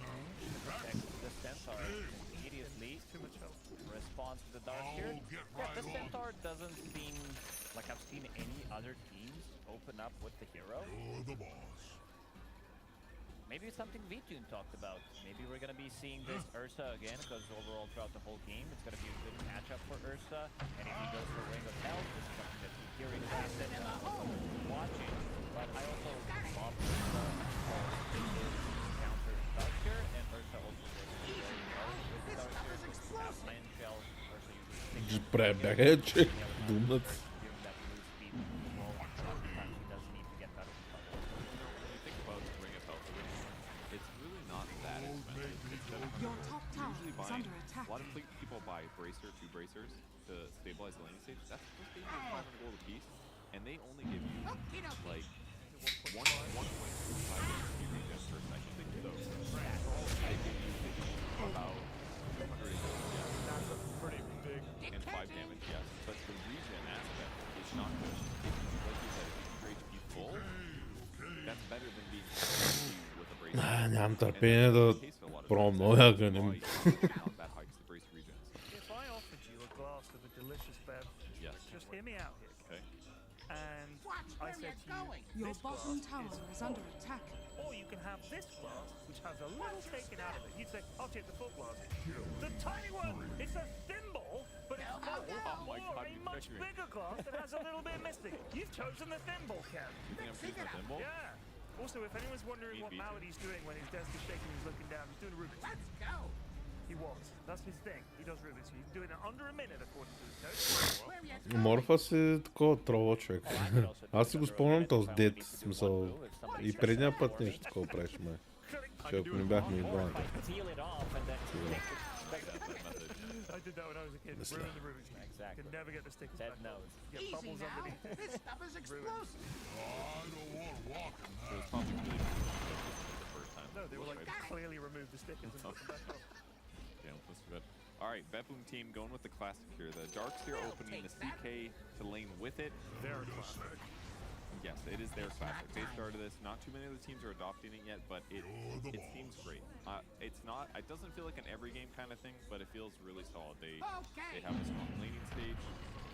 Speaker 4: The Centaur immediately responds to the Dark here. Yeah, the Centaur doesn't seem like I've seen any other teams open up with the hero. Maybe something VTune talked about. Maybe we're going to be seeing this Ursa again, because overall throughout the whole game, it's going to be a good matchup for Ursa. And if he goes for Ring of Health, this is something that we hear invested and watching. But I also love Ursa counter Darkshire, and Ursa also works very well with Darkshire. Land Shell, Ursa usually
Speaker 1: Just prebehetsek, dumnac.
Speaker 4: giving that move speed to the wall. Sometimes he does need to get out of the cover.
Speaker 3: When you think about Ring of Health, it's really not that expensive.
Speaker 7: Your top tower
Speaker 3: Usually
Speaker 7: is
Speaker 3: buying,
Speaker 7: under attack.
Speaker 3: a lot of people buy bracer, 2 bracers to stabilize the laning stage. That's supposed to be 500 gold a piece, and they only give you like 1.25 regen per second. So they give you about 200 yes.
Speaker 2: That's a pretty big.
Speaker 3: And 5 damage, yes. But the regen aspect is not good. If you, like you said, if your HP full, that's better than being with a bracer.
Speaker 1: Нямам търпение да пробвам новия гънем.
Speaker 10: If I offered you a glass of a delicious beverage,
Speaker 3: Yes.
Speaker 10: just hear me out here,
Speaker 3: Okay.
Speaker 10: and I said to you,
Speaker 7: Your
Speaker 10: this
Speaker 7: bottom
Speaker 10: glass
Speaker 7: tower is under attack.
Speaker 10: or you can have this glass, which has a little taken out of it. You'd say, I'll take the full glass. The tiny one, it's a thimble, but it's full.
Speaker 3: Oh my
Speaker 10: or
Speaker 3: God,
Speaker 10: a
Speaker 3: you
Speaker 10: much
Speaker 3: figured.
Speaker 10: bigger glass that has a little bit missing. You've chosen the thimble, Kev.
Speaker 3: You think I'm choosing a thimble?
Speaker 10: Yeah. Also, if anyone's wondering what
Speaker 3: Beat you.
Speaker 10: Malady's doing when his desk is shaking, he's looking down. He's doing a Rubik's. Let's go. He was. That's his thing. He does Rubik's. He's doing it under a minute, according to the coach.
Speaker 1: Морфа си такова трова човек. Аз си го спомням този дет, в смисъл. И предния път нещо такова правиш, май. Че ако не бяхме и двамата.
Speaker 4: Peel it off and then
Speaker 10: I did that when I was a kid. Ruined the Rubik's Cube.
Speaker 4: Exactly.
Speaker 10: Could never get the stickers
Speaker 4: Dead
Speaker 10: back.
Speaker 4: nose.
Speaker 10: Get bubbles underneath.
Speaker 13: This stuff is explosive.
Speaker 3: So it's probably really the first time.
Speaker 10: No, they were like clearly remove the stickers and put them back on.
Speaker 3: Damn, that's good. All right, Bet Boom Team going with the classic here. The Darks here opening the CK to lane with it.
Speaker 2: Their classic.
Speaker 3: Yes, it is their classic. They started this. Not too many other teams are adopting it yet, but it seems great. It's not. It doesn't feel like an every game kind of thing, but it feels really solid. They have a strong laning stage.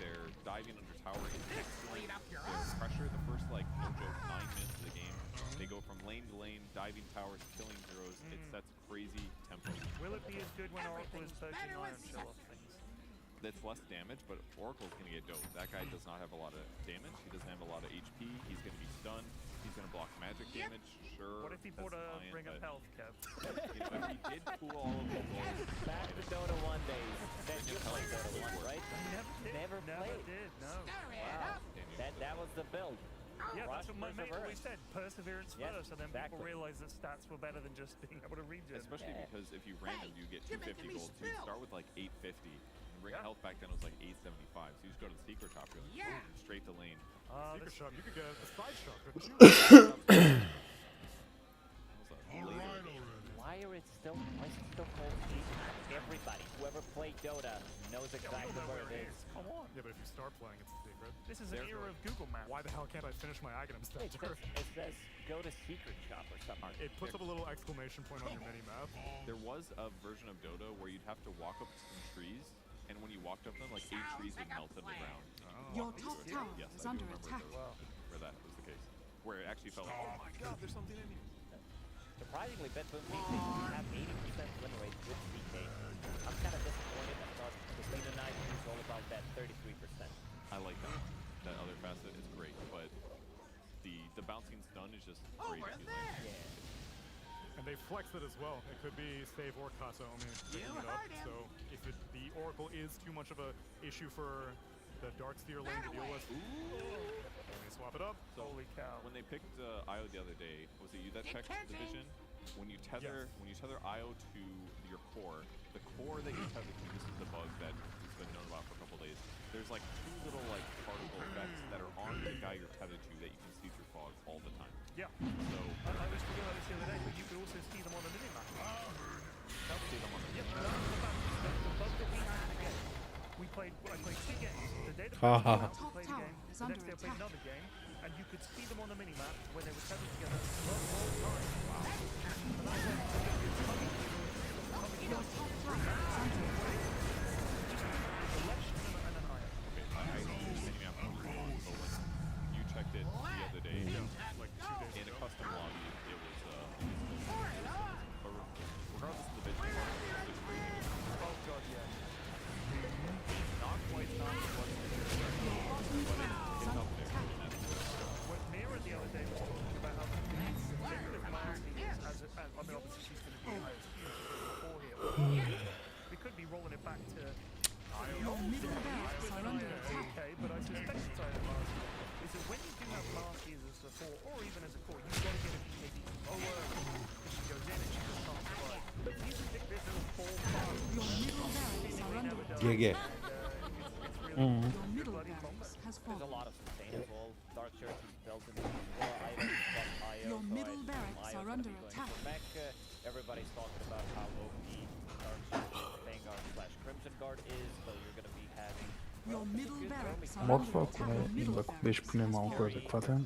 Speaker 3: Their diving under tower is excellent. Their pressure the first like no joke 9 minutes of the game. They go from lane to lane, diving towers, killing heroes. It sets crazy tempo.
Speaker 10: Will it be as good when Oracle is poking Iron Shell off things?
Speaker 3: That's less damage, but Oracle's going to get dope. That guy does not have a lot of damage. He doesn't have a lot of HP. He's going to be stunned. He's going to block magic damage. Sure.
Speaker 10: What if he bought a
Speaker 3: that's
Speaker 10: Ring of
Speaker 3: fine,
Speaker 10: Health, Kev?
Speaker 3: but, you know, if he did pool all of the gold,
Speaker 4: back to Dota 1 days. Then you played Dota 1, right?
Speaker 10: Never
Speaker 4: played.
Speaker 10: did, no.
Speaker 4: Wow. That was the build.
Speaker 10: Yeah, that's what my mate always
Speaker 4: Perseverance.
Speaker 10: said. Perseverance
Speaker 4: Yes,
Speaker 10: first, and then people
Speaker 4: exactly.
Speaker 10: realize that stats were better than just being able to regen.
Speaker 3: especially because if you random, you get 250 gold. So you start with like 850. And Ring of Health back then was like 875. So you just go to the secret shop, you're like, boom, straight to lane.
Speaker 2: Secret shop, you could get a side shop, couldn't you?
Speaker 3: Later.
Speaker 4: Why are it is it still called cheat? Everybody, whoever played Dota knows exactly where it is.
Speaker 10: Come on.
Speaker 2: Yeah, but if you start playing, it's a secret.
Speaker 10: This is an era of Google Maps.
Speaker 2: Why the hell can't I finish my items that turn?
Speaker 4: It says go to secret shop or something.
Speaker 2: It puts up a little exclamation point on your mini-map.
Speaker 3: There was a version of Dota where you'd have to walk up to some trees, and when you walked up them, like 8 trees would melt in the ground.
Speaker 7: Your top tower
Speaker 3: Yes,
Speaker 7: is
Speaker 3: I do
Speaker 7: under
Speaker 3: remember
Speaker 7: attack.
Speaker 3: where that was the case. Where it actually felt like, oh my god, there's something in here.
Speaker 4: Surprisingly, Bedboom have 80% win rate with CK. I'm kind of disappointed. I thought Casino Knight was all about that 33%.
Speaker 3: I like that. That other facet is great, but the bouncing stun is just great.
Speaker 4: Yeah.
Speaker 2: And they flex it as well. It could be save or Kasa Omi picking it up. So if the Oracle is too much of a issue for the Darkseer lane to deal with, let me swap it up.
Speaker 3: So
Speaker 10: Holy cow.
Speaker 3: when they picked Io the other day, was it you that checked the vision? When you tether Io to your core, the core that you tether to, this is the bug that has been known about for a couple days. There's like 2 little like particle effects that are on the guy you're tethered to that you can see through fog all the time.
Speaker 10: Yeah.
Speaker 3: So
Speaker 10: I was talking about this the other day, but you could also see them on the minimap.
Speaker 3: see them on the
Speaker 10: Yep, that's the bug that we had in the game. I played 2 games. The day that
Speaker 7: Top
Speaker 10: we played a
Speaker 7: tower
Speaker 10: game,
Speaker 7: is
Speaker 10: the
Speaker 7: under
Speaker 10: next day I played
Speaker 7: attack.
Speaker 10: another game, and you could see them on the minimap when they were tethered together the whole time. Wow. And I was like,
Speaker 7: Your top tower is under attack.
Speaker 3: You checked it the other day. Like 2 days in a custom lobby, it was but regardless of the vision,
Speaker 10: oh god, yeah.
Speaker 3: not quite not what it's up there.
Speaker 10: What Mira the other day was talking about how Nicholas Marcy is, I mean obviously she's going to be a core here. We could be rolling it back to
Speaker 7: Your middle barracks are under attack.
Speaker 10: okay, but I suspect it's Io Marcy. Is that when you do have Marcy as a support, or even as a core, you've got to get a BKB lower, she goes in and she just can't survive. But you can pick this little 4-5.
Speaker 7: Your middle barracks are under attack.
Speaker 1: GG.
Speaker 7: Your middle barracks has
Speaker 4: There's a
Speaker 7: fallen.
Speaker 4: lot of sustainable Dark Church is built into core items from IO.
Speaker 7: Your middle
Speaker 4: so
Speaker 7: barracks
Speaker 4: IO
Speaker 7: are
Speaker 4: gonna
Speaker 7: under
Speaker 4: be going
Speaker 7: attack.
Speaker 4: for mech. Everybody's talking about how OP Dark Church Vanguard / Crimson Guard is, so you're going to be having
Speaker 7: Your middle barracks are
Speaker 5: Mod
Speaker 7: under
Speaker 5: fac
Speaker 7: attack.
Speaker 5: ou
Speaker 7: Your middle
Speaker 5: inda kupiš
Speaker 7: barracks
Speaker 5: pune
Speaker 7: has
Speaker 5: malo
Speaker 7: fallen.
Speaker 5: adekvatan?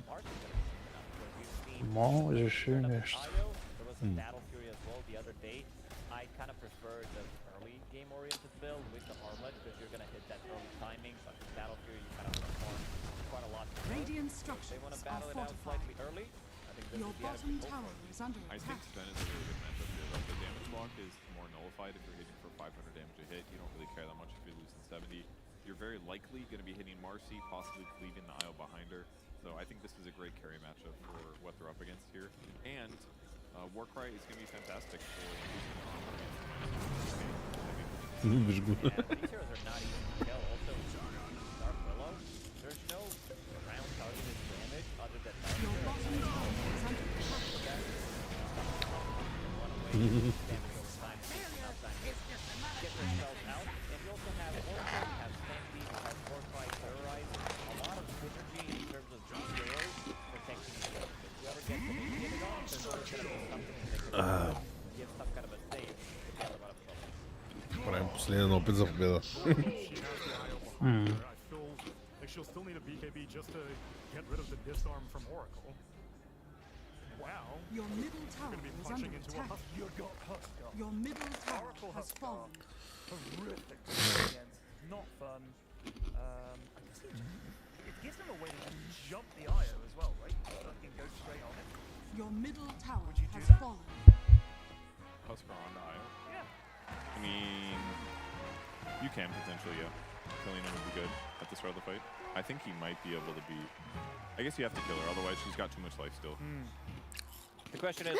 Speaker 4: We've seen
Speaker 5: Možeš i nešto.
Speaker 4: IO. There was a Battle Fury as well the other day. I kind of prefer the early game oriented build with the Armlet because you're going to hit that early timing, but with Battle Fury you kind of perform quite a lot.
Speaker 7: Radiant
Speaker 4: They
Speaker 7: structures
Speaker 4: want to
Speaker 7: are
Speaker 4: battle it out slightly
Speaker 7: fortified.
Speaker 4: early. I think this
Speaker 7: Your
Speaker 4: would be
Speaker 7: bottom
Speaker 4: adequate.
Speaker 7: tower is under
Speaker 3: I
Speaker 7: attack.
Speaker 3: think Sven is a really good matchup here. Like, the damage block is more nullified if you're hitting for 500 damage a hit. You don't really care that much if you're losing 70. You're very likely going to be hitting Marcy, possibly leaving the Io behind her. So I think this is a great carry matchup for what they're up against here. And Warcry is going to be fantastic for using the armor against
Speaker 1: Lubisz go.
Speaker 4: Yeah, these heroes are not easy to kill. Also, Dark Willow, there's no round targeted damage other than
Speaker 7: Your bottom tower is under attack.
Speaker 4: run away, damage over time, enough time to get yourself out. And you also have Oracle, have Sandy, have Warcry, Terrorize. A lot of synergy in terms of these heroes protecting each other. If you ever get it on, there's always going to be something that can give some kind of a save to get out of trouble.
Speaker 1: Правим последен опит за победа.
Speaker 2: She has the IO behind her. I feel like she'll still need a BKB just to get rid of the disarm from Oracle. Wow.
Speaker 7: Your middle tower
Speaker 2: Gonna be
Speaker 7: is
Speaker 2: punching
Speaker 7: under
Speaker 2: into
Speaker 7: attack.
Speaker 2: a husk.
Speaker 10: You got Huskar.
Speaker 7: Your middle tower
Speaker 10: Oracle
Speaker 7: has
Speaker 10: Huskar.
Speaker 7: fallen.
Speaker 10: Horrific to play against. Not fun. I guess it gives them a way to jump the IO as well, right? So it can go straight on it.
Speaker 7: Your middle tower
Speaker 10: Would you do
Speaker 7: has
Speaker 10: that?
Speaker 7: fallen.
Speaker 3: Huskar on the Io.
Speaker 10: Yeah.
Speaker 3: I mean, you can potentially, yeah. Killing him would be good at the start of the fight. I think he might be able to beat. I guess you have to kill her, otherwise she's got too much life still.
Speaker 4: The question is,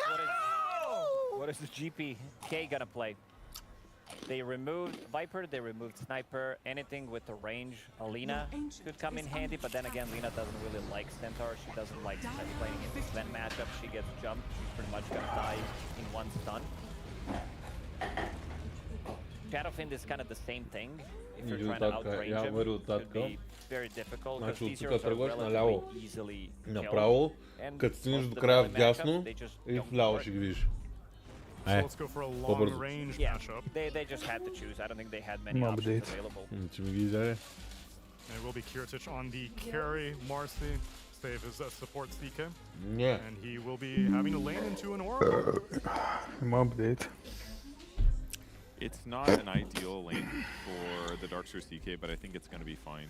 Speaker 4: what is the GPK gonna play? They removed Viper, they removed Sniper, anything with the range. Alina could come in handy, but then again, Lina doesn't really like Centaur. She doesn't like playing in the Sven matchup. She gets jumped, she's pretty much gonna die in one stun. Shadowfiend is kind of the same thing. If you're trying to outrange him, it could be very difficult because these heroes are relatively easily killed.
Speaker 1: Направо,
Speaker 4: And
Speaker 1: като стигнеш
Speaker 4: most
Speaker 1: до
Speaker 4: of the
Speaker 1: края
Speaker 4: melee
Speaker 1: вдясно
Speaker 4: matchups, they just
Speaker 1: и
Speaker 4: don't
Speaker 1: вляво
Speaker 4: work.
Speaker 1: ще ги видиш.
Speaker 2: So let's go for a long-range matchup.
Speaker 4: They just had to choose. I don't think they had many options available.
Speaker 2: And it will be Kiritich on the carry. Marcy save his support CK.
Speaker 1: Yeah.
Speaker 2: And he will be having to lane into an Oracle.
Speaker 5: Update.
Speaker 3: It's not an ideal lane for the Darkseer CK, but I think it's going to be fine.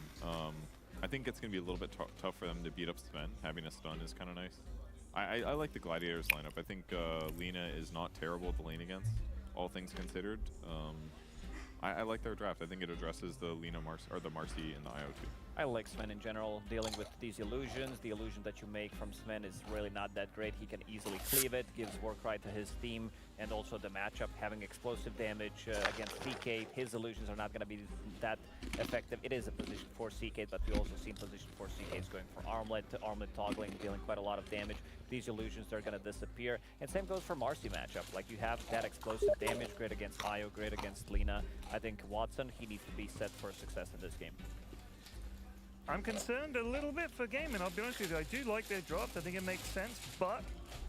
Speaker 3: I think it's going to be a little bit tough for them to beat up Sven. Having a stun is kind of nice. I like the Gladiators lineup. I think Lina is not terrible at the lane against, all things considered. I like their draft. I think it addresses the Lina or the Marcy and the IO2.
Speaker 4: I like Sven in general, dealing with these illusions. The illusion that you make from Sven is really not that great. He can easily cleave it, gives Warcry to his team, and also the matchup having explosive damage against CK. His illusions are not going to be that effective. It is a position for CK, but we also seen position for CKs going for armlet to armlet toggling, dealing quite a lot of damage. These illusions are going to disappear. And same goes for Marcy matchup. Like, you have that explosive damage, great against Io, great against Lina. I think Watson, he needs to be set for success in this game.
Speaker 10: I'm concerned a little bit for gaming, I'll be honest with you. I do like their drops, I think it makes sense, but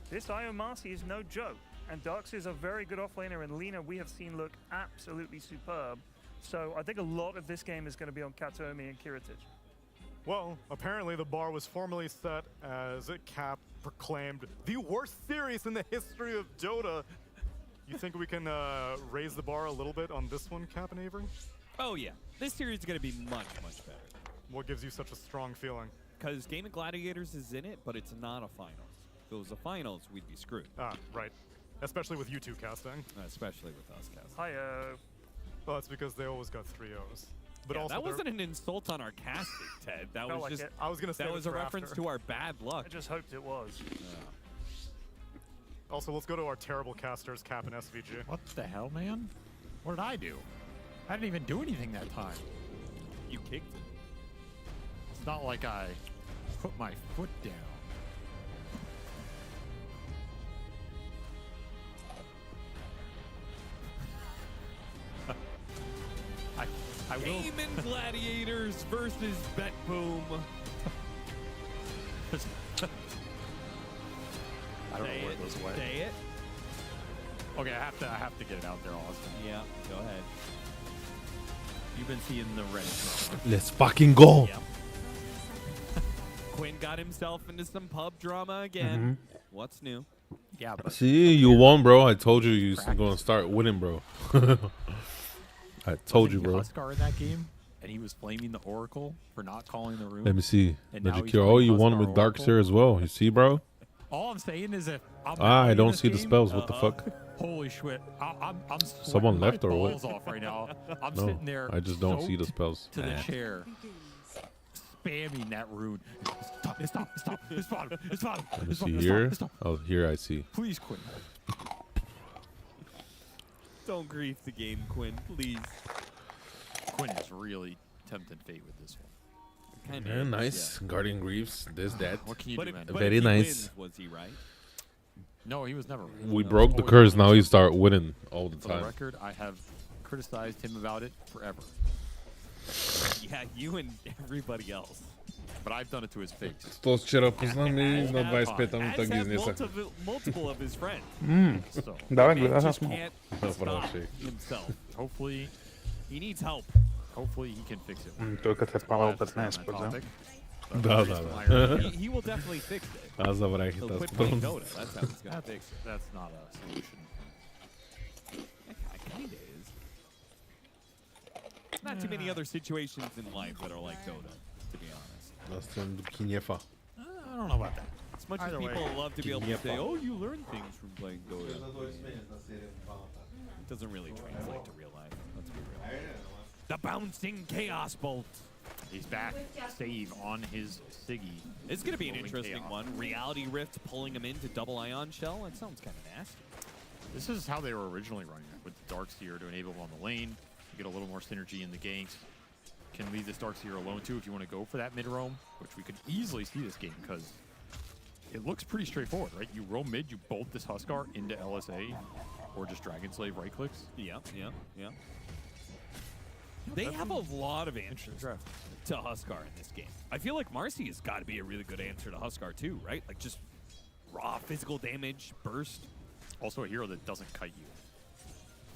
Speaker 10: this Io Marcy is no joke. And Darkseer is a very good offlaner, and Lina we have seen look absolutely superb. So I think a lot of this game is going to be on Kataomi and Kiritich.
Speaker 2: Well, apparently the bar was formally set as Cap proclaimed the worst series in the history of Dota. You think we can raise the bar a little bit on this one, Cap and Avery?
Speaker 9: Oh yeah, this series is going to be much, much better.
Speaker 2: What gives you such a strong feeling?
Speaker 9: Because Game of Gladiators is in it, but it's not a finals. If it was a finals, we'd be screwed.
Speaker 2: Ah, right. Especially with you two casting.
Speaker 9: Especially with us casting.
Speaker 10: Hi,
Speaker 2: well, that's because they always got 3-0s. But
Speaker 9: yeah,
Speaker 2: also
Speaker 9: that wasn't an insult on our casting, Ted. That was
Speaker 10: like
Speaker 9: just.
Speaker 10: it.
Speaker 2: I was gonna say
Speaker 9: that was a reference to our bad luck.
Speaker 10: I just hoped it was.
Speaker 9: Yeah.
Speaker 2: Also, let's go to our terrible casters, Cap and SVG.
Speaker 6: What the hell, man? What did I do? I didn't even do anything that time.
Speaker 9: You kicked it.
Speaker 6: It's not like I put my foot down. I will.
Speaker 9: Demon Gladiators versus Bet Boom.
Speaker 6: I don't know where it goes away.
Speaker 9: Say it.
Speaker 6: Okay, I have to get it out there, Austin.
Speaker 9: Yeah, go ahead. You've been seeing the Reddit.
Speaker 1: Let's fucking go.
Speaker 9: Yep. Quinn got himself into some pub drama again. What's new?
Speaker 6: Yeah. But
Speaker 1: see, you won, bro. I told you you was going to start winning, bro. I told you, bro.
Speaker 6: Huskar in that game, and he was blaming the Oracle for not calling the room.
Speaker 1: Let me see.
Speaker 6: And
Speaker 1: Magic
Speaker 6: now he's
Speaker 1: Cure. Oh,
Speaker 6: playing
Speaker 1: you won
Speaker 6: Huskar
Speaker 1: with
Speaker 6: Oracle.
Speaker 1: Darkseer as well. You see, bro?
Speaker 6: All I'm saying is if I'm
Speaker 1: I don't
Speaker 6: this
Speaker 1: see the
Speaker 6: game,
Speaker 1: spells. What the fuck?
Speaker 6: Holy shit! I'm
Speaker 1: Someone
Speaker 6: sweating
Speaker 1: left
Speaker 6: my
Speaker 1: or what?
Speaker 6: balls off right now. I'm
Speaker 1: No,
Speaker 6: sitting there.
Speaker 1: I just don't see the
Speaker 6: soaked
Speaker 1: spells.
Speaker 6: To the chair, spamming that rune. Stop! It's bottom.
Speaker 1: Let me see here. Oh, here I see.
Speaker 6: Please quit.
Speaker 9: Don't grief the game, Quinn, please.
Speaker 6: Quinn is really tempting fate with this one.
Speaker 1: Yeah, nice. Guardian Greaves. This, that.
Speaker 6: What can you do, man?
Speaker 1: Very
Speaker 9: if he
Speaker 1: nice.
Speaker 9: wins, was he right?
Speaker 6: No, he was never.
Speaker 1: We
Speaker 6: No,
Speaker 1: broke the
Speaker 6: always
Speaker 1: curse.
Speaker 6: right.
Speaker 1: Now you start winning all the
Speaker 6: For the
Speaker 1: time.
Speaker 6: record, I have criticized him about it forever.
Speaker 9: Yeah, you and everybody else.
Speaker 6: But I've done it to his face.
Speaker 1: Что вчера познали,
Speaker 6: As
Speaker 1: на
Speaker 6: have
Speaker 1: 25
Speaker 6: I.
Speaker 1: так
Speaker 9: As have
Speaker 1: бизнеса.
Speaker 9: multiple of his friends.
Speaker 6: So
Speaker 5: Давай,
Speaker 9: Man
Speaker 5: глаза
Speaker 9: just
Speaker 5: смотри.
Speaker 9: can't
Speaker 1: Да,
Speaker 9: stop
Speaker 1: хороший.
Speaker 9: himself.
Speaker 6: hopefully
Speaker 9: He needs help.
Speaker 6: he can fix it.
Speaker 5: Только ты Павел
Speaker 6: That's not
Speaker 5: 15
Speaker 6: my
Speaker 5: подзем.
Speaker 6: topic.
Speaker 1: Да, да, да.
Speaker 9: He will definitely fix it.
Speaker 1: А забрай
Speaker 9: He'll
Speaker 1: хита
Speaker 9: quit
Speaker 1: с
Speaker 9: playing
Speaker 1: трон.
Speaker 9: Dota. That's how he's gonna fix it.
Speaker 6: That's not a solution.
Speaker 9: It kinda is. Not too many other situations in life that are like Dota, to be honest.
Speaker 1: Настроен Кинефа.
Speaker 6: I don't know about that.
Speaker 9: As much
Speaker 6: Either
Speaker 9: as people
Speaker 6: way,
Speaker 9: love to be able to
Speaker 1: Kinefа.
Speaker 9: say, "Oh, you learn things from playing Dota," it doesn't really translate to real life. Let's be real. The bouncing chaos bolt.
Speaker 6: He's back. Save on his Siggy.
Speaker 9: It's going to be an
Speaker 6: Rolling
Speaker 9: interesting
Speaker 6: chaos.
Speaker 9: one. Reality Rift pulling him into double ion shell. That sounds kind of nasty.
Speaker 6: This is how they were originally running it, with the Darkseer to enable him on the lane, to get a little more synergy in the ganks. Can leave this Darkseer alone too if you want to go for that mid roam, which we could easily see this game because it looks pretty straightforward, right? You roam mid, you bolt this Huskar into LSA, or just Dragon Slave right clicks.
Speaker 9: Yeah. They have a lot of answers to Huskar in this game. I feel like Marcy has got to be a really good answer to Huskar too, right? Like just raw physical damage, burst.
Speaker 6: Also a hero that doesn't kite you.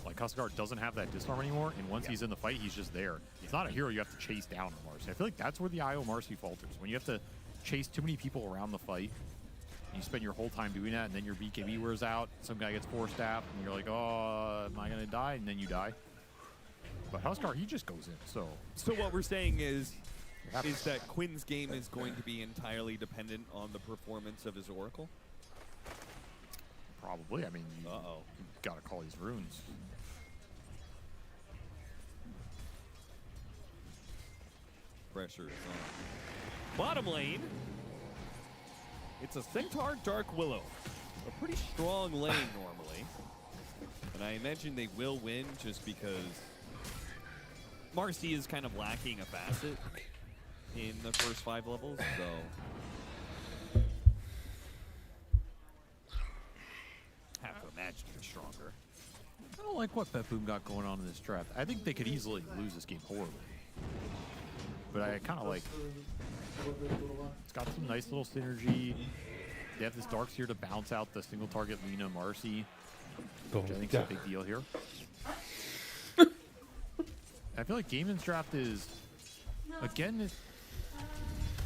Speaker 6: Like, Huskar doesn't have that disarm anymore, and once he's in the fight, he's just there. It's not a hero you have to chase down on Marcy. I feel like that's where the IO Marcy falters. When you have to chase too many people around the fight, and you spend your whole time doing that, and then your BKB wears out, some guy gets 4-staff, and you're like, oh, am I going to die? And then you die. But Huskar, he just goes in, so...
Speaker 9: So what we're saying is that Quinn's game is going to be entirely dependent on the performance of his Oracle?
Speaker 6: Probably. I mean, you got to call these runes.
Speaker 9: Pressure is on. Bottom lane, it's a Centaur Dark Willow. A pretty strong lane normally. And I imagine they will win just because Marcy is kind of lacking a facet in the first 5 levels, so
Speaker 6: Have to imagine they're stronger. I don't like what Betboom got going on in this draft. I think they could easily lose this game horribly. But I kind of like... It's got some nice little synergy. They have this Darkseer to bounce out the single target Lina Marcy, which I think is a big deal here. I feel like Gaiman's draft is, again,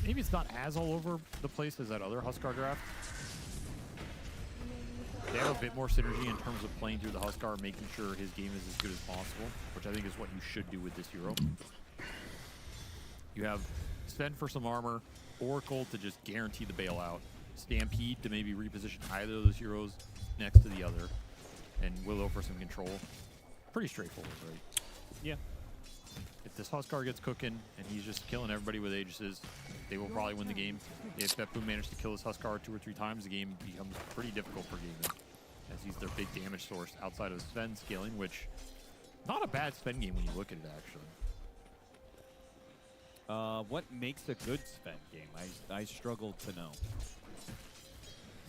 Speaker 6: maybe it's not as all over the place as that other Huskar draft. They have a bit more synergy in terms of playing through the Huskar, making sure his game is as good as possible, which I think is what you should do with this hero. You have Sven for some armor, Oracle to just guarantee the bailout, Stampede to maybe reposition either of those heroes next to the other, and Willow for some control. Pretty straightforward, right?
Speaker 9: Yeah.
Speaker 6: If this Huskar gets cooking and he's just killing everybody with Aegises, they will probably win the game. If Betboom managed to kill this Huskar 2 or 3 times, the game becomes pretty difficult for Gaiman, as he's their big damage source outside of Sven scaling, which not a bad Sven game when you look at it, actually.
Speaker 9: What makes a good Sven game? I struggle to know.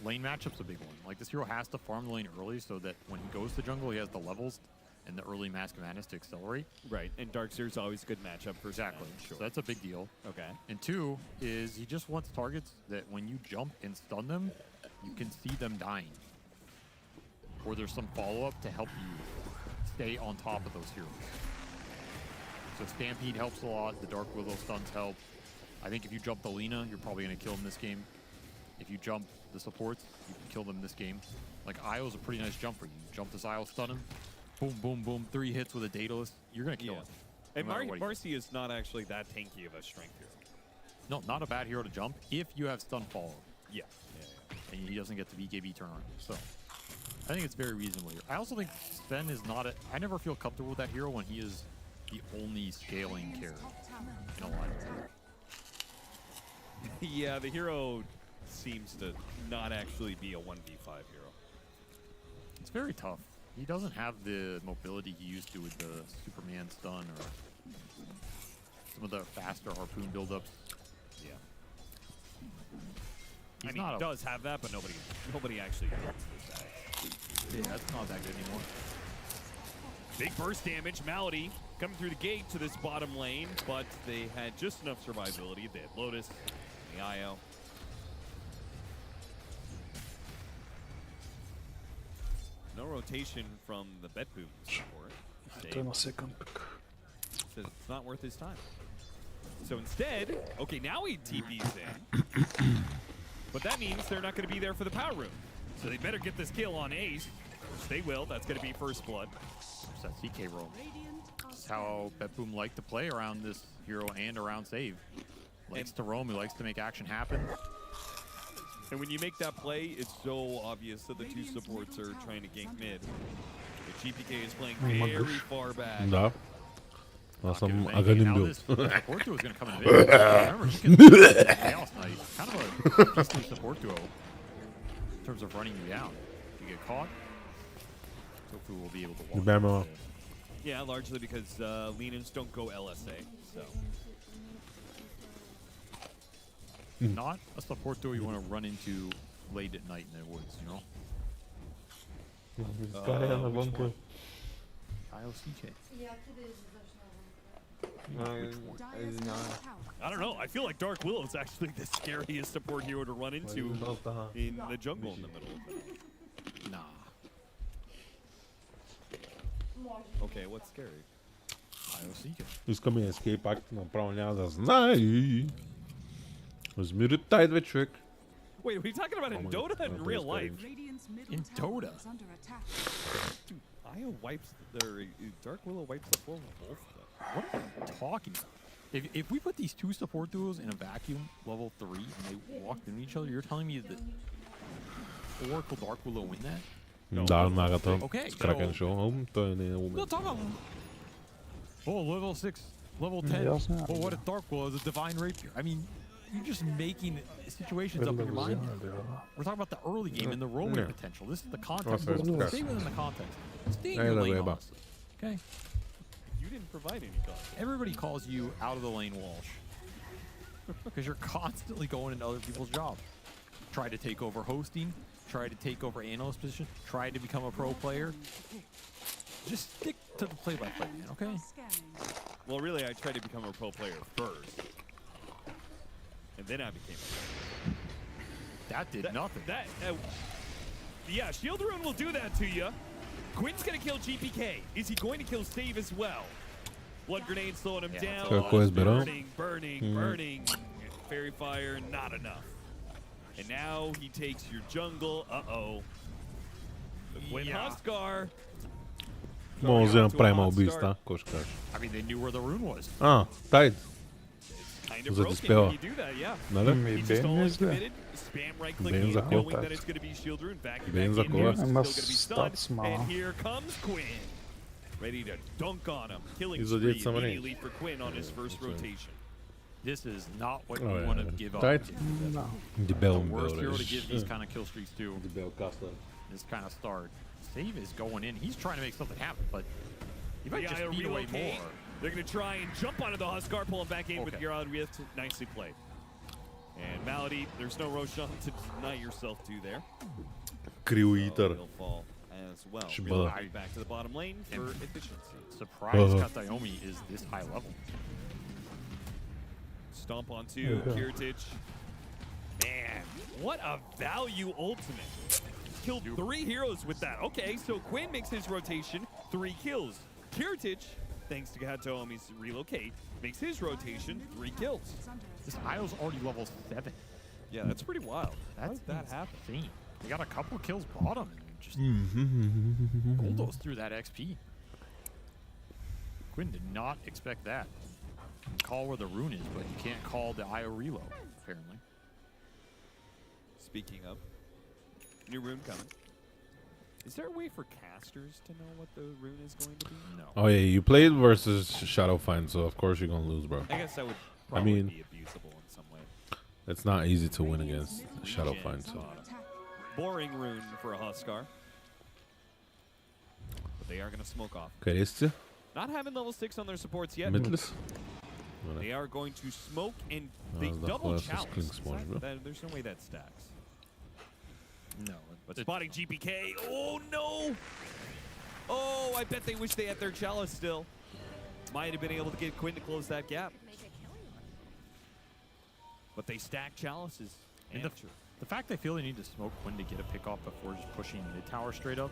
Speaker 6: Lane matchup's a big one. Like, this hero has to farm the lane early so that when he goes to jungle, he has the levels and the early Mask of Madness to accelerate.
Speaker 9: Right, and Darkseer's always a good matchup for
Speaker 6: exactly.
Speaker 9: Sven, sure.
Speaker 6: So that's a big deal.
Speaker 9: Okay.
Speaker 6: And 2 is he just wants targets that when you jump and stun them, you can see them dying. Or there's some follow-up to help you stay on top of those heroes. So Stampede helps a lot. The Dark Willow stuns help. I think if you jump the Lina, you're probably going to kill him this game. If you jump the supports, you can kill them this game. Like, Io's a pretty nice jumper. You jump this Io, stun him. Boom, boom, boom. 3 hits with a Daedalus. You're going to kill him.
Speaker 9: And Marcy is not actually that tanky of a strength hero.
Speaker 6: No, not a bad hero to jump if you have stun follow.
Speaker 9: Yeah.
Speaker 6: And he doesn't get the BKB turn on. So, I think it's very reasonable here. I also think Sven is not a... I never feel comfortable with that hero when he is the only scaling character in a lineup.
Speaker 9: Yeah, the hero seems to not actually be a 1v5 hero.
Speaker 6: It's very tough. He doesn't have the mobility he used to with the Superman stun or some of the faster harpoon buildups.
Speaker 9: Yeah.
Speaker 6: He's
Speaker 9: he does have that, but nobody actually builds this guy.
Speaker 6: Yeah, that's not that good anymore.
Speaker 9: Big burst damage. Malady coming through the gate to this bottom lane, but they had just enough survivability. They had Lotus, the IO. No rotation from the Betboom support. Says it's not worth his time. So instead, okay, now he TP's in. But that means they're not going to be there for the power room. So they better get this kill on Ace, which they will. That's going to be first blood.
Speaker 6: It's that CK roll. That's how Betboom liked to play around this hero and around save. Likes to roam, he likes to make action happen.
Speaker 9: And when you make that play, it's so obvious that the 2 supports are trying to gank mid. The GPK is playing very far back.
Speaker 1: Да. А сам Аганим бил.
Speaker 6: Support duo is going to come in mid. Remember, he can Chaos Knight. Kind of a peaceful support duo in terms of running you down. If you get caught, Tofu will be able to walk.
Speaker 9: Yeah, largely because Leanins don't go LSA, so.
Speaker 6: Not a support duo you want to run into late at night in the woods, you know? IOCK.
Speaker 9: I don't know. I feel like Dark Willow is actually the scariest support hero to run into in the jungle in the middle of it.
Speaker 6: Nah.
Speaker 9: Okay, what's scary?
Speaker 1: Искаме escape act, направо няма да знае. Размири тайд, бе, човек.
Speaker 9: Wait, are we talking about in Dota or in real life?
Speaker 8: In Dota.
Speaker 9: Dude, Io wipes Dark Willow wipes the floor with both of them.
Speaker 8: What are you talking about? If we put these two support duos in a vacuum, level 3, and they walked into each other, you're telling me that Oracle Dark Willow win that?
Speaker 1: Да, нагата.
Speaker 8: Okay,
Speaker 1: С кракен шоу. Той не е
Speaker 8: No,
Speaker 1: умен.
Speaker 8: talk about... Oh, level 6, level 10. Oh, what if Dark Willow is a divine rapier? I mean, you're just making situations up in your mind. We're talking about the early game and the rolling potential. This is the context. Stay within the context. Stay in your lane, honestly. Okay?
Speaker 9: You didn't provide any thought.
Speaker 8: Everybody calls you out of the lane Walsh. Because you're constantly going into other people's jobs. Try to take over hosting, try to take over analyst position, try to become a pro player. Just stick to the play-by-play, man, okay?
Speaker 9: Well, really, I tried to become a pro player first. And then I became a pro.
Speaker 8: That did nothing.
Speaker 9: Yeah, Shield Rune will do that to you. Quinn's going to kill GPK. Is he going to kill Stave as well? Blood grenade slowing him down. Burning. Fairy Fire, not enough. And now he takes your jungle. Uh-oh. The Quinn Huskar.
Speaker 1: Мога да взема прайма убийства. Кой ще каже?
Speaker 8: I mean, they knew where the rune was.
Speaker 1: Тайд.
Speaker 9: Kind of
Speaker 1: За
Speaker 9: broken
Speaker 1: диспела.
Speaker 9: when you do that, yeah.
Speaker 1: Нали?
Speaker 9: He's just always committed. Spam right clicking, knowing that it's going to be Shield Rune. Vacuum back in here, still going to be stunned. And here comes Quinn. Ready to dunk on him. Killing spree immediately for Quinn on his first rotation.
Speaker 8: This is not what you want to give up.
Speaker 1: Тайд? Дебел
Speaker 8: The worst hero to
Speaker 1: бел.
Speaker 8: give these kind of kill streaks to.
Speaker 1: Дебел кастър.
Speaker 8: This kind of start. Save is going in. He's trying to make something happen, but he might just beat away more.
Speaker 9: They're going to try and jump onto the Huskar, pull him back in with your odd rift. Nicely played. And Malady, there's no Roshan to deny yourself to there.
Speaker 1: Крилоитър.
Speaker 9: He'll fall as well.
Speaker 1: Ще
Speaker 9: We'll
Speaker 1: бъда.
Speaker 9: go back to the bottom lane for efficiency.
Speaker 8: Surprise Katayomi is this high level.
Speaker 9: Stomp onto Kiritich. Man, what a value ultimate. Killed 3 heroes with that. Okay, so Quinn makes his rotation, 3 kills. Kiritich, thanks to Katayomi's relocate, makes his rotation, 3 kills.
Speaker 8: This Io's already level 7.
Speaker 9: Yeah, that's pretty wild. How did that happen?
Speaker 8: Insane. They got a couple kills bottom and just bulldoze through that XP. Quinn did not expect that. You can call where the rune is, but you can't call the Io reload, apparently.
Speaker 9: Speaking of, new rune coming. Is there a way for casters to know what the rune is going to be?
Speaker 8: No.
Speaker 1: Oh yeah, you played versus Shadowfind, so of course you're gonna lose, bro.
Speaker 9: I guess that would probably be abusable in some way.
Speaker 1: It's not easy to win against Shadowfind, so.
Speaker 9: Boring rune for a Huskar. But they are going to smoke off.
Speaker 1: Къде сте?
Speaker 9: Not having level 6 on their supports yet.
Speaker 1: Midless?
Speaker 9: They are going to smoke and they double chalice. There's no way that stacks.
Speaker 8: No.
Speaker 9: But spotting GPK. Oh no! Oh, I bet they wish they had their chalice still. Might have been able to get Quinn to close that gap. But they stack chalices.
Speaker 8: And the fact they feel they need to smoke Quinn to get a pick off before just pushing mid tower straight up.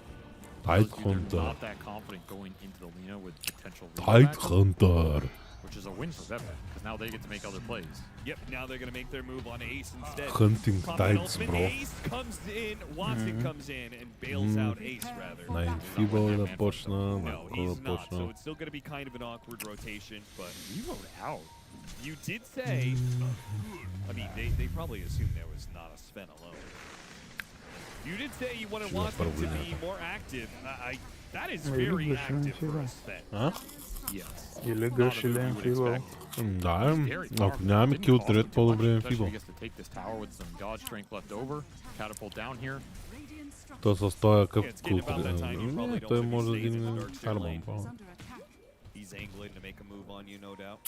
Speaker 1: Tight
Speaker 8: They're
Speaker 1: Hunter.
Speaker 8: not that confident going into the Lina with potential
Speaker 1: Tight
Speaker 8: rematch,
Speaker 1: Hunter.
Speaker 8: which is a win for Bebek, because now they get to make other plays.
Speaker 9: Yep, now they're going to make their move on Ace instead.
Speaker 1: Hunting
Speaker 9: Pop an
Speaker 1: tights,
Speaker 9: ultimate,
Speaker 1: bro.
Speaker 9: Ace comes in, Watson comes in and bails out Ace, rather.
Speaker 1: Най-фибъл да почна,
Speaker 9: No,
Speaker 1: малко
Speaker 9: he's
Speaker 1: да
Speaker 9: not, so
Speaker 1: почна.
Speaker 9: it's still going to be kind of an awkward rotation, but
Speaker 8: Reload out.
Speaker 9: you did say, I mean, they probably assumed there was not a Sven alone. You did say you wanted Watson to be more active. That is very active for a Sven. Yes.
Speaker 5: Или гъш, или фибъл.
Speaker 1: Да, ако нямаме кил трет, по-добре е фибъл. То с този къв кул трет. Той може да дигне Харбан.
Speaker 9: He's angling to make a move on you, no doubt.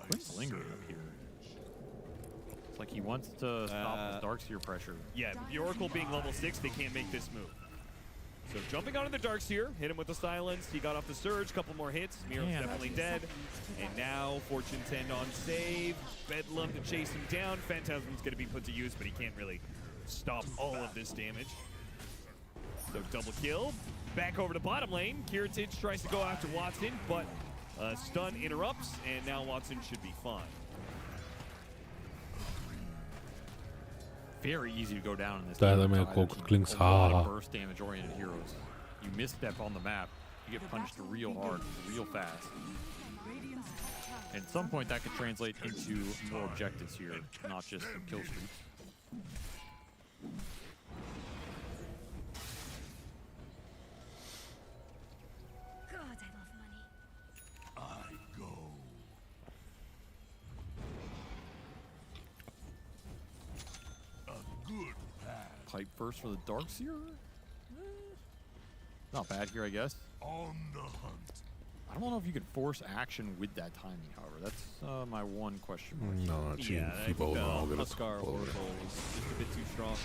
Speaker 8: Quinn's lingering up here. It's like he wants to stop the Darkseer pressure.
Speaker 9: Yeah, the Oracle being level 6, they can't make this move. So jumping onto the Darkseer, hit him with the silence. He got off the surge, couple more hits. Miro's definitely dead. And now Fortune 10 on save. Bedlam to chase him down. Phantasm's going to be put to use, but he can't really stop all of this damage. So double kill. Back over to bottom lane. Kiritich tries to go after Watson, but stun interrupts, and now Watson should be fine.
Speaker 8: Very easy to go down in this
Speaker 1: Da
Speaker 8: game.
Speaker 1: er med
Speaker 8: Either
Speaker 1: at
Speaker 8: team.
Speaker 1: klings
Speaker 8: A lot of
Speaker 1: ha.
Speaker 8: burst damage oriented heroes. You misstep on the map, you get punished real hard, real fast. And at some point that could translate into more objectives here, not just some kill streaks.
Speaker 12: God, I love money.
Speaker 8: Pipe first for the Darkseer? Not bad here, I guess. I don't know if you could force action with that timing, however. That's my one question mark.
Speaker 1: No,
Speaker 9: Yeah, I think Huskar Oracle is just a bit too strong.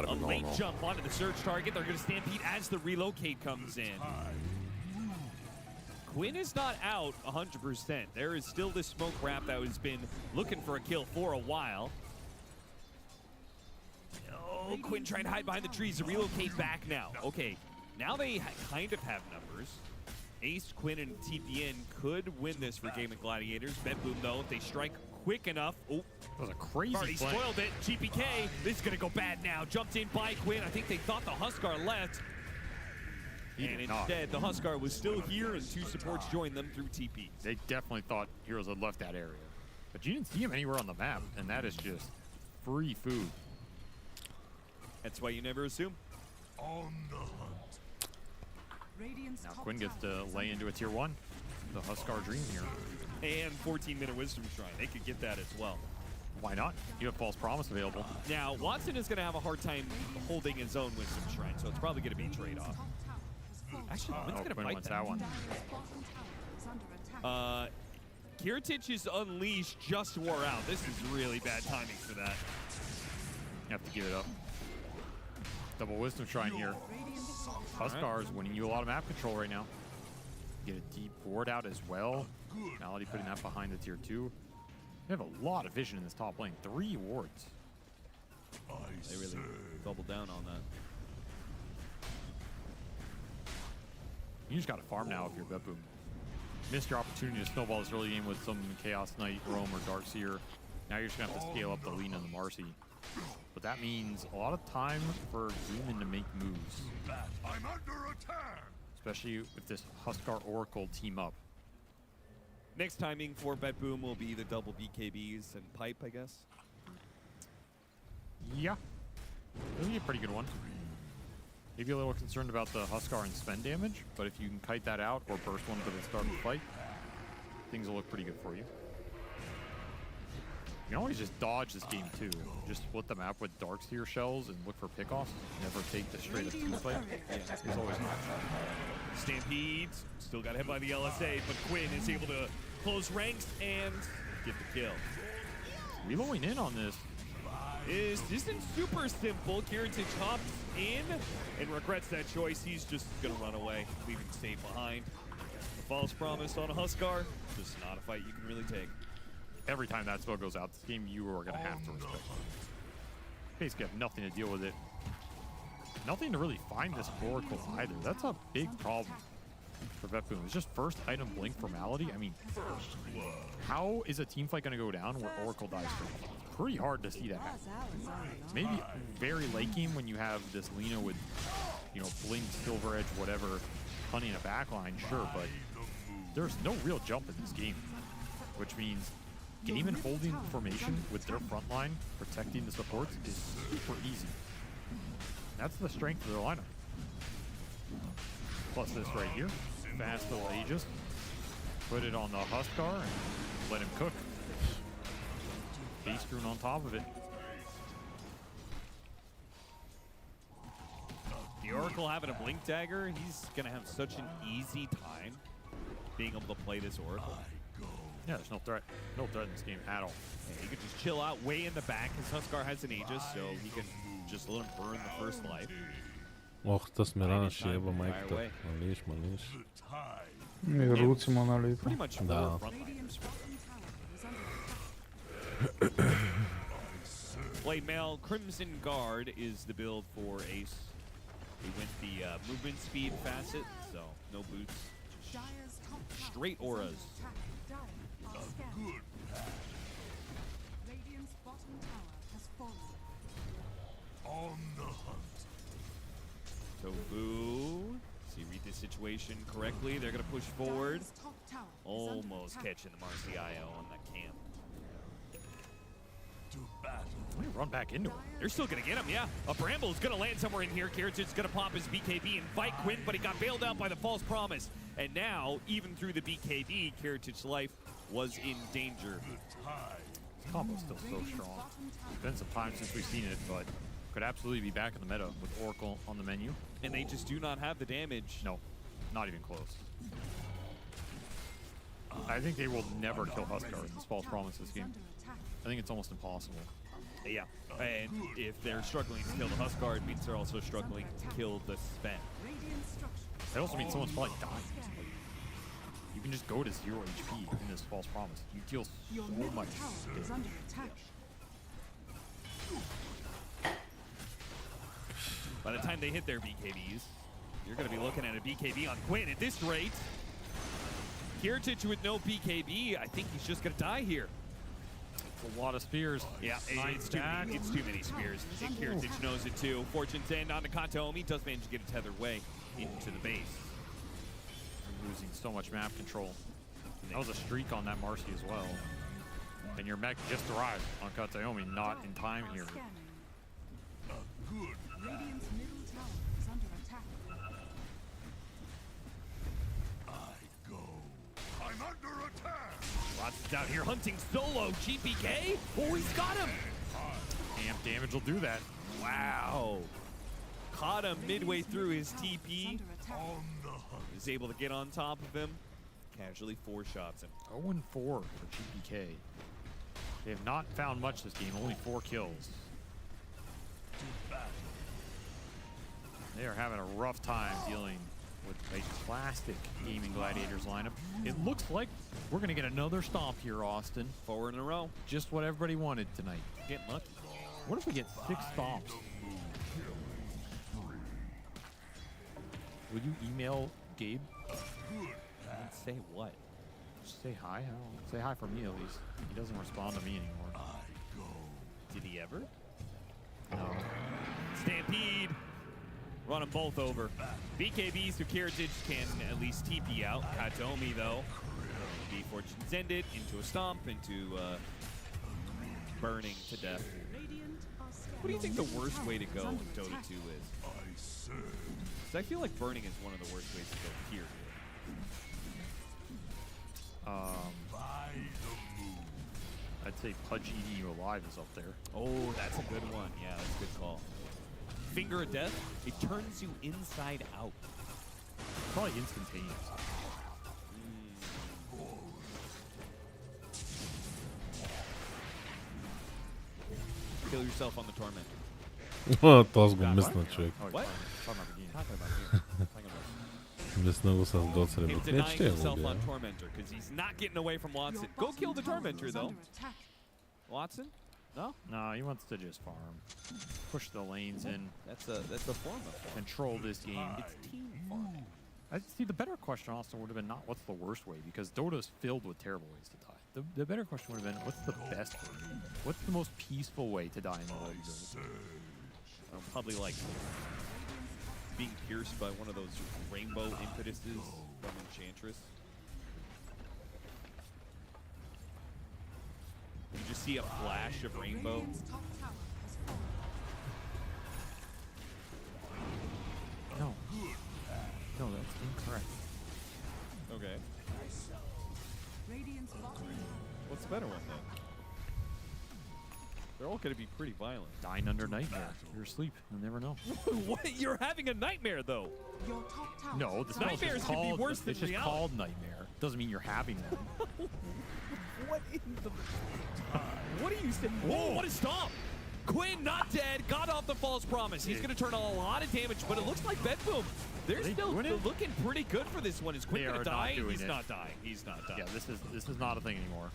Speaker 9: A late jump onto the surge target. They're going to stampede as the relocate comes in. Quinn is not out 100%. There is still this smoke wrap that has been looking for a kill for a while. Oh, Quinn trying to hide behind the trees to relocate back now. Okay, now they kind of have numbers. Ace, Quinn, and TPN could win this for Game of Gladiators. Bedboom, though, if they strike quick enough. Oh,
Speaker 8: that was a crazy
Speaker 9: already
Speaker 8: play.
Speaker 9: Spoiled it. GPK, this is going to go bad now. Jumped in by Quinn. I think they thought the Huskar left. And instead, the Huskar was still here, and two supports joined them through TPs.
Speaker 8: They definitely thought heroes had left that area. But you didn't see him anywhere on the map, and that is just free food.
Speaker 9: That's why you never assume.
Speaker 8: Now Quinn gets to lay into a tier 1. The Huskar dream here.
Speaker 9: And 14-minute Wisdom Shrine. They could get that as well.
Speaker 8: Why not? You have False Promise available.
Speaker 9: Now, Watson is going to have a hard time holding his own Wisdom Shrine, so it's probably going to be a trade-off. Actually, Quinn's going to
Speaker 8: Quinn
Speaker 9: fight
Speaker 8: wants
Speaker 9: that.
Speaker 8: one.
Speaker 9: Kiritich's Unleash just wore out. This is really bad timing for that.
Speaker 8: You have to give it up. Double Wisdom Shrine here. Huskar is winning you a lot of map control right now. Get a deep ward out as well. Malady putting that behind the tier 2. They have a lot of vision in this top lane. 3 wards.
Speaker 9: They really doubled down on that.
Speaker 8: You just got to farm now if you're Bedboom. Missed your opportunity to snowball this early game with some Chaos Knight, Roam, or Darkseer. Now you're just going to have to scale up the Lina and the Marcy. But that means a lot of time for Demon to make moves.
Speaker 13: I'm under attack.
Speaker 8: Especially if this Huskar Oracle team up.
Speaker 9: Next timing for Bedboom will be the double BKBs and Pipe, I guess.
Speaker 8: Yeah. It'll be a pretty good one. Maybe a little concerned about the Huskar and spend damage, but if you can kite that out or burst one to the start of the fight, things will look pretty good for you. You can always just dodge this game too. Just split the map with Darkseer shells and look for pickoffs. Never take the straight up team fight. It's always an option.
Speaker 9: Stampede still got hit by the LSA, but Quinn is able to close ranks and get the kill.
Speaker 8: Reloading in on this
Speaker 9: isn't super simple. Kiritich hops in and regrets that choice. He's just gonna run away, leaving State behind. The false promise on a Huskar, just not a fight you can really take.
Speaker 8: Every time that spell goes out this game, you are going to have to respect it. Basically have nothing to deal with it. Nothing to really find this Oracle either. That's a big problem for Bedboom. It's just first item blink for Malady. I mean, how is a team fight going to go down where Oracle dies first? It's pretty hard to see that happen. Maybe very late game when you have this Lina with, you know, blink, silver edge, whatever, hunting a backline, sure, but there's no real jump in this game, which means game and holding formation with their front line, protecting the supports, is super easy. That's the strength of their lineup. Plus this right here, fast little Aegis. Put it on the Huskar and let him cook. Base rune on top of it.
Speaker 9: The Oracle having a blink dagger, he's gonna have such an easy time being able to play this Oracle.
Speaker 8: Yeah, there's no threat. No threat in this game at all.
Speaker 9: Yeah, he could just chill out way in the back. His Huskar has an Aegis, so he can just let him burn the first life.
Speaker 1: Och, das mir an Sheba Mike. Malish.
Speaker 5: I ruci monolita.
Speaker 9: Pretty much four
Speaker 1: Da.
Speaker 9: frontliners. Blade Mail, Crimson Guard is the build for Ace. We went the movement speed facet, so no boots. Straight auras.
Speaker 7: Radiant's bottom tower has fallen.
Speaker 13: On the hunt.
Speaker 9: Tofu. See, read the situation correctly. They're going to push forward. Almost catching the Marciaio on that camp.
Speaker 8: Let me run back into him.
Speaker 9: They're still going to get him, yeah. A Bramble is going to land somewhere in here. Karatic's going to pop his BKB and fight Quinn, but he got bailed out by the false promise. And now, even through the BKB, Karatic's life was in danger.
Speaker 8: This combo's still so strong. It's been some time since we've seen it, but could absolutely be back in the meta with Oracle on the menu.
Speaker 9: And they just do not have the damage.
Speaker 8: No, not even close. I think they will never kill Huskar in this false promise this game. I think it's almost impossible.
Speaker 9: Yeah, and if they're struggling to kill the Huskar, it means they're also struggling to kill the Sven.
Speaker 8: It also means someone's probably dying. You can just go to 0 HP in this false promise. You deal so much damage.
Speaker 9: By the time they hit their BKBs, you're going to be looking at a BKB on Quinn. At this rate, Karatic with no BKB, I think he's just going to die here.
Speaker 8: A lot of spears.
Speaker 9: Yeah, it's too many spears. And Karatic knows it too. Fortune's end on the Kataomi does manage to get a tethered way into the base.
Speaker 8: You're losing so much map control. That was a streak on that Marcy as well. And your mech just arrived on Kataomi, not in time here.
Speaker 7: Radiant's middle tower is under attack.
Speaker 13: I go. I'm under attack.
Speaker 9: Lots out here hunting solo. GPK? Oh, he's got him.
Speaker 8: Amp damage will do that.
Speaker 9: Wow. Caught him midway through his TP.
Speaker 13: On the hunt.
Speaker 9: Is able to get on top of him. Casually 4-shots him.
Speaker 8: 0-4 for GPK. They have not found much this game, only 4 kills. They are having a rough time dealing with a classic Gaming Gladiators lineup. It looks like we're going to get another stomp here, Austin.
Speaker 9: 4 in a row.
Speaker 8: Just what everybody wanted tonight.
Speaker 9: Getting lucky.
Speaker 8: What if we get 6 stomps? Would you email Gabe?
Speaker 9: Say what?
Speaker 8: Just say hi. Say hi for me at least. He doesn't respond to me anymore.
Speaker 9: Did he ever?
Speaker 8: No.
Speaker 9: Stampede. Run them both over. BKB, so Karatic can at least TP out. Kataomi, though, be Fortune's ended into a stomp, into burning to death. What do you think the worst way to go in Dota 2 is? 'Cause I feel like burning is one of the worst ways to go here.
Speaker 8: I'd say Pudge eating you alive is up there.
Speaker 9: Oh, that's a good one. Yeah, that's a good call. Finger of Death, it turns you inside out.
Speaker 8: Probably instantaneous.
Speaker 9: Kill yourself on the Tormentor.
Speaker 1: Този го мисна, човек.
Speaker 9: What? Talking about here.
Speaker 1: Мисна го с доцеле.
Speaker 9: Him
Speaker 1: Не, че
Speaker 9: denying
Speaker 1: те го
Speaker 9: himself on
Speaker 1: бия.
Speaker 9: Tormentor because he's not getting away from Watson. Go kill the Tormentor though. Watson? No?
Speaker 8: No, he wants to just farm. Push the lanes in.
Speaker 9: That's a form of farm.
Speaker 8: Control this game.
Speaker 9: It's team farming.
Speaker 8: I see the better question, Austin, would have been not what's the worst way, because Dota's filled with terrible ways to die. The better question would have been what's the best way? What's the most peaceful way to die in the world?
Speaker 9: Probably like being pierced by one of those rainbow impetuses from Enchantress. You just see a flash of rainbow.
Speaker 8: No. No, that's incorrect.
Speaker 9: Okay. What's the better one then? They're all going to be pretty violent.
Speaker 8: Dying under nightmare. You're asleep. You'll never know.
Speaker 9: What? You're having a nightmare though.
Speaker 8: No, the spell's
Speaker 9: nightmares
Speaker 8: just
Speaker 9: can be
Speaker 8: called,
Speaker 9: worse than
Speaker 8: it's just
Speaker 9: reality.
Speaker 8: called nightmare. Doesn't mean you're having one.
Speaker 9: What in the... What are you saying? Whoa, what a stomp! Quinn not dead, got off the false promise. He's going to turn a lot of damage, but it looks like Bedboom. They're still looking pretty good for this one. Is Quinn going to die? He's not dying. He's not dying.
Speaker 8: Yeah, this is not a thing anymore.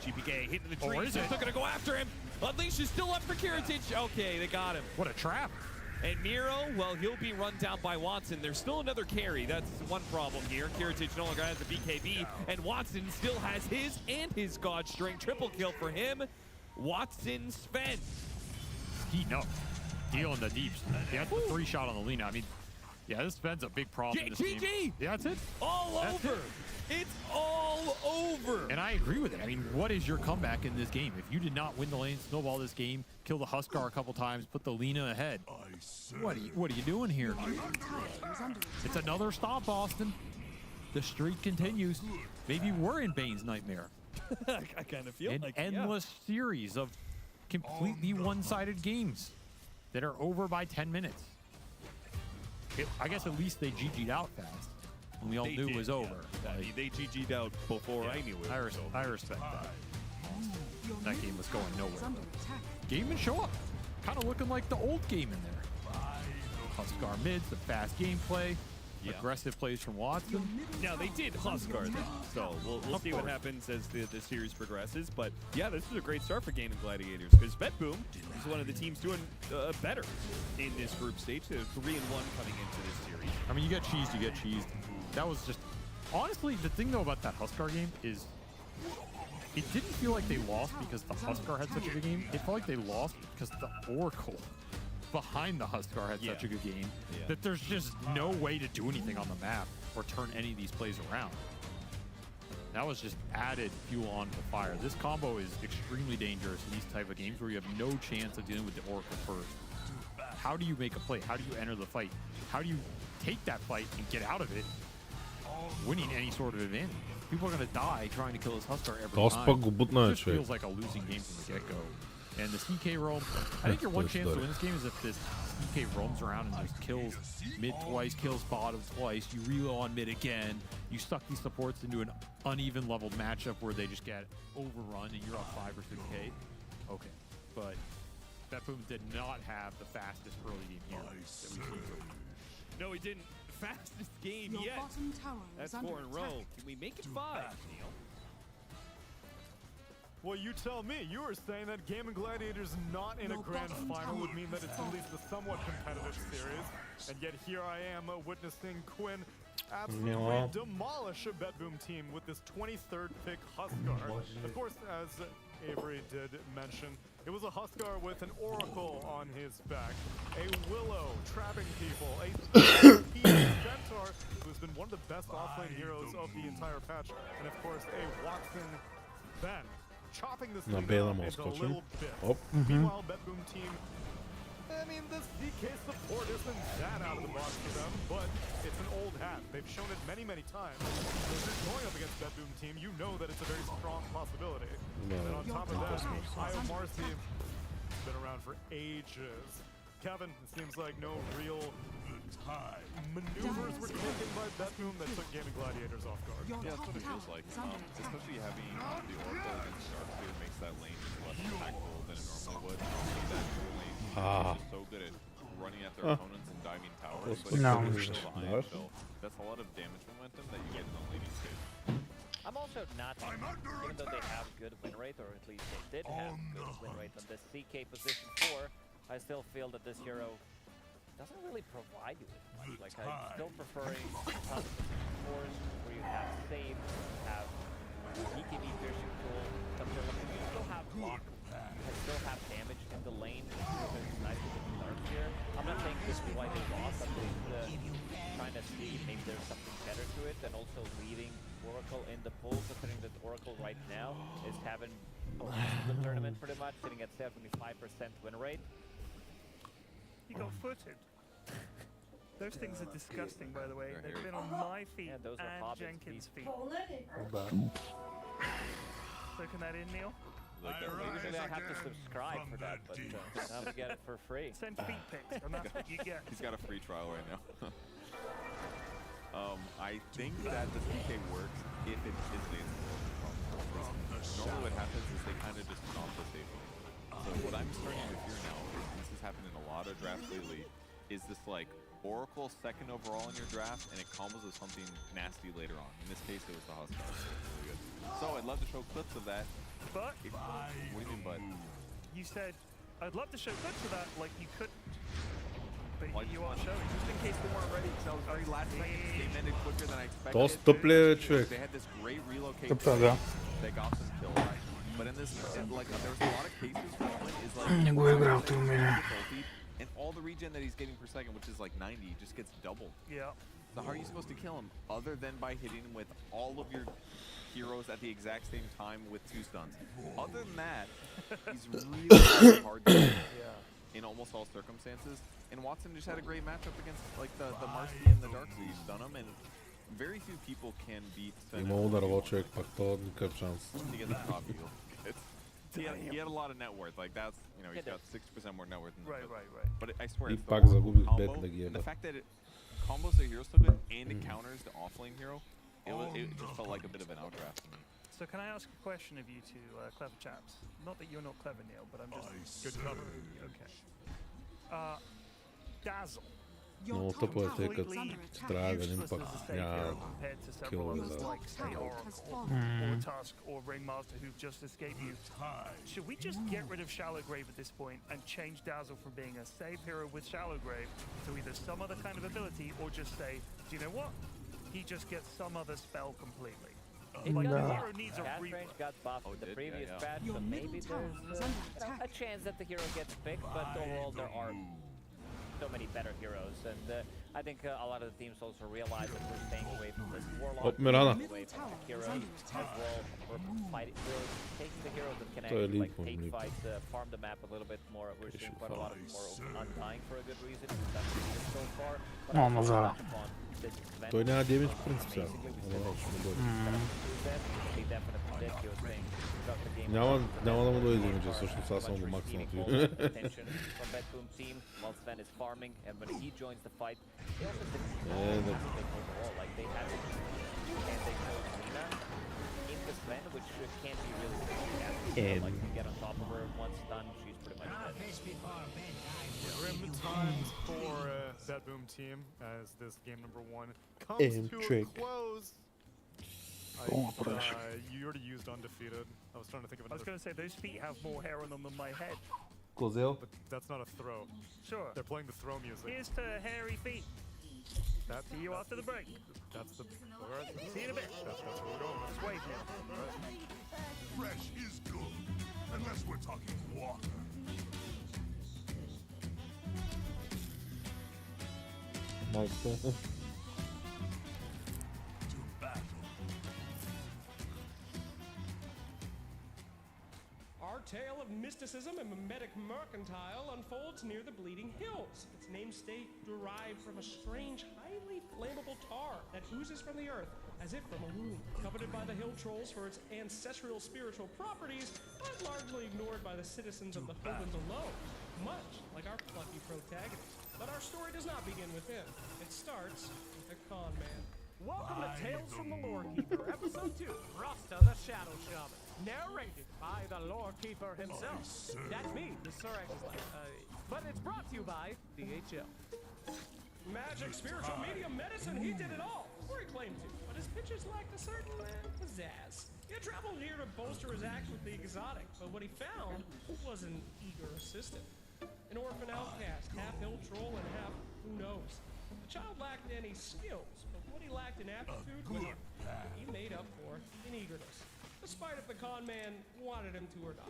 Speaker 9: GPK hitting the tree. They're still going to go after him. Unleash is still up for Karatic. Okay, they got him.
Speaker 8: What a trap.
Speaker 9: And Miro, well, he'll be run down by Watson. There's still another carry. That's one problem here. Kiritich no longer has the BKB, and Watson still has his God String. Triple kill for him. Watson Sven.
Speaker 8: Heating up. Dealing the deeps. He has the 3-shot on the Lina. I mean, yeah, this Sven's a big problem in this game. Yeah, that's it.
Speaker 9: That's over. It's all over.
Speaker 8: And I agree with it. I mean, what is your comeback in this game? If you did not win the lane, snowball this game, kill the Huskar a couple times, put the Lina ahead, what are you doing here? It's another stop, Austin. The streak continues. Maybe we're in Bane's nightmare.
Speaker 9: I kind of feel
Speaker 8: An
Speaker 9: like
Speaker 8: endless series of completely one-sided games that are over by 10 minutes. I guess at least they GG'd out fast. And we all knew it was over.
Speaker 9: They GG'd out before I knew it.
Speaker 8: I respect that. That game was going nowhere. Game and show up. Kind of looking like the old game in there. Huskar mids, the fast gameplay, aggressive plays from Watson.
Speaker 9: Now, they did Huskar that, so we'll see what happens as the series progresses. But, yeah, this is a great start for Gaming Gladiators because BetBoom is one of the teams doing better in this group stage. They're 3-1 coming into this series.
Speaker 8: I mean, you get cheesed, you get cheesed. That was just... Honestly, the thing, though, about that Huskar game is it didn't feel like they lost because the Huskar had such a good game. It felt like they lost because the Oracle behind the Huskar had such a good game that there's just no way to do anything on the map or turn any of these plays around. That was just added fuel onto the fire. This combo is extremely dangerous in these type of games where you have no chance of dealing with the Oracle first. How do you make a play? How do you enter the fight? How do you take that fight and get out of it winning any sort of advantage? People are going to die trying to kill this Huskar every time. It just feels like a losing game from the get-go. And the CK roam, I think your one chance to win this game is if this CK roams around and just kills mid twice, kills bottom twice, you reload on mid again, you suck these supports into an uneven leveled matchup where they just get overrun and you're up 5 or 6K. Okay, but BetBoom did not have the fastest early game here that we've seen so far.
Speaker 9: No, he didn't. Fastest game yet. That's 4 in a row. Can we make it 5, Neil?
Speaker 2: Well, you tell me. You were saying that Gaming Gladiators not in a grand final would mean that it's at least a somewhat competitive series. And yet here I am witnessing Quinn absolutely demolish a BetBoom team with this 23rd pick Huskar. Of course, as Avery did mention, it was a Huskar with an Oracle on his back, a Willow trapping people, a Centaur who's been one of the best offlane heroes of the entire patch, and of course a Watson Ben. Chopping this thing down into a little bit. Meanwhile, BetBoom team, I mean, the CK support isn't that out of the box for them, but it's an old hat. They've shown it many, many times. So if you're going up against BetBoom team, you know that it's a very strong possibility. And then on top of that, Io Marcy has been around for ages. Kevin, it seems like no real maneuvers were taken by BetBoom that took Gaming Gladiators off guard.
Speaker 3: Yeah, that's what it feels like. Especially having the Oracle against Sharpshooter makes that lane less impactful than it normally would. That lane is just so good at running at their opponents and diving towers, but still behind, so that's a lot of damage momentum that you get in the laning stage.
Speaker 4: I'm also not, even though they have good win rate, or at least they did have good win rate on this CK position 4, I still feel that this hero doesn't really provide you with much. Like, I'm still preferring position 4s where you have save, you have EKB piercing tool, something like that. You still have block, you still have damage in the lane. It's nice to get dark here. I'm not saying this is why they lost, I'm just trying to see maybe there's something better to it, and also leaving Oracle in the pool, considering that Oracle right now is having the tournament pretty much, sitting at 75% win rate.
Speaker 10: You got footed. Those things are disgusting, by the way. They've been on my feet and Jenkins' feet. Looking that in, Neil?
Speaker 4: Usually I have to subscribe for that, but now we get it for free.
Speaker 10: Send feet pics, and that's what you get.
Speaker 3: He's got a free trial right now. I think that the CK works if it is lanes. Normally what happens is they kind of just stomp the safety. So what I'm starting to hear now, and this has happened in a lot of drafts lately, is this like Oracle second overall in your draft, and it combos with something nasty later on. In this case, it was the Huskar. Really good. So I'd love to show clips of that.
Speaker 10: But
Speaker 3: what do you mean, but?
Speaker 10: You said I'd love to show clips of that, like you couldn't. But but you are showing.
Speaker 3: Just in case they weren't ready, because I was very last second. This game ended quicker than I expected.
Speaker 1: Dosta play trick.
Speaker 3: They had this great relocation that got them killed. But in this, like, there was a lot of cases where Flint is like, and all the regen that he's getting per second, which is like 90, just gets doubled.
Speaker 10: Yeah.
Speaker 3: So how are you supposed to kill him other than by hitting him with all of your heroes at the exact same time with 2 stuns? Other than that, he's really hard to kill in almost all circumstances. And Watson just had a great matchup against like the Marcy and the Dark, so you stun him, and very few people can beat Sven.
Speaker 1: Има удар човек, пак то никакъв шанс.
Speaker 3: To get the top heal. He had a lot of net worth, like that's, you know, he's got 60% more net worth than
Speaker 10: right.
Speaker 3: But I swear,
Speaker 1: И
Speaker 3: it's the
Speaker 1: пак
Speaker 3: one
Speaker 1: загубих
Speaker 3: combo,
Speaker 1: бет на ги
Speaker 3: and the
Speaker 1: еба.
Speaker 3: fact that it combos the hero so good and it counters the offlane hero, it just felt like a bit of an outdraft to me.
Speaker 10: So can I ask a question of you two clever chaps? Not that you're not clever, Neil, but I'm just good cover. Okay. Dazzle.
Speaker 1: Много тъпо е, тъй като трябва да им пак няма килове за...
Speaker 10: Or Tusk or Ringmaster who've just escaped you. Should we just get rid of Shallowgrave at this point and change Dazzle from being a save hero with Shallowgrave to either some other kind of ability, or just say, do you know what? He just gets some other spell completely. Like the hero needs a
Speaker 4: range got buffed with the previous patch, so maybe there's a chance that the hero gets picked, but overall there are so many better heroes, and I think a lot of the teams also realize that we're staying away from this Warlock, away from the heroes as well. We're taking the heroes that can actually like take fights, farm the map a little bit more. We're seeing quite a lot of more Undying for a good reason. We've done this so far, but I want to touch upon this Sven.
Speaker 1: Той няма демидж в принцип сега. Няма да му дойде демиджа, всъщност аз съм го максималното.
Speaker 4: While Sven is farming, and when he joins the fight, they also like they have it, and they go Nina into Sven, which can't be really good. Like you get on top of her, once done, she's pretty much dead.
Speaker 2: Grim times for that Boom team as this game number 1 comes to a close. You already used Undefeated. I was trying to think of another.
Speaker 10: I was going to say, those feet have more hair on them than my head.
Speaker 1: Козел?
Speaker 2: But that's not a throw.
Speaker 10: Sure.
Speaker 2: They're playing the throw music.
Speaker 10: Here's to hairy feet. See you after the break.
Speaker 2: That's the... Alright.
Speaker 10: See you in a bit.
Speaker 2: That's where we're going.
Speaker 10: Let's wait here.
Speaker 13: Fresh is good, unless we're talking water.
Speaker 1: Малко.
Speaker 14: Our tale of mysticism and mimetic mercantile unfolds near the Bleeding Hills. Its name state derived from a strange, highly flammable tar that oozes from the earth, as if from a womb. Coveted by the hill trolls for its ancestral spiritual properties, but largely ignored by the citizens of the Holdens alone, much like our plucky protagonist. But our story does not begin with him. It starts with a con man.
Speaker 15: Welcome to Tales from the Lorekeeper, Episode 2, Rasta the Shadow Shaman. Narrated by the Lorekeeper himself. That's me, the Surex. But it's brought to you by DHL.
Speaker 14: Magic, spiritual, medium, medicine, he did it all. Or he claimed to, but his pitches lacked a certain pizzazz. He had traveled here to bolster his acts with the exotic, but what he found was an eager assistant. An orphan outcast, half hill troll and half who knows. The child lacked any skills, but what he lacked in aptitude was he made up for in eagerness. Despite if the con man wanted him to or not.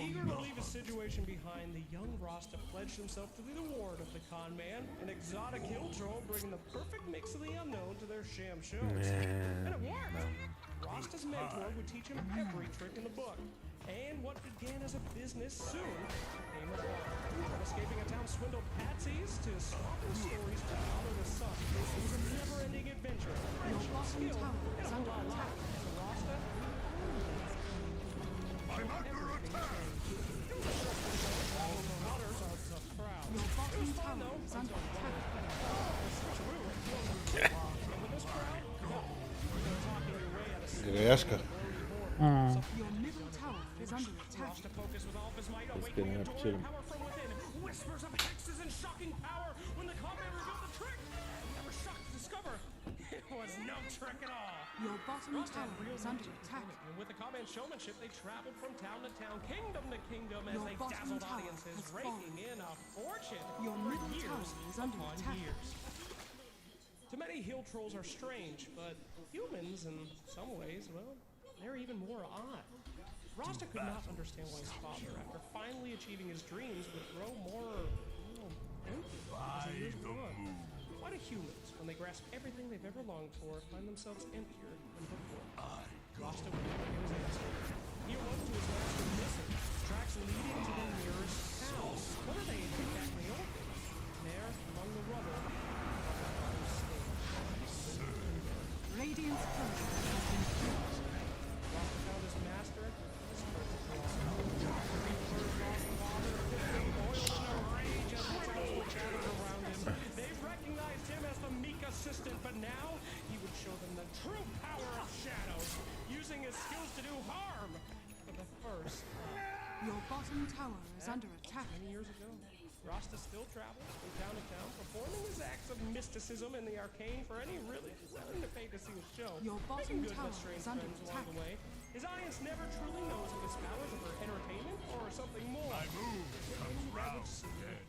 Speaker 14: Eager to leave his situation behind, the young Rasta pledged himself to be the ward of the con man, an exotic hill troll bringing the perfect mix of the unknown to their sham shows. And it worked! Rasta's mentor would teach him every trick in the book. And what began as a business soon became a bar. From escaping a town swindled patsies to swapping stories to honor the sun. It was a never-ending adventure. Friendship, skill, and a whole lot of life. As a Rasta,
Speaker 13: I'm under attack!
Speaker 14: Your bottom tower is under attack.
Speaker 1: Грешка.
Speaker 14: Your middle tower is under attack.
Speaker 1: Искам да печелим.
Speaker 14: Whispers of hexes and shocking power when the combat revealed the trick. Never shocked to discover it was no trick at all.
Speaker 7: Your bottom tower is under attack.
Speaker 14: And with the comment showmanship, they traveled from town to town, kingdom to kingdom, as they dazzled audiences
Speaker 7: has
Speaker 14: raking
Speaker 7: fallen.
Speaker 14: in a fortune
Speaker 7: Your
Speaker 14: for
Speaker 7: middle
Speaker 14: years
Speaker 7: tower is under
Speaker 14: upon
Speaker 7: attack.
Speaker 14: years. To many, hill trolls are strange, but humans, in some ways, well, they're even more odd. Rasta could not understand why his father, after finally achieving his dreams, would grow more, empty as the years went on. Why do humans, when they grasp everything they've ever longed for, find themselves emptier than before? Rasta would never get his answer. He awoke to his master missing, tracks leading to the nearest house. What are they exactly open? There, among the rubble,
Speaker 7: Radiant's courier has been killed.
Speaker 14: Rasta found his master. His perfect Rasta. Reaper lost the father. Oiled in a rage as the tower were gathered around him. They recognized him as the meek assistant, but now he would show them the true power of shadows, using his skills to do harm for the first.
Speaker 7: Your bottom tower is under attack.
Speaker 14: Many years ago, Rasta still travels from town to town, performing his acts of mysticism in the arcane for any really willing to pay to see his show.
Speaker 7: Your
Speaker 14: Making
Speaker 7: bottom
Speaker 14: good
Speaker 7: tower
Speaker 14: but strange
Speaker 7: is under
Speaker 14: friends
Speaker 7: attack.
Speaker 14: along the way. His audience never truly knows if his powers are for entertainment or something more.
Speaker 13: My move comes round
Speaker 14: The
Speaker 13: again.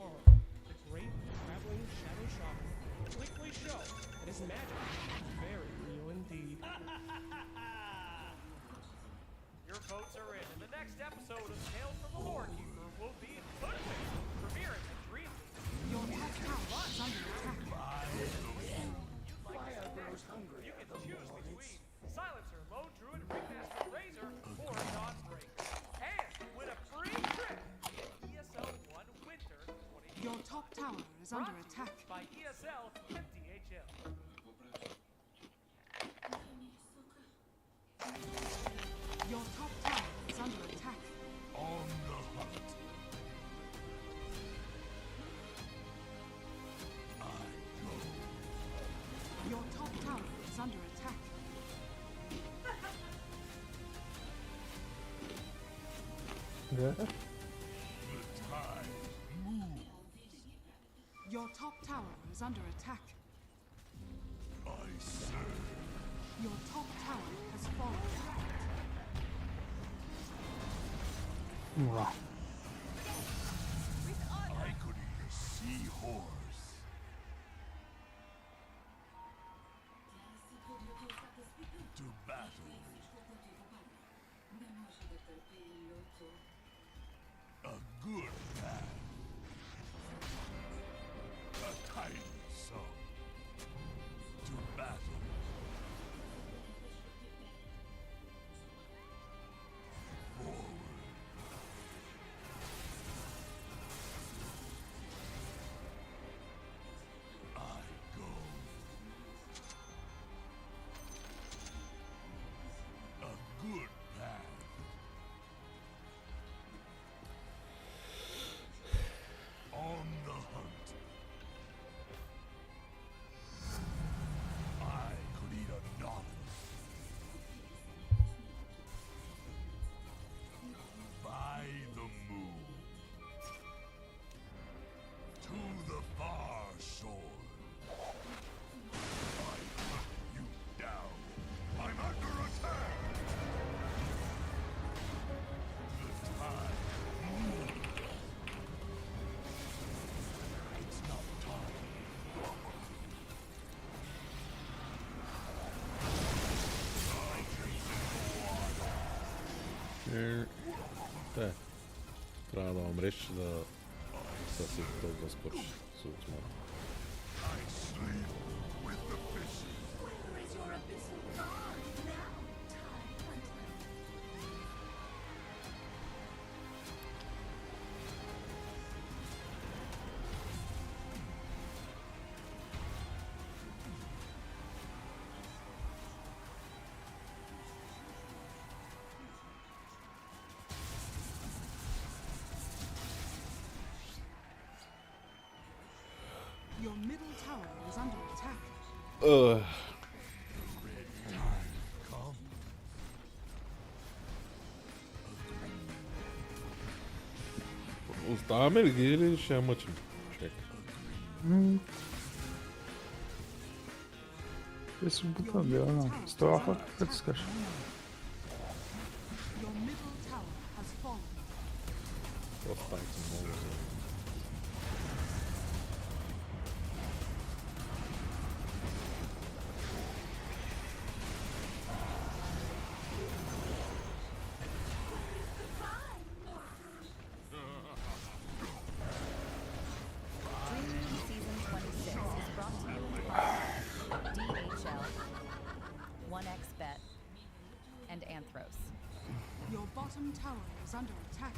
Speaker 14: great traveling shadow shopper quickly show that his magic is very real indeed.
Speaker 15: Your votes are in, and the next episode of Tales from the Lore Keeper will be Hoodwink, premiering at Dream.
Speaker 7: Your top tower is under attack.
Speaker 15: You can choose between Silencer, Lone Druid, Ringmaster Razor, or Dawn Break. And win a free trip to ESL 1 Winter 2020.
Speaker 7: Your top tower is under attack.
Speaker 15: By ESL and DHL.
Speaker 7: Your top tower is under attack.
Speaker 13: On the hunt.
Speaker 7: Your top tower is under attack.
Speaker 5: Gdzie?
Speaker 13: The tide moves.
Speaker 7: Your top tower is under attack.
Speaker 13: I serve.
Speaker 7: Your top tower has fallen.
Speaker 5: Ura.
Speaker 13: I could eat a seahorse. To battle. A good man. A tiny sum. To battle. Forward. I go. A good path. On the hunt. I could eat a novice. By the moon. To the far shore. I hunt you down. I'm under attack. The tide moves. It's not time.
Speaker 1: Te. Трябва да умреш, да си толкова скоро се отмора.
Speaker 13: I sleep with the fishes.
Speaker 7: Your middle tower is under attack.
Speaker 13: Come.
Speaker 1: Оставаме ли ги или ще я мъчим? Чакай.
Speaker 5: Ти си бутна била, стояха, като скаш.
Speaker 7: Your middle tower has fallen.
Speaker 1: Frostbite'ın ne olur.
Speaker 16: Season 26 is brought to you by DHL, 1xBet, and Anthros.
Speaker 7: Your bottom tower is under attack.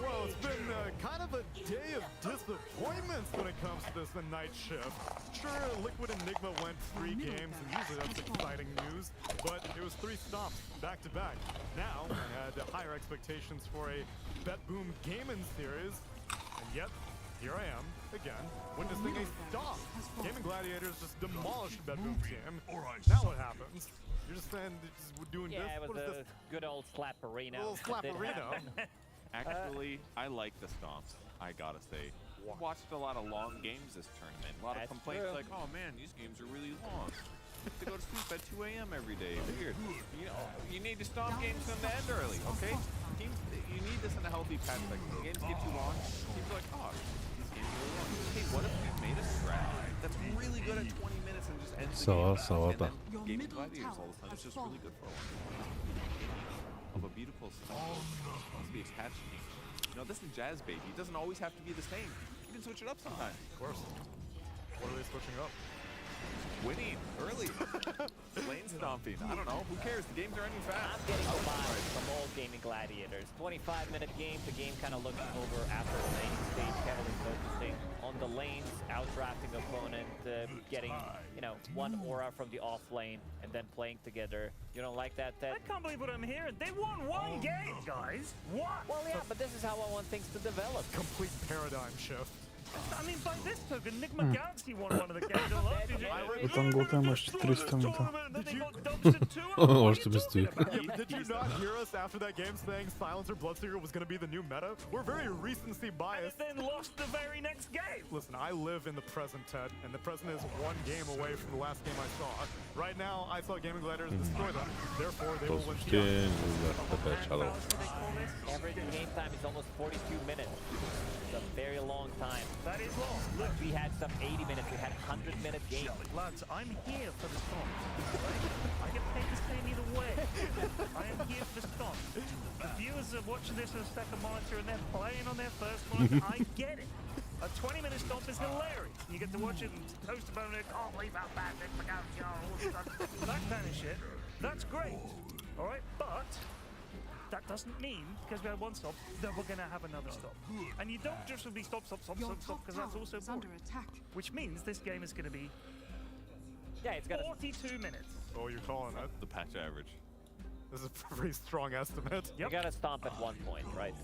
Speaker 2: Well, it's been kind of a day of disappointments when it comes to this night shift. Sure, Liquid Enigma went 3 games, and usually that's exciting news, but it was 3 stops back-to-back. Now, I had higher expectations for a Bet Boom Gaming series, and yet, here I am, again, witnessing a stop. Gaming Gladiators just demolished Bet Boom team. Now what happens? You're just saying we're doing this?
Speaker 4: Yeah, it was
Speaker 2: What is
Speaker 4: a
Speaker 2: this?
Speaker 4: good old slap-arena.
Speaker 2: A little slap-arena.
Speaker 3: Actually, I like the stomps, I gotta say. Watched a lot of long games this tournament. A lot of complaints like, oh man, these games are really long. They go to sleep at 2 a.m. every day. Weird. You know, you need to stomp games from the end early, okay? Teams, you need this in a healthy patch. Like, games get too long. Teams are like, oh, these games are really long. Hey, what if we made a strat that's really good at 20 minutes and just ends the game? And then Gaming Gladiators all of a sudden is just really good for a while. Of a beautiful style. Must be a catch game. You know, this is Jazz Baby. It doesn't always have to be the same. You can switch it up sometimes.
Speaker 2: Of course. What are they switching up?
Speaker 3: Winning early. Lane stomping. I don't know. Who cares? The games are ending fast.
Speaker 4: I'm getting the vibe from old Gaming Gladiators. 25-minute game. The game kind of looks over after the lane stage, heavily focusing on the lanes, outdrafting opponent, getting, you know, one aura from the off lane, and then playing together. You don't like that, Ted?
Speaker 10: I can't believe what I'm hearing. They won 1 game, guys. What?
Speaker 4: Well, yeah, but this is how I want things to develop.
Speaker 2: Complete paradigm shift.
Speaker 10: I mean, by this token, Enigma Galaxy won one of the games a lot.
Speaker 5: И там Готэм аж 400 метров.
Speaker 1: Можете без ты.
Speaker 2: Did you not hear us after that game saying Silencer Bloodseeker was going to be the new meta? We're very recency biased.
Speaker 10: And then lost the very next game.
Speaker 2: Listen, I live in the present, Ted, and the present is 1 game away from the last game I saw. Right now, I saw Gaming Gladiators destroy them. Therefore, they will win.
Speaker 4: Average game time is almost 42 minutes. It's a very long time.
Speaker 10: That is long.
Speaker 4: Look, we had some 80 minutes. We had 100-minute games.
Speaker 10: Lads, I'm here for the stomp. Right? I get paid the same either way. I am here for the stomp. The viewers are watching this on a second monitor and they're playing on their first monitor. I get it. A 20-minute stomp is hilarious. You get to watch it and toast about it. Can't believe how bad this becomes. That kind of shit. That's great. All right, but that doesn't mean, because we had 1 stop, that we're going to have another stop. And you don't just be stop, because that's also boring. Which means this game is going to be 42 minutes.
Speaker 2: Oh, you're calling it?
Speaker 3: The patch average.
Speaker 2: This is a pretty strong estimate.
Speaker 4: You gotta stomp at 1 point, right?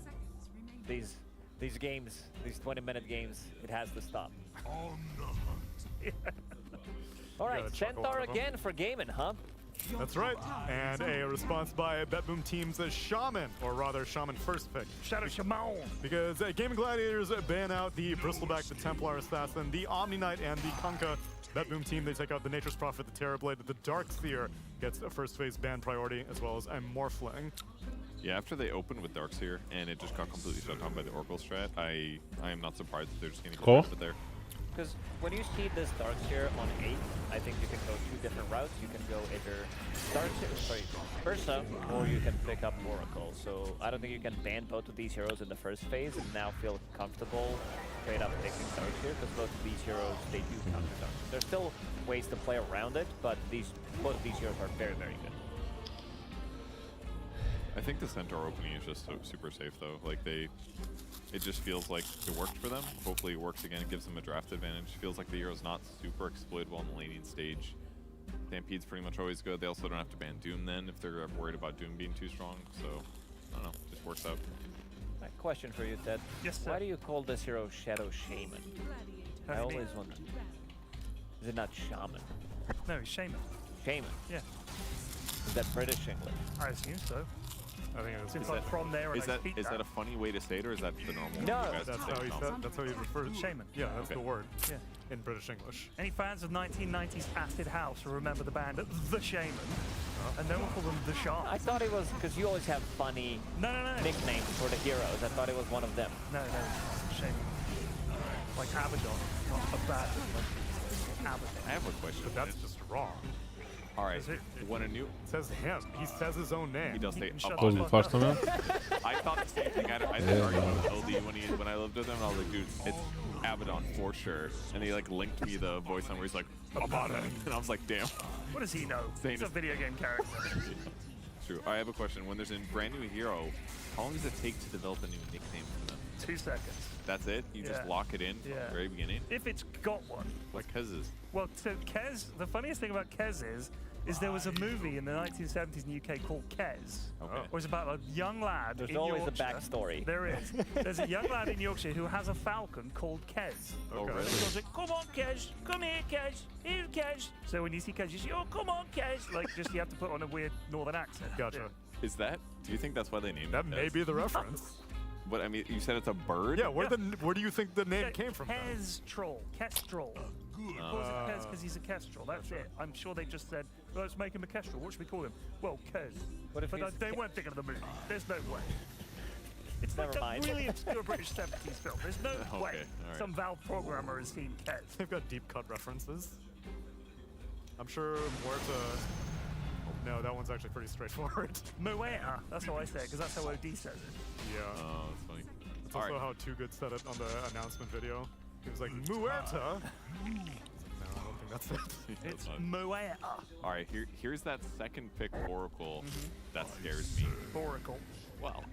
Speaker 4: These games, these 20-minute games, it has to stop. All right, Centaur again for gaming, huh?
Speaker 2: That's right. And a response by Bet Boom Team's Shaman, or rather Shaman first pick.
Speaker 10: Shadow Shaman.
Speaker 2: Because Gaming Gladiators ban out the Bristleback, the Templar Assassin, the Omni Knight, and the Kunkka. Bet Boom Team, they take out the Nature's Prophet, the Terrorblade, the Darkseer gets a first phase ban priority, as well as a Morphling.
Speaker 3: Yeah, after they opened with Darkseer and it just got completely shut down by the Oracle strat, I am not surprised that they're just going to go with there.
Speaker 4: Because when you see this Darkseer on 8, I think you can go 2 different routes. You can go either Ursa, or you can pick up Oracle. So I don't think you can ban both of these heroes in the first phase and now feel comfortable straight up picking Darkseer, because both of these heroes, they do counter Darkseer. There's still ways to play around it, but both of these heroes are very, very good.
Speaker 3: I think the Centaur opening is just so super safe though. Like it just feels like it worked for them. Hopefully it works again. It gives them a draft advantage. Feels like the hero's not super exploitable on the laning stage. Stampede's pretty much always good. They also don't have to ban Doom then if they're worried about Doom being too strong. So, I don't know. Just works out.
Speaker 4: Question for you, Ted.
Speaker 10: Yes, sir.
Speaker 4: Why do you call this hero Shadow Shaman? I always wonder. Is it not Shaman?
Speaker 10: No, it's Shaman.
Speaker 4: Shaman?
Speaker 10: Yeah.
Speaker 4: Is that British English?
Speaker 10: I assume so.
Speaker 2: I think it is.
Speaker 10: Since I'm from there,
Speaker 3: is that a funny way to say it, or is that the normal?
Speaker 4: No,
Speaker 2: that's how you refer to
Speaker 10: Shaman.
Speaker 2: Yeah, that's the word.
Speaker 10: Yeah.
Speaker 2: In British English.
Speaker 10: Any fans of 1990s Acid House will remember the band The Shaman. And no one called him the Shark.
Speaker 4: I thought it was because you always have funny nicknames for the heroes. I thought it was one of them.
Speaker 10: No, it's a shame. Like Abaddon, not Abaddon. Like Abaddon.
Speaker 3: I have a question.
Speaker 2: But that's just wrong.
Speaker 3: All right, when a new...
Speaker 2: It says him. He says his own name.
Speaker 3: He does say
Speaker 1: Koz mu farklı mı?
Speaker 3: I thought the same thing. I did argue with LD when I lived with him, and I was like, dude, it's Abaddon for sure. And he like linked me the voice on where he's like, Abaddon. And I was like, damn.
Speaker 10: What does he know? He's a video game character.
Speaker 3: True. I have a question. When there's a brand new hero, how long does it take to develop a new nickname for them?
Speaker 10: 2 seconds.
Speaker 3: That's it? You just lock it in from the very beginning?
Speaker 10: If it's got one.
Speaker 3: Like Kez's.
Speaker 10: Well, so Kez, the funniest thing about Kez is there was a movie in the 1970s in the UK called Kez.
Speaker 3: Okay.
Speaker 10: It was about a young lad
Speaker 4: There's
Speaker 10: in
Speaker 4: always
Speaker 10: Yorkshire.
Speaker 4: a backstory.
Speaker 10: There is. There's a young lad in Yorkshire who has a falcon called Kez.
Speaker 3: Oh, really?
Speaker 10: And he goes like, come on, Kez, come here, Kez, here's Kez. So when you see Kez, you say, oh, come on, Kez. Like, just you have to put on a weird northern accent.
Speaker 2: Gotcha.
Speaker 3: Is that? Do you think that's why they named it?
Speaker 2: That may be the reference.
Speaker 3: But I mean, you said it's a bird?
Speaker 2: Yeah, where do you think the name came from?
Speaker 10: Kestrel. Kestrel. He calls it Kez because he's a Kestrel. That's it. I'm sure they just said, well, let's make him a Kestrel. What should we call him? Well, Kez.
Speaker 4: What if
Speaker 10: But they weren't thinking of the movie. There's no way. It's
Speaker 4: Never
Speaker 10: like
Speaker 4: mind.
Speaker 10: a really obscure British 70s film. There's no way
Speaker 3: all right.
Speaker 10: some Valve programmer has seen Kez.
Speaker 2: They've got deep cut references. I'm sure Muerta... No, that one's actually pretty straightforward.
Speaker 10: Muerta. That's how I say it, because that's how OD says it.
Speaker 2: Yeah.
Speaker 3: Oh, that's funny.
Speaker 2: It's also how Too Good said it on the announcement video. He was like, Muerta! No, I don't think that's it.
Speaker 10: It's Muerta.
Speaker 3: All right, here's that second pick Oracle that scares me.
Speaker 10: Oracle.
Speaker 3: Well,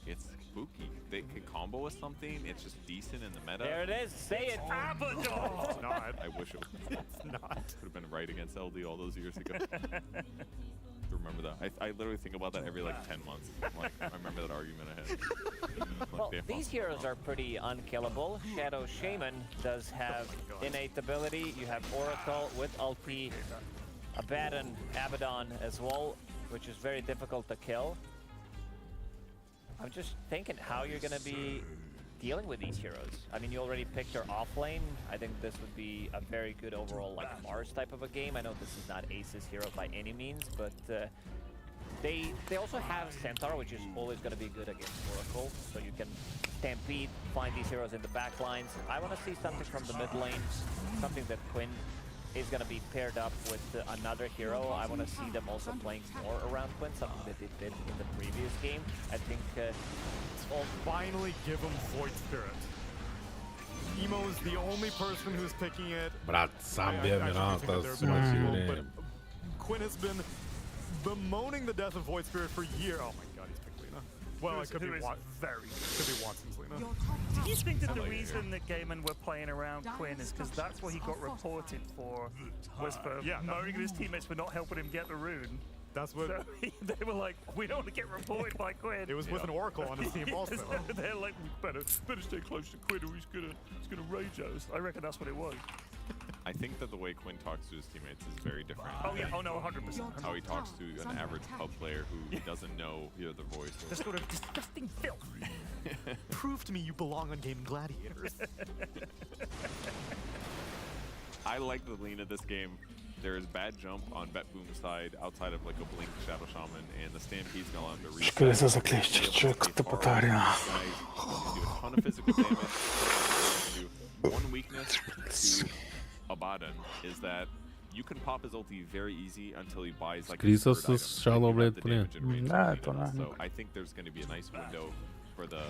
Speaker 3: it's spooky. They can combo with something. It's just decent in the meta.
Speaker 4: There it is. Say it.
Speaker 10: Abaddon.
Speaker 2: It's not.
Speaker 3: I wish it was.
Speaker 2: It's not.
Speaker 3: Could have been right against LD all those years ago. Remember that. I literally think about that every like 10 months. Like, I remember that argument I had.
Speaker 4: Well, these heroes are pretty unkillable. Shadow Shaman does have innate ability. You have Oracle with ulti, Abaddon as well, which is very difficult to kill. I'm just thinking how you're going to be dealing with these heroes. I mean, you already picked your offlane. I think this would be a very good overall like Mars type of a game. I know this is not Ace's hero by any means, but they also have Centaur, which is always going to be good against Oracle. So you can stampede, find these heroes in the back lines. I want to see something from the mid lane, something that Quinn is going to be paired up with another hero. I want to see them also playing more around Quinn, something that they did in the previous game. I think
Speaker 2: I'll finally give him Void Spirit. Emo's the only person who's picking it.
Speaker 1: Brat, sam wiem,
Speaker 2: but Quinn has been bemoaning the death of Void Spirit for years. Oh my god, he's picked Lina. Well, it could be Watson's Lina.
Speaker 10: Do you think that the reason that Gaiman were playing around Quinn is because that's what he got reported for, was for moaning at his teammates for not helping him get the rune?
Speaker 2: That's what
Speaker 10: so they were like, we don't want to get reported by Quinn.
Speaker 2: It was with an Oracle on his team also.
Speaker 10: They're like, we better stay close to Quinn or he's gonna rage us. I reckon that's what it was.
Speaker 3: I think that the way Quinn talks to his teammates is very different.
Speaker 10: Oh yeah, oh no, 100%.
Speaker 3: How he talks to an average pub player who doesn't know the voice.
Speaker 10: This sort of disgusting filth.
Speaker 2: Prove to me you belong on Game Gladiators.
Speaker 3: I like the lean of this game. There is bad jump on Bet Boom's side outside of like a Blink Shadow Shaman, and the Stampede's gonna allow him to reach.
Speaker 5: Школи за заклещик, чек, ты потаря.
Speaker 3: Do a ton of physical damage. One weakness to Abaddon is that you can pop his ulti very easy until he buys like
Speaker 1: Skrisa с Shallow Blade плен.
Speaker 5: Да, это нормально.
Speaker 3: So I think there's going to be a nice window for the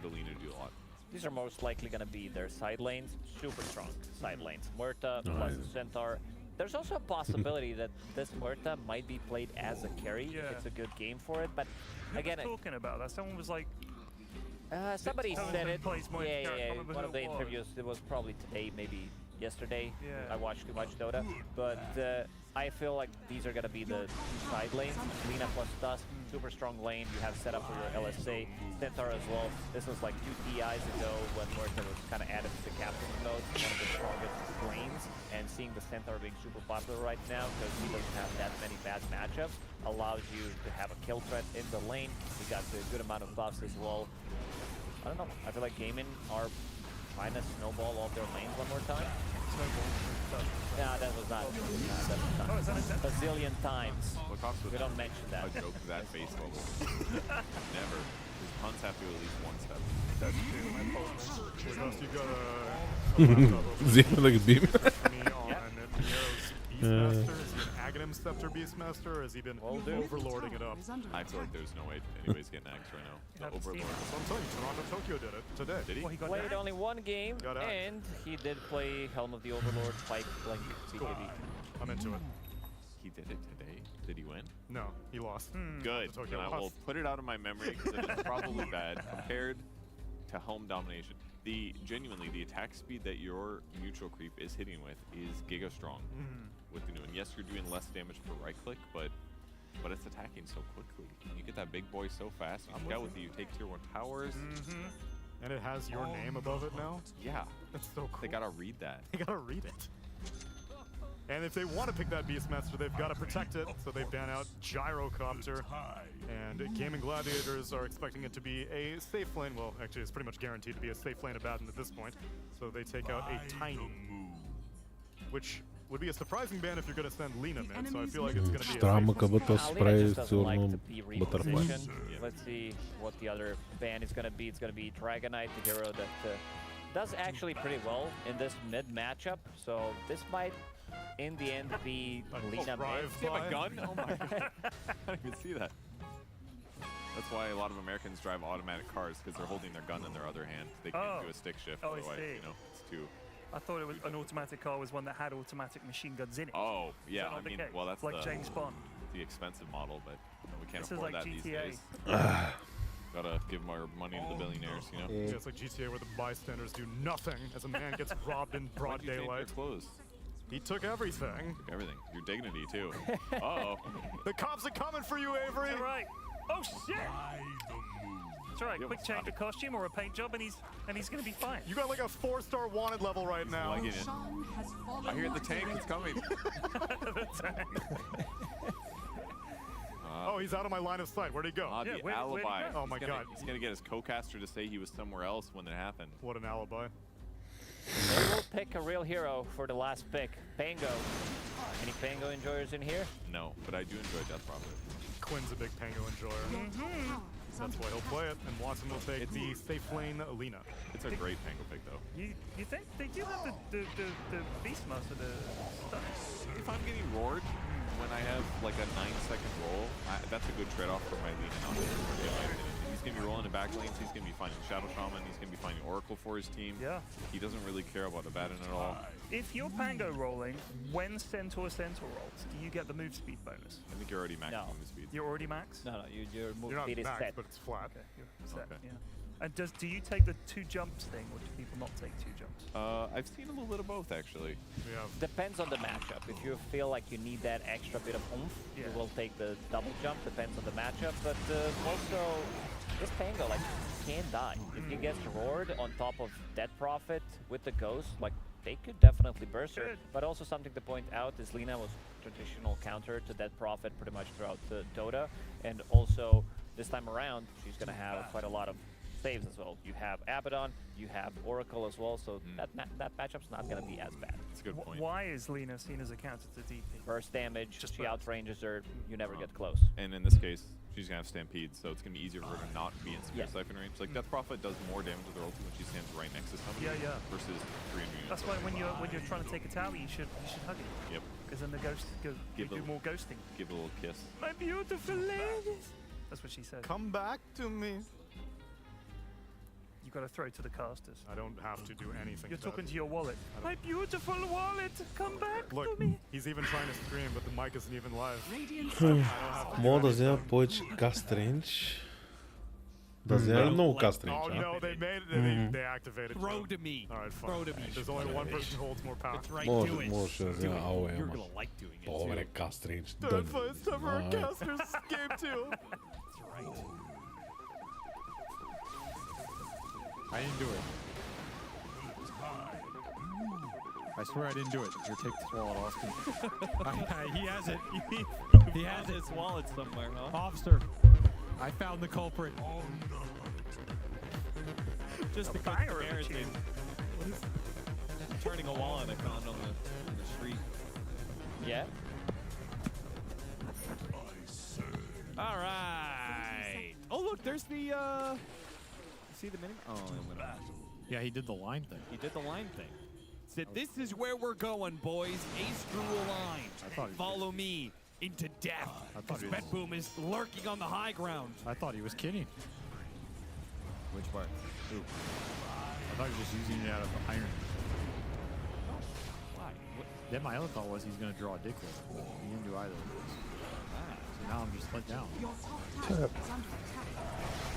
Speaker 3: lean to do a lot.
Speaker 4: These are most likely going to be their side lanes, super strong side lanes. Muerta plus Centaur. There's also a possibility that this Muerta might be played as a carry if it's a good game for it, but again...
Speaker 10: Who was talking about that? Someone was like...
Speaker 4: somebody said it.
Speaker 10: Yeah.
Speaker 4: One of the interviews, it was probably today, maybe yesterday. I watched too much Dota, but I feel like these are going to be the side lanes. Lina plus Dusk, super strong lane. You have set up for your LSA. Centaur as well. This was like 2 TIs ago when Muerta was kind of added to the captain mode, one of the strongest lanes. And seeing the Centaur being super popular right now because he doesn't have that many bad matchups allows you to have a kill threat in the lane. You got a good amount of buffs as well. I don't know. I feel like Gaiman are trying to snowball all their lanes one more time?
Speaker 10: Snowball.
Speaker 4: Yeah, that was not.
Speaker 10: Oh, is that it?
Speaker 4: Bazillion times.
Speaker 3: Lacoste
Speaker 4: We don't mention that.
Speaker 3: A joke that face level. Never. His punts have to at least one step.
Speaker 10: That's true. My apologies.
Speaker 2: Lacoste, you got a laptop open.
Speaker 1: Zero like beam.
Speaker 2: Me on Nero's Beastmaster. Is he an Aghanim Scepter Beastmaster, or has he been overlording it up?
Speaker 3: I feel like there's no way anybody's getting axed right now. The Overlord.
Speaker 2: So I'm telling you, Toronto Tokyo did it today.
Speaker 3: Did he?
Speaker 10: Well, he got
Speaker 4: Played
Speaker 10: axed.
Speaker 4: only one game,
Speaker 2: Got axed.
Speaker 4: and he did play Helm of the Overlord, Spike, Blink, BKB.
Speaker 2: I'm into it.
Speaker 3: He did it today. Did he win?
Speaker 2: No, he lost.
Speaker 3: Good.
Speaker 2: Tokyo
Speaker 3: Then I will
Speaker 2: lost.
Speaker 3: put it out of my memory because it was probably bad compared to home domination. Genuinely, the attack speed that your neutral creep is hitting with is giga strong with the new one. Yes, you're doing less damage for right click, but it's attacking so quickly. You get that big boy so fast. You forget with you take tier 1 towers.
Speaker 2: And it has your name above it now?
Speaker 3: Yeah.
Speaker 2: That's so cool.
Speaker 3: They gotta read that.
Speaker 2: They gotta read it. And if they want to pick that Beastmaster, they've got to protect it, so they ban out Gyrocopter. And Gaming Gladiators are expecting it to be a safe lane. Well, actually, it's pretty much guaranteed to be a safe lane Abaddon at this point. So they take out a Tiny, which would be a surprising ban if you're going to send Lina mid, so I feel like it's going to be a
Speaker 1: Странно, как будто
Speaker 4: Lina
Speaker 1: спрей
Speaker 4: just doesn't like
Speaker 1: сёрнул
Speaker 4: to be
Speaker 1: Butterfly.
Speaker 4: repositioned. Let's see what the other ban is going to be. It's going to be Dragonite, the hero that does actually pretty well in this mid matchup. So this might, in the end, be Lina mid.
Speaker 3: Does he have a gun? Oh my god. I didn't even see that. That's why a lot of Americans drive automatic cars, because they're holding their gun in their other hand. They can't do a stick shift,
Speaker 10: Oh, I
Speaker 3: otherwise,
Speaker 10: see.
Speaker 3: you know, it's too...
Speaker 10: I thought it was an automatic car was one that had automatic machine guns in it.
Speaker 3: Oh,
Speaker 10: Is
Speaker 3: yeah,
Speaker 10: that
Speaker 3: I
Speaker 10: not the
Speaker 3: mean,
Speaker 10: case?
Speaker 3: well, that's
Speaker 10: like James Bond.
Speaker 3: the expensive model, but you know, we can't
Speaker 10: This is
Speaker 3: afford
Speaker 10: like
Speaker 3: that these
Speaker 10: GTA.
Speaker 3: days. Gotta give our money to the billionaires, you know?
Speaker 2: Yeah, it's like GTA where the bystanders do nothing as a man gets robbed in broad
Speaker 3: Why'd you change
Speaker 2: daylight.
Speaker 3: your clothes?
Speaker 2: He took everything.
Speaker 3: Took everything. Your dignity, too. Uh-oh.
Speaker 2: The cops are coming for you, Avery!
Speaker 10: All right. Oh, shit! It's alright, quick change of costume or a paint job and he's gonna be fine.
Speaker 2: You got like a 4-star wanted level right now.
Speaker 3: Liking it. I hear the tank is coming.
Speaker 10: The tank.
Speaker 2: Oh, he's out of my line of sight. Where'd he go?
Speaker 3: The
Speaker 10: where'd he
Speaker 3: alibi.
Speaker 10: go?
Speaker 2: Oh my god.
Speaker 3: He's gonna get his co-caster to say he was somewhere else when it happened.
Speaker 2: What an alibi.
Speaker 4: They will pick a real hero for the last pick. Pango. Any Pango enjoyers in here?
Speaker 3: No, but I do enjoy Death Prophet.
Speaker 2: Quinn's a big Pango enjoyer. That's why he'll play it, and Watson will take the safe lane Lina.
Speaker 3: It's a great Pango pick, though.
Speaker 10: You think they do have the Beastmaster, the stuff?
Speaker 3: If I'm getting roared when I have like a 9-second roll, that's a good trade-off for my Lina. Not in my opinion. He's going to be rolling in back lanes, he's going to be finding Shadow Shaman, he's going to be finding Oracle for his team.
Speaker 10: Yeah.
Speaker 3: He doesn't really care about Abaddon at all.
Speaker 10: If you're Pango rolling, when Centaur rolls, do you get the move speed bonus?
Speaker 3: I think you're already maxed move speed.
Speaker 10: You're already maxed?
Speaker 4: No, your move
Speaker 2: You're not
Speaker 4: speed is
Speaker 2: maxed,
Speaker 4: set.
Speaker 2: but it's flat.
Speaker 10: Okay, you're set,
Speaker 3: Okay.
Speaker 10: yeah. And do you take the 2 jumps thing, or do people not take 2 jumps?
Speaker 3: I've seen a little bit of both, actually.
Speaker 4: Depends on the matchup. If you feel like you need that extra bit of oomph, you will take the double jump. Depends on the matchup. But also, this Pango, like, can die. If he gets roared on top of Dead Prophet with the Ghost, like, they could definitely burst her. But also something to point out is Lina was traditional counter to Dead Prophet pretty much throughout the Dota. And also, this time around, she's going to have quite a lot of saves as well. You have Abaddon, you have Oracle as well, so that matchup's not going to be as bad.
Speaker 3: That's a good point.
Speaker 10: Why is Lina seen as a counter to DP?
Speaker 4: Burst damage, she outranges her, you never get close.
Speaker 3: And in this case, she's going to have Stampede, so it's going to be easier for her to not be in Spear Siphon range. Like, Death Prophet does more damage with her ulti when she stands right next to somebody versus 3 units.
Speaker 10: That's why when you're trying to take a tower, you should hug it.
Speaker 3: Yep.
Speaker 10: Because then the ghost you do more ghosting.
Speaker 3: Give a little kiss.
Speaker 10: My beautiful ladies. That's what she said.
Speaker 2: Come back to me.
Speaker 10: You've got to throw to the casters.
Speaker 2: I don't have to do anything.
Speaker 10: You're talking to your wallet. My beautiful wallet, come back to me.
Speaker 2: He's even trying to scream, but the mic isn't even live.
Speaker 1: Мога да взема повече cast range. Да взема много cast range.
Speaker 2: Oh no, they made it. They activated.
Speaker 9: Throw to me.
Speaker 2: All right, fine.
Speaker 9: Throw to me.
Speaker 2: There's only one person who holds more power.
Speaker 9: That's right. Do it.
Speaker 1: Може да взема AOE,
Speaker 9: You're
Speaker 1: ама
Speaker 9: gonna like doing it
Speaker 1: по-добре
Speaker 9: too.
Speaker 1: cast range.
Speaker 2: The first ever casters game too.
Speaker 9: That's right.
Speaker 8: I didn't do it. I swear I didn't do it. Here, take this wallet, Austin. He has it. He has
Speaker 9: His wallet somewhere, huh?
Speaker 8: Officer, I found the culprit.
Speaker 9: Just the
Speaker 10: banger of the
Speaker 9: comparison. What is turning a wallet I found on the street?
Speaker 4: Yeah.
Speaker 9: All right. Oh look, there's the. See the mini? Oh, it went out.
Speaker 8: Yeah, he did the line thing.
Speaker 9: He did the line thing. Said, "This is where we're going, boys. Ace through a line. Follow me into death." Because Betboom is lurking on the high ground.
Speaker 8: I thought he was kidding.
Speaker 9: Which part?
Speaker 8: Ooh. I thought he was just using it out of iron.
Speaker 9: Why?
Speaker 8: Then my other thought was he's going to draw a dick with it. He didn't do either of those. So now I'm just let down.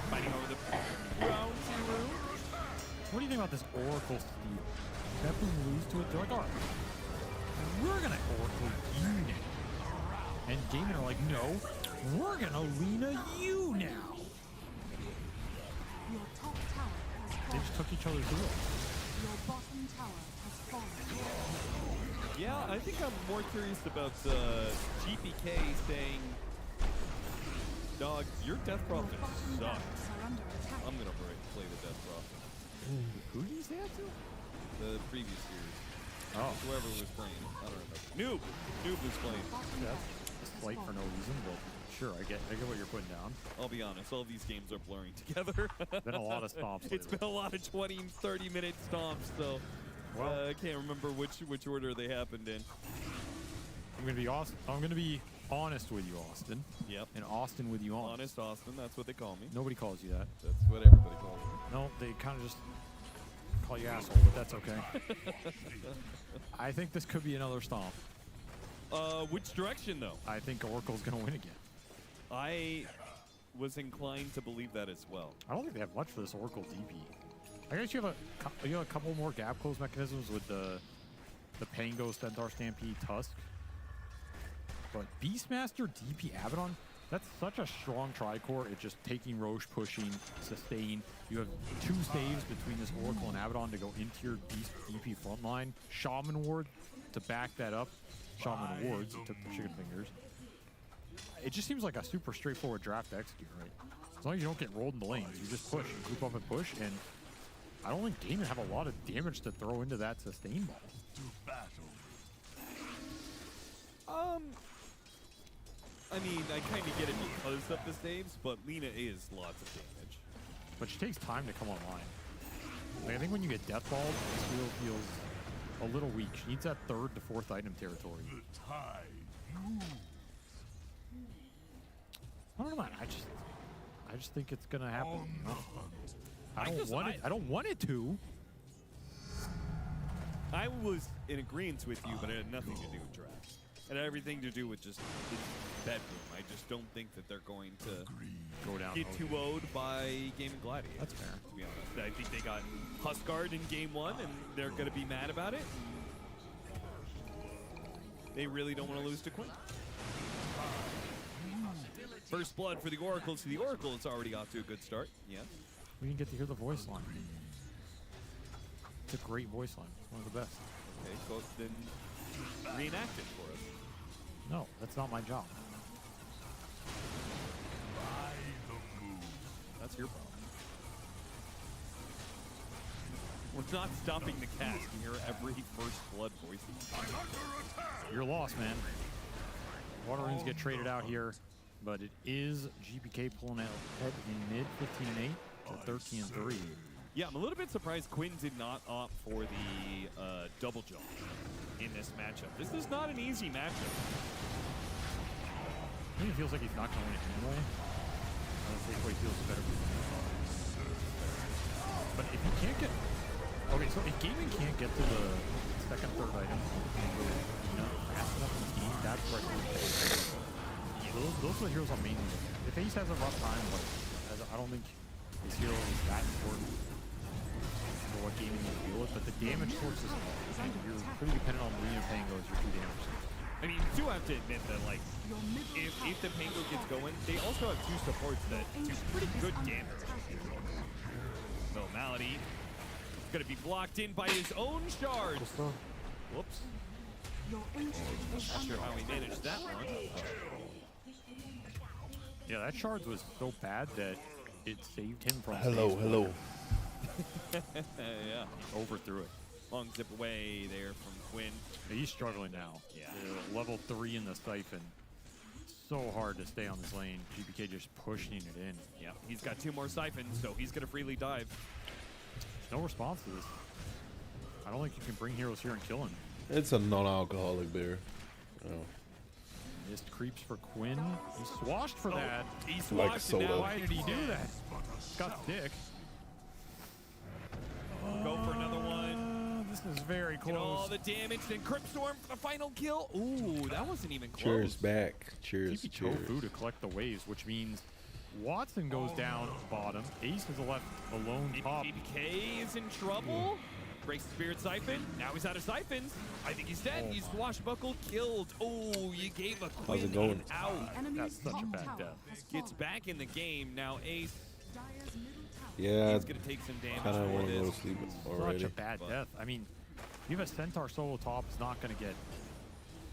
Speaker 9: Fighting over the ground zero.
Speaker 8: What do you think about this Oracle Steve? Betboom lose to it. They're like, all right, we're going to Oracle you now. And Gaming are like, no, we're going to Lina you now.
Speaker 7: Your top tower has
Speaker 8: They just took each other's heroes.
Speaker 7: Your bottom tower has fallen.
Speaker 9: Yeah, I think I'm more curious about GPK saying, "Dog, your Death Prophet sucks. I'm gonna play the Death Prophet."
Speaker 8: Who did he say that to?
Speaker 9: The previous series.
Speaker 8: Oh.
Speaker 9: Whoever was playing. I don't remember. Noob was playing.
Speaker 8: Yeah, that's slight for no reason, but sure, I get what you're putting down.
Speaker 9: I'll be honest, all these games are blurring together.
Speaker 8: Been a lot of stomps
Speaker 9: It's
Speaker 8: lately.
Speaker 9: been a lot of 20, 30-minute stomps, so I can't remember which order they happened in.
Speaker 8: I'm gonna be awesome. I'm gonna be honest with you, Austin.
Speaker 9: Yep.
Speaker 8: And Austin with you,
Speaker 9: Honest Austin, that's what they call me.
Speaker 8: Nobody calls you that.
Speaker 9: That's what everybody calls me.
Speaker 8: No, they kind of just call you asshole, but that's okay. I think this could be another stomp.
Speaker 9: Which direction, though?
Speaker 8: I think Oracle's gonna win again.
Speaker 9: I was inclined to believe that as well.
Speaker 8: I don't think they have much for this Oracle DP. I guess you have a couple more gap close mechanisms with the Pango, Stentar Stampede, Tusk. But Beastmaster, DP, Abaddon, that's such a strong tricore. It's just taking Roche, pushing, sustain. You have 2 saves between this Oracle and Abaddon to go into your Beast DP frontline. Shaman Ward to back that up. Shaman Wards, took the chicken fingers. It just seems like a super straightforward draft to execute, right? As long as you don't get rolled in the lanes, you just push, you group up and push, and I don't think Damon have a lot of damage to throw into that sustain ball.
Speaker 9: I mean, I kind of get it because of the saves, but Lina is lots of damage.
Speaker 8: But she takes time to come online. Like, I think when you get Death Balled, this wheel feels a little weak. She needs that 3rd to 4th item territory. I don't know, man. I just think it's gonna happen. You know? I don't want it to.
Speaker 9: I was in agreement with you, but it had nothing to do with drafts. It had everything to do with just Bedroom. I just don't think that they're going to
Speaker 8: go down.
Speaker 9: Get 2-0'd by Game and Gladiator.
Speaker 8: That's fair.
Speaker 9: To be honest, I think they got Huskard in Game 1, and they're going to be mad about it. They really don't want to lose to Quinn. First blood for the Oracle. So the Oracle is already off to a good start. Yeah.
Speaker 8: We didn't get to hear the voice line. It's a great voice line. It's one of the best.
Speaker 9: Okay, so then reenact it for us.
Speaker 8: No, that's not my job.
Speaker 9: That's your problem. We're not stopping the cast. You hear every first blood voice.
Speaker 8: You're lost, man. Water Runes get traded out here, but it is GPK pulling out head in mid 15-8 to 13-3.
Speaker 9: Yeah, I'm a little bit surprised Quinn did not opt for the double jump in this matchup. This is not an easy matchup.
Speaker 8: I think it feels like he's not going to win it anyway. Honestly, what he feels better. But if he can't get... Okay, so if Gaming can't get to the second, third item fast enough in the game, that's where those are the heroes I'm mainly looking at. If Ace has a rough time, but I don't think his hero is that important for what Gaming will deal with, but the damage source is and you're pretty dependent on Marina Pango as your 2 damage sources.
Speaker 9: I mean, you do have to admit that, like, if the Pango gets going, they also have 2 supports that do pretty good damage. So Malady is going to be blocked in by his own shards. Whoops. Not sure how he managed that one.
Speaker 8: Yeah, that shards was so bad that it saved him from...
Speaker 1: Hello.
Speaker 9: Yeah, overthrew it. Long zip away there from Quinn.
Speaker 8: He's struggling now.
Speaker 9: Yeah.
Speaker 8: Level 3 in the Siphon. So hard to stay on this lane. GPK just pushing it in.
Speaker 9: Yeah, he's got 2 more siphons, so he's gonna freely dive.
Speaker 8: No response to this. I don't think you can bring heroes here and kill him.
Speaker 1: It's a non-alcoholic beer. Oh.
Speaker 8: Missed creeps for Quinn. He swashed for that.
Speaker 9: He
Speaker 1: Like
Speaker 9: swashed it now.
Speaker 1: soda.
Speaker 8: Why did he do that? Got dick.
Speaker 9: Go for another one.
Speaker 8: This is very
Speaker 9: Get all
Speaker 8: close.
Speaker 9: the damage, then Crypt Storm for the final kill. Ooh, that wasn't even close.
Speaker 1: Cheers back. Cheers.
Speaker 8: TP
Speaker 1: Cheers.
Speaker 8: Tofu to collect the waves, which means Watson goes down bottom. Ace is left alone top.
Speaker 9: GPK is in trouble. Breaks the Spirit Siphon. Now he's out of siphons. I think he's dead. He's swashbuckled, killed. Oh, you gave a
Speaker 1: How's
Speaker 9: Quinn
Speaker 1: it going?
Speaker 9: an out.
Speaker 8: That's such a bad death.
Speaker 9: Gets back in the game. Now Ace
Speaker 1: Yeah.
Speaker 9: is going to take some damage
Speaker 1: Kind of
Speaker 9: for
Speaker 1: want to go
Speaker 9: this.
Speaker 1: to sleep
Speaker 8: Such
Speaker 1: already.
Speaker 8: a bad death. I mean, you have a Centaur solo top, is not going to get.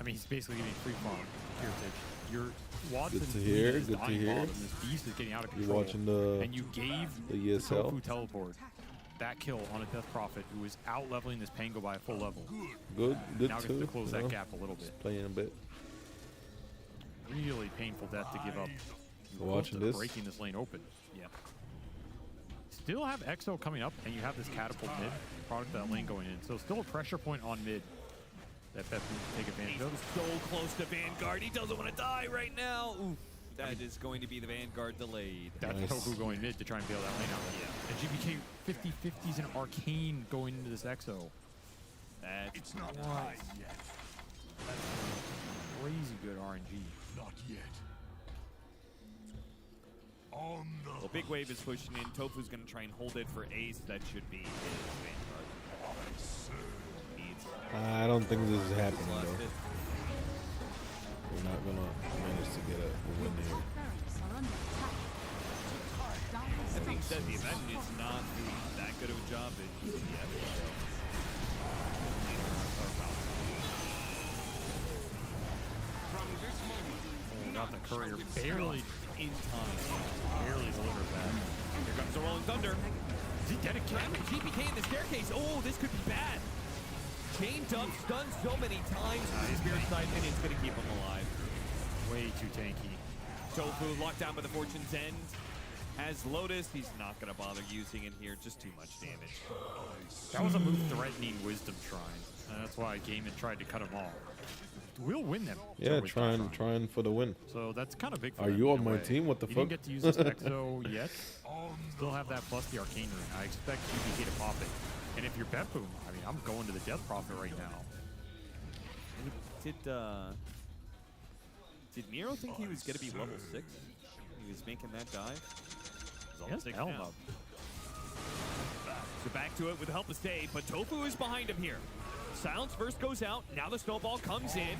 Speaker 8: I mean, he's basically getting free farm heritage. Your Watson
Speaker 1: Good to hear,
Speaker 8: is
Speaker 1: good to
Speaker 8: dying
Speaker 1: hear.
Speaker 8: bottom. This beast is getting out of
Speaker 1: You
Speaker 8: control.
Speaker 1: watching the
Speaker 8: and you gave
Speaker 1: the ESL?
Speaker 8: Tofu teleport that kill on a Death Prophet who is out leveling this Pango by a full level.
Speaker 1: Good
Speaker 8: Now gets
Speaker 1: too.
Speaker 8: to close
Speaker 1: you
Speaker 8: that
Speaker 1: know?
Speaker 8: gap a little bit.
Speaker 1: Playing a bit.
Speaker 8: Really painful death to give up. You're
Speaker 1: Watching
Speaker 8: close to
Speaker 1: this.
Speaker 8: breaking this lane open.
Speaker 9: Yeah.
Speaker 8: Still have Exo coming up, and you have this catapult mid product of that lane going in. So still a pressure point on mid that Pep needs to take advantage
Speaker 9: He's
Speaker 8: of.
Speaker 9: so close to Vanguard. He doesn't want to die right now. Oof. That is going to be the Vanguard delayed.
Speaker 8: That's
Speaker 1: Nice.
Speaker 8: Tofu going mid to try and bail that lane out. Yeah. And GBK 50-50s and Arcane going into this Exo.
Speaker 9: That's
Speaker 13: It's not time yet.
Speaker 8: Crazy good RNG.
Speaker 13: Not yet. On the
Speaker 9: Well, Big Wave is pushing in. Tofu's going to try and hold it for Ace. That should be his Vanguard. Needs
Speaker 1: I don't think this is happening
Speaker 9: left
Speaker 1: though.
Speaker 9: it.
Speaker 1: We're not gonna manage to get a win here.
Speaker 9: That being said, the event is not doing that good of a job in
Speaker 8: Oh, got the courier barely
Speaker 9: in time.
Speaker 8: Barely delivered that.
Speaker 9: Here comes the Rolling Thunder.
Speaker 8: Is he dead again?
Speaker 9: GPK in the staircase. Oh, this could be bad. Chained up, stunned so many times. Spirit Siphon is going to keep him alive.
Speaker 8: Way too tanky.
Speaker 9: Tofu locked down by the Fortune's End. Has Lotus. He's not going to bother using it here. Just too much damage.
Speaker 8: That was a move threatening Wisdom Shrine. And that's why Gaiman tried to cut him off. We'll win them.
Speaker 1: Yeah, trying for the win.
Speaker 8: So that's kind of big for
Speaker 1: Are
Speaker 8: them
Speaker 1: you
Speaker 8: in
Speaker 1: on
Speaker 8: a
Speaker 1: my
Speaker 8: way.
Speaker 1: team? What the
Speaker 8: You
Speaker 1: fuck?
Speaker 8: didn't get to use this Exo yet. Still have that plus the Arcane Ring. I expect GPK to pop it. And if you're Beppoon, I mean, I'm going to the Death Prophet right now.
Speaker 9: Did Nero think he was going to be level 6? He was making that dive. He's level 6
Speaker 8: Helm
Speaker 9: now.
Speaker 8: up.
Speaker 9: So back to it with the help of Stay, but Tofu is behind him here. Silence first goes out. Now the snowball comes in.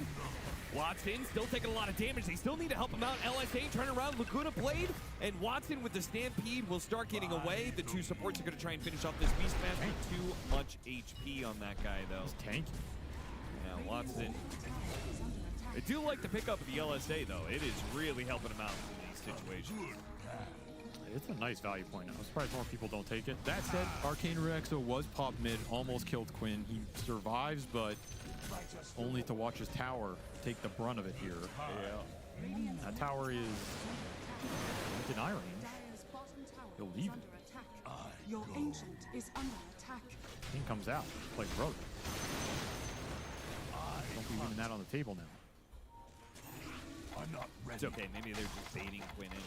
Speaker 9: Watson still taking a lot of damage. They still need to help him out. LSA turn around. Laguna Blade and Watson with the Stampede will start getting away. The two supports are going to try and finish off this Beastmaster. Too much HP on that guy, though.
Speaker 8: He's tanky.
Speaker 9: Yeah, Watson. I do like the pickup of the LSA, though. It is really helping him out in these situations.
Speaker 8: It's a nice value point. I'm surprised more people don't take it. That said, Arcane Rexo was pop mid, almost killed Quinn. He survives, but only to watch his tower take the brunt of it here. Yeah. That tower is in deny range. He'll leave it.
Speaker 7: Your ancient is under attack.
Speaker 8: King comes out, like brother. Don't be leaving that on the table now.
Speaker 13: I'm not
Speaker 9: It's
Speaker 13: ready.
Speaker 9: okay. Maybe they're just baiting Quinn in.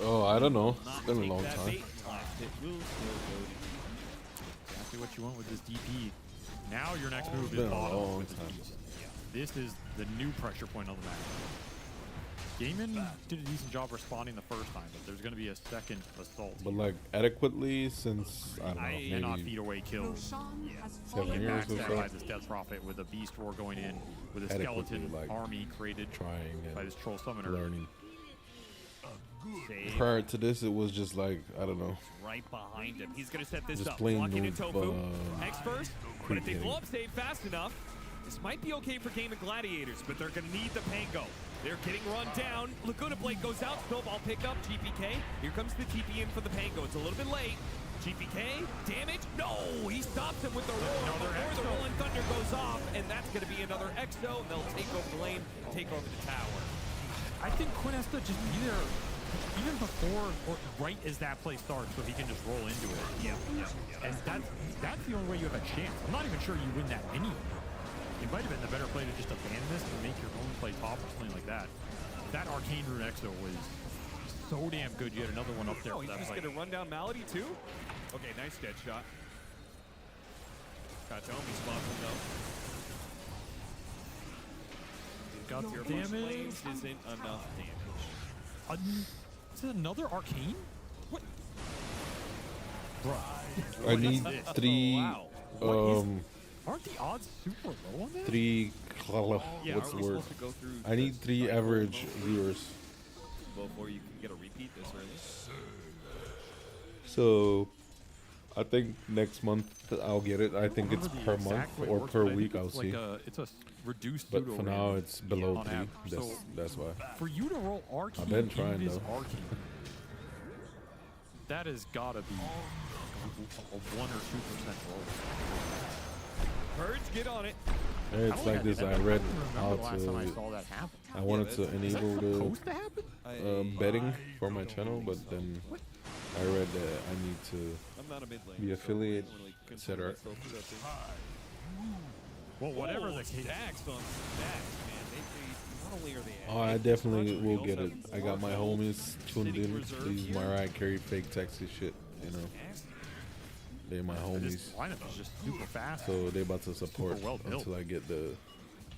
Speaker 1: Oh, I don't know.
Speaker 9: Not
Speaker 1: It's been a
Speaker 9: take
Speaker 1: long
Speaker 9: that
Speaker 1: time.
Speaker 9: bait left. It will still go
Speaker 8: Exactly what you want with this DP. Now your next move
Speaker 1: Been
Speaker 8: is
Speaker 1: a
Speaker 8: bottom
Speaker 1: long
Speaker 8: with this
Speaker 1: time.
Speaker 8: beast. This is the new pressure point on the map. Gaiman did a decent job responding the first time, but there's going to be a second assault.
Speaker 1: But
Speaker 8: here.
Speaker 1: like adequately since I don't know,
Speaker 8: Cannot
Speaker 1: maybe
Speaker 8: feed away kills.
Speaker 7: Roshan has
Speaker 1: 7
Speaker 7: fallen.
Speaker 1: years
Speaker 8: Maxed
Speaker 1: or
Speaker 8: out
Speaker 1: so.
Speaker 8: by this Death Prophet with a Beast War going in, with a
Speaker 1: Adequately,
Speaker 8: skeleton
Speaker 1: like,
Speaker 8: army created
Speaker 1: trying
Speaker 8: by
Speaker 1: and
Speaker 8: this Troll Summoner.
Speaker 1: learning.
Speaker 9: Save
Speaker 1: Prior to this, it was just like I don't know.
Speaker 9: right behind him. He's going to set this
Speaker 1: Just
Speaker 9: up.
Speaker 1: plain
Speaker 9: Locking in
Speaker 1: noob,
Speaker 9: Tofu. X first. But
Speaker 1: creep
Speaker 9: if they
Speaker 1: hitting.
Speaker 9: blow up Save fast enough, this might be okay for Game of Gladiators, but they're going to need the Pango. They're getting run down. Laguna Blade goes out. Snowball pick up. GPK. Here comes the TP in for the Pango. It's a little bit late. GPK, damage? No! He stops him with the roar before the Rolling Thunder goes off, and that's going to be another Exo, and they'll take over the lane, take over the tower.
Speaker 8: I think Quinn has to just be there even before or right as that play starts so he can just roll into it. And that's the only way you have a chance. I'm not even sure you win that anyway. It might have been the better play to just abandon this and make your own play top or something like that. That Arcane Rune Exo was so damn good. You had another one up there.
Speaker 9: Oh, he's just going to run down Malady too? Okay, nice dead shot. Katomi spots him though.
Speaker 8: Got
Speaker 9: Your
Speaker 8: damage.
Speaker 9: Isn't enough damage.
Speaker 8: Is it another Arcane? What? Bro.
Speaker 1: I need 3.
Speaker 8: Aren't the odds super low on that?
Speaker 1: 3.
Speaker 9: Yeah,
Speaker 1: What's the
Speaker 9: we
Speaker 1: word?
Speaker 9: supposed to go through
Speaker 1: I need 3 average viewers.
Speaker 9: before you can get a repeat this early?
Speaker 1: So, I think next month I'll get it. I think it's per month or per week. I'll see.
Speaker 8: It's a reduced.
Speaker 1: But for now, it's below 3.
Speaker 8: So
Speaker 1: That's why.
Speaker 8: For you to roll Arcane,
Speaker 1: I've been trying though.
Speaker 8: Arcane, that has gotta be a 1 or 2% roll.
Speaker 9: Purge, get on it.
Speaker 1: It's like this. I read how
Speaker 8: I saw that
Speaker 1: to.
Speaker 8: happen.
Speaker 1: I wanted to enable
Speaker 8: supposed to happen?
Speaker 1: the betting for my channel, but then I read that I need to
Speaker 9: I'm not a mid lane,
Speaker 1: be
Speaker 9: so
Speaker 1: affiliate,
Speaker 9: I don't really
Speaker 1: etc.
Speaker 9: consider myself
Speaker 8: Well, whatever the case.
Speaker 9: Stacks on stacks, man. They not only are they
Speaker 1: Oh, I definitely will get it. I got my homies tuned in. These Marriah Carey fake Texas shit, you know. They're my homies.
Speaker 8: This lineup is just super fast.
Speaker 1: So they about to support
Speaker 8: well built.
Speaker 1: until I get the.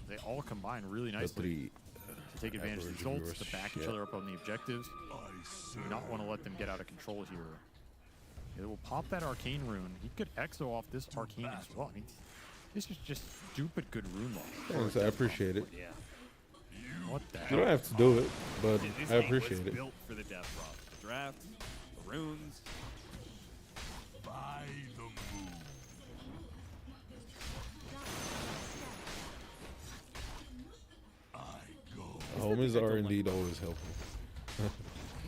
Speaker 8: They all combine really nicely to take advantage of the results, to back each other up on the objectives. Do not want to let them get out of control here. They will pop that Arcane Rune. He could Exo off this Arcane as well. I mean, this is just stupid good rune lock.
Speaker 1: Thanks, I appreciate it.
Speaker 8: What the hell?
Speaker 1: You don't have to do it, but
Speaker 9: This
Speaker 1: I
Speaker 9: game
Speaker 1: appreciate
Speaker 9: was
Speaker 1: it.
Speaker 9: built for the death rock. The draft, the runes.
Speaker 13: By the moon.
Speaker 1: Homies are indeed always helpful.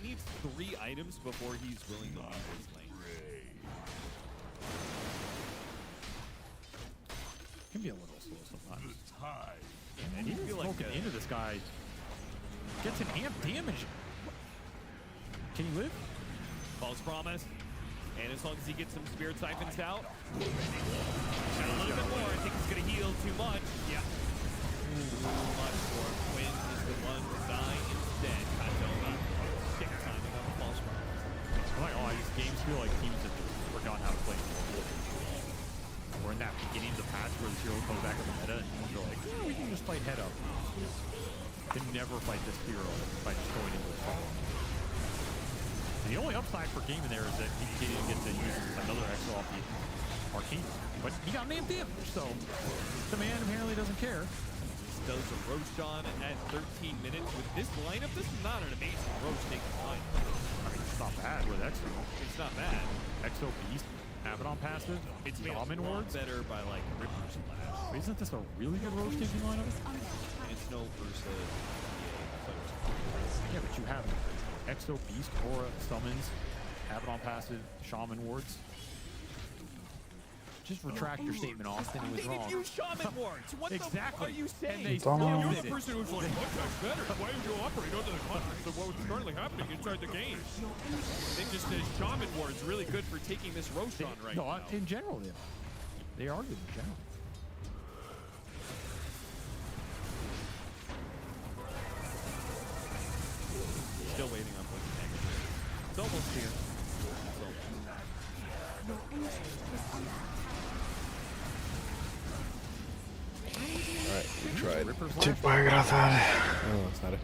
Speaker 9: He needs 3 items before he's willing to leave his lane.
Speaker 8: Can be a little slow sometimes.
Speaker 13: And
Speaker 8: even smoking into this guy gets an amp damage. Can he live?
Speaker 9: False promise. And as long as he gets some spirit siphons out, and a little bit more, I think he's going to heal too much. Yeah. Too much for Quinn is the one to die instead. Kandoma. Take timing on the false promise.
Speaker 8: I'm like, oh, these games feel like teams have forgotten how to play. We're in that beginning of the patch where the hero comes back in the meta and you're like, yeah, we can just fight head up. Can never fight this hero by just going into the fall. And the only upside for gaming there is that he didn't get to use another Exo off the Arcane. But he got man damage, so the man apparently doesn't care.
Speaker 9: Does a Roshan at 13 minutes with this lineup. This is not an amazing Rosh taking line.
Speaker 8: I mean, it's not bad with Exo.
Speaker 9: It's not bad.
Speaker 8: Exo Beast, Abaddon passive,
Speaker 9: It's made
Speaker 8: Shaman
Speaker 9: a lot
Speaker 8: Wards.
Speaker 9: better by like Ripper's Blast.
Speaker 8: Wait, isn't this a really good Rosh taking lineup?
Speaker 9: It's no versus.
Speaker 8: Yeah, but you have Exo Beast, Aura, Summons, Abaddon passive, Shaman Wards. Just retract your statement, Austin. It was wrong.
Speaker 9: They used Shaman Wards. What
Speaker 8: exactly.
Speaker 9: the fuck are you saying?
Speaker 8: And they
Speaker 9: You're
Speaker 8: still
Speaker 9: the person who's like, what guy's better? Why did you operate under the context of what was currently happening inside the game? They just said Shaman Wards really good for taking this Roshan right now.
Speaker 8: In general, they are good in general.
Speaker 9: Still waiting on Blink Negative. It's almost here.
Speaker 1: Alright, we tried.
Speaker 5: Tipo a gratar.
Speaker 1: Oh, it's not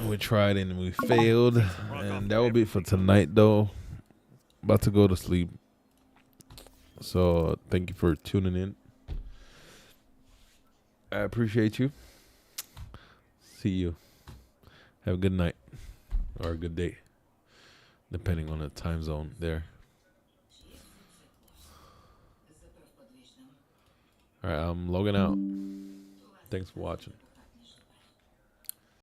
Speaker 1: we tried and we failed. And that will be for tonight, though. About to go to sleep. So, thank you for tuning in. I appreciate you. See you. Have a good night. Or a good day. Depending on the time zone there. Alright, I'm logging out. Thanks for watching.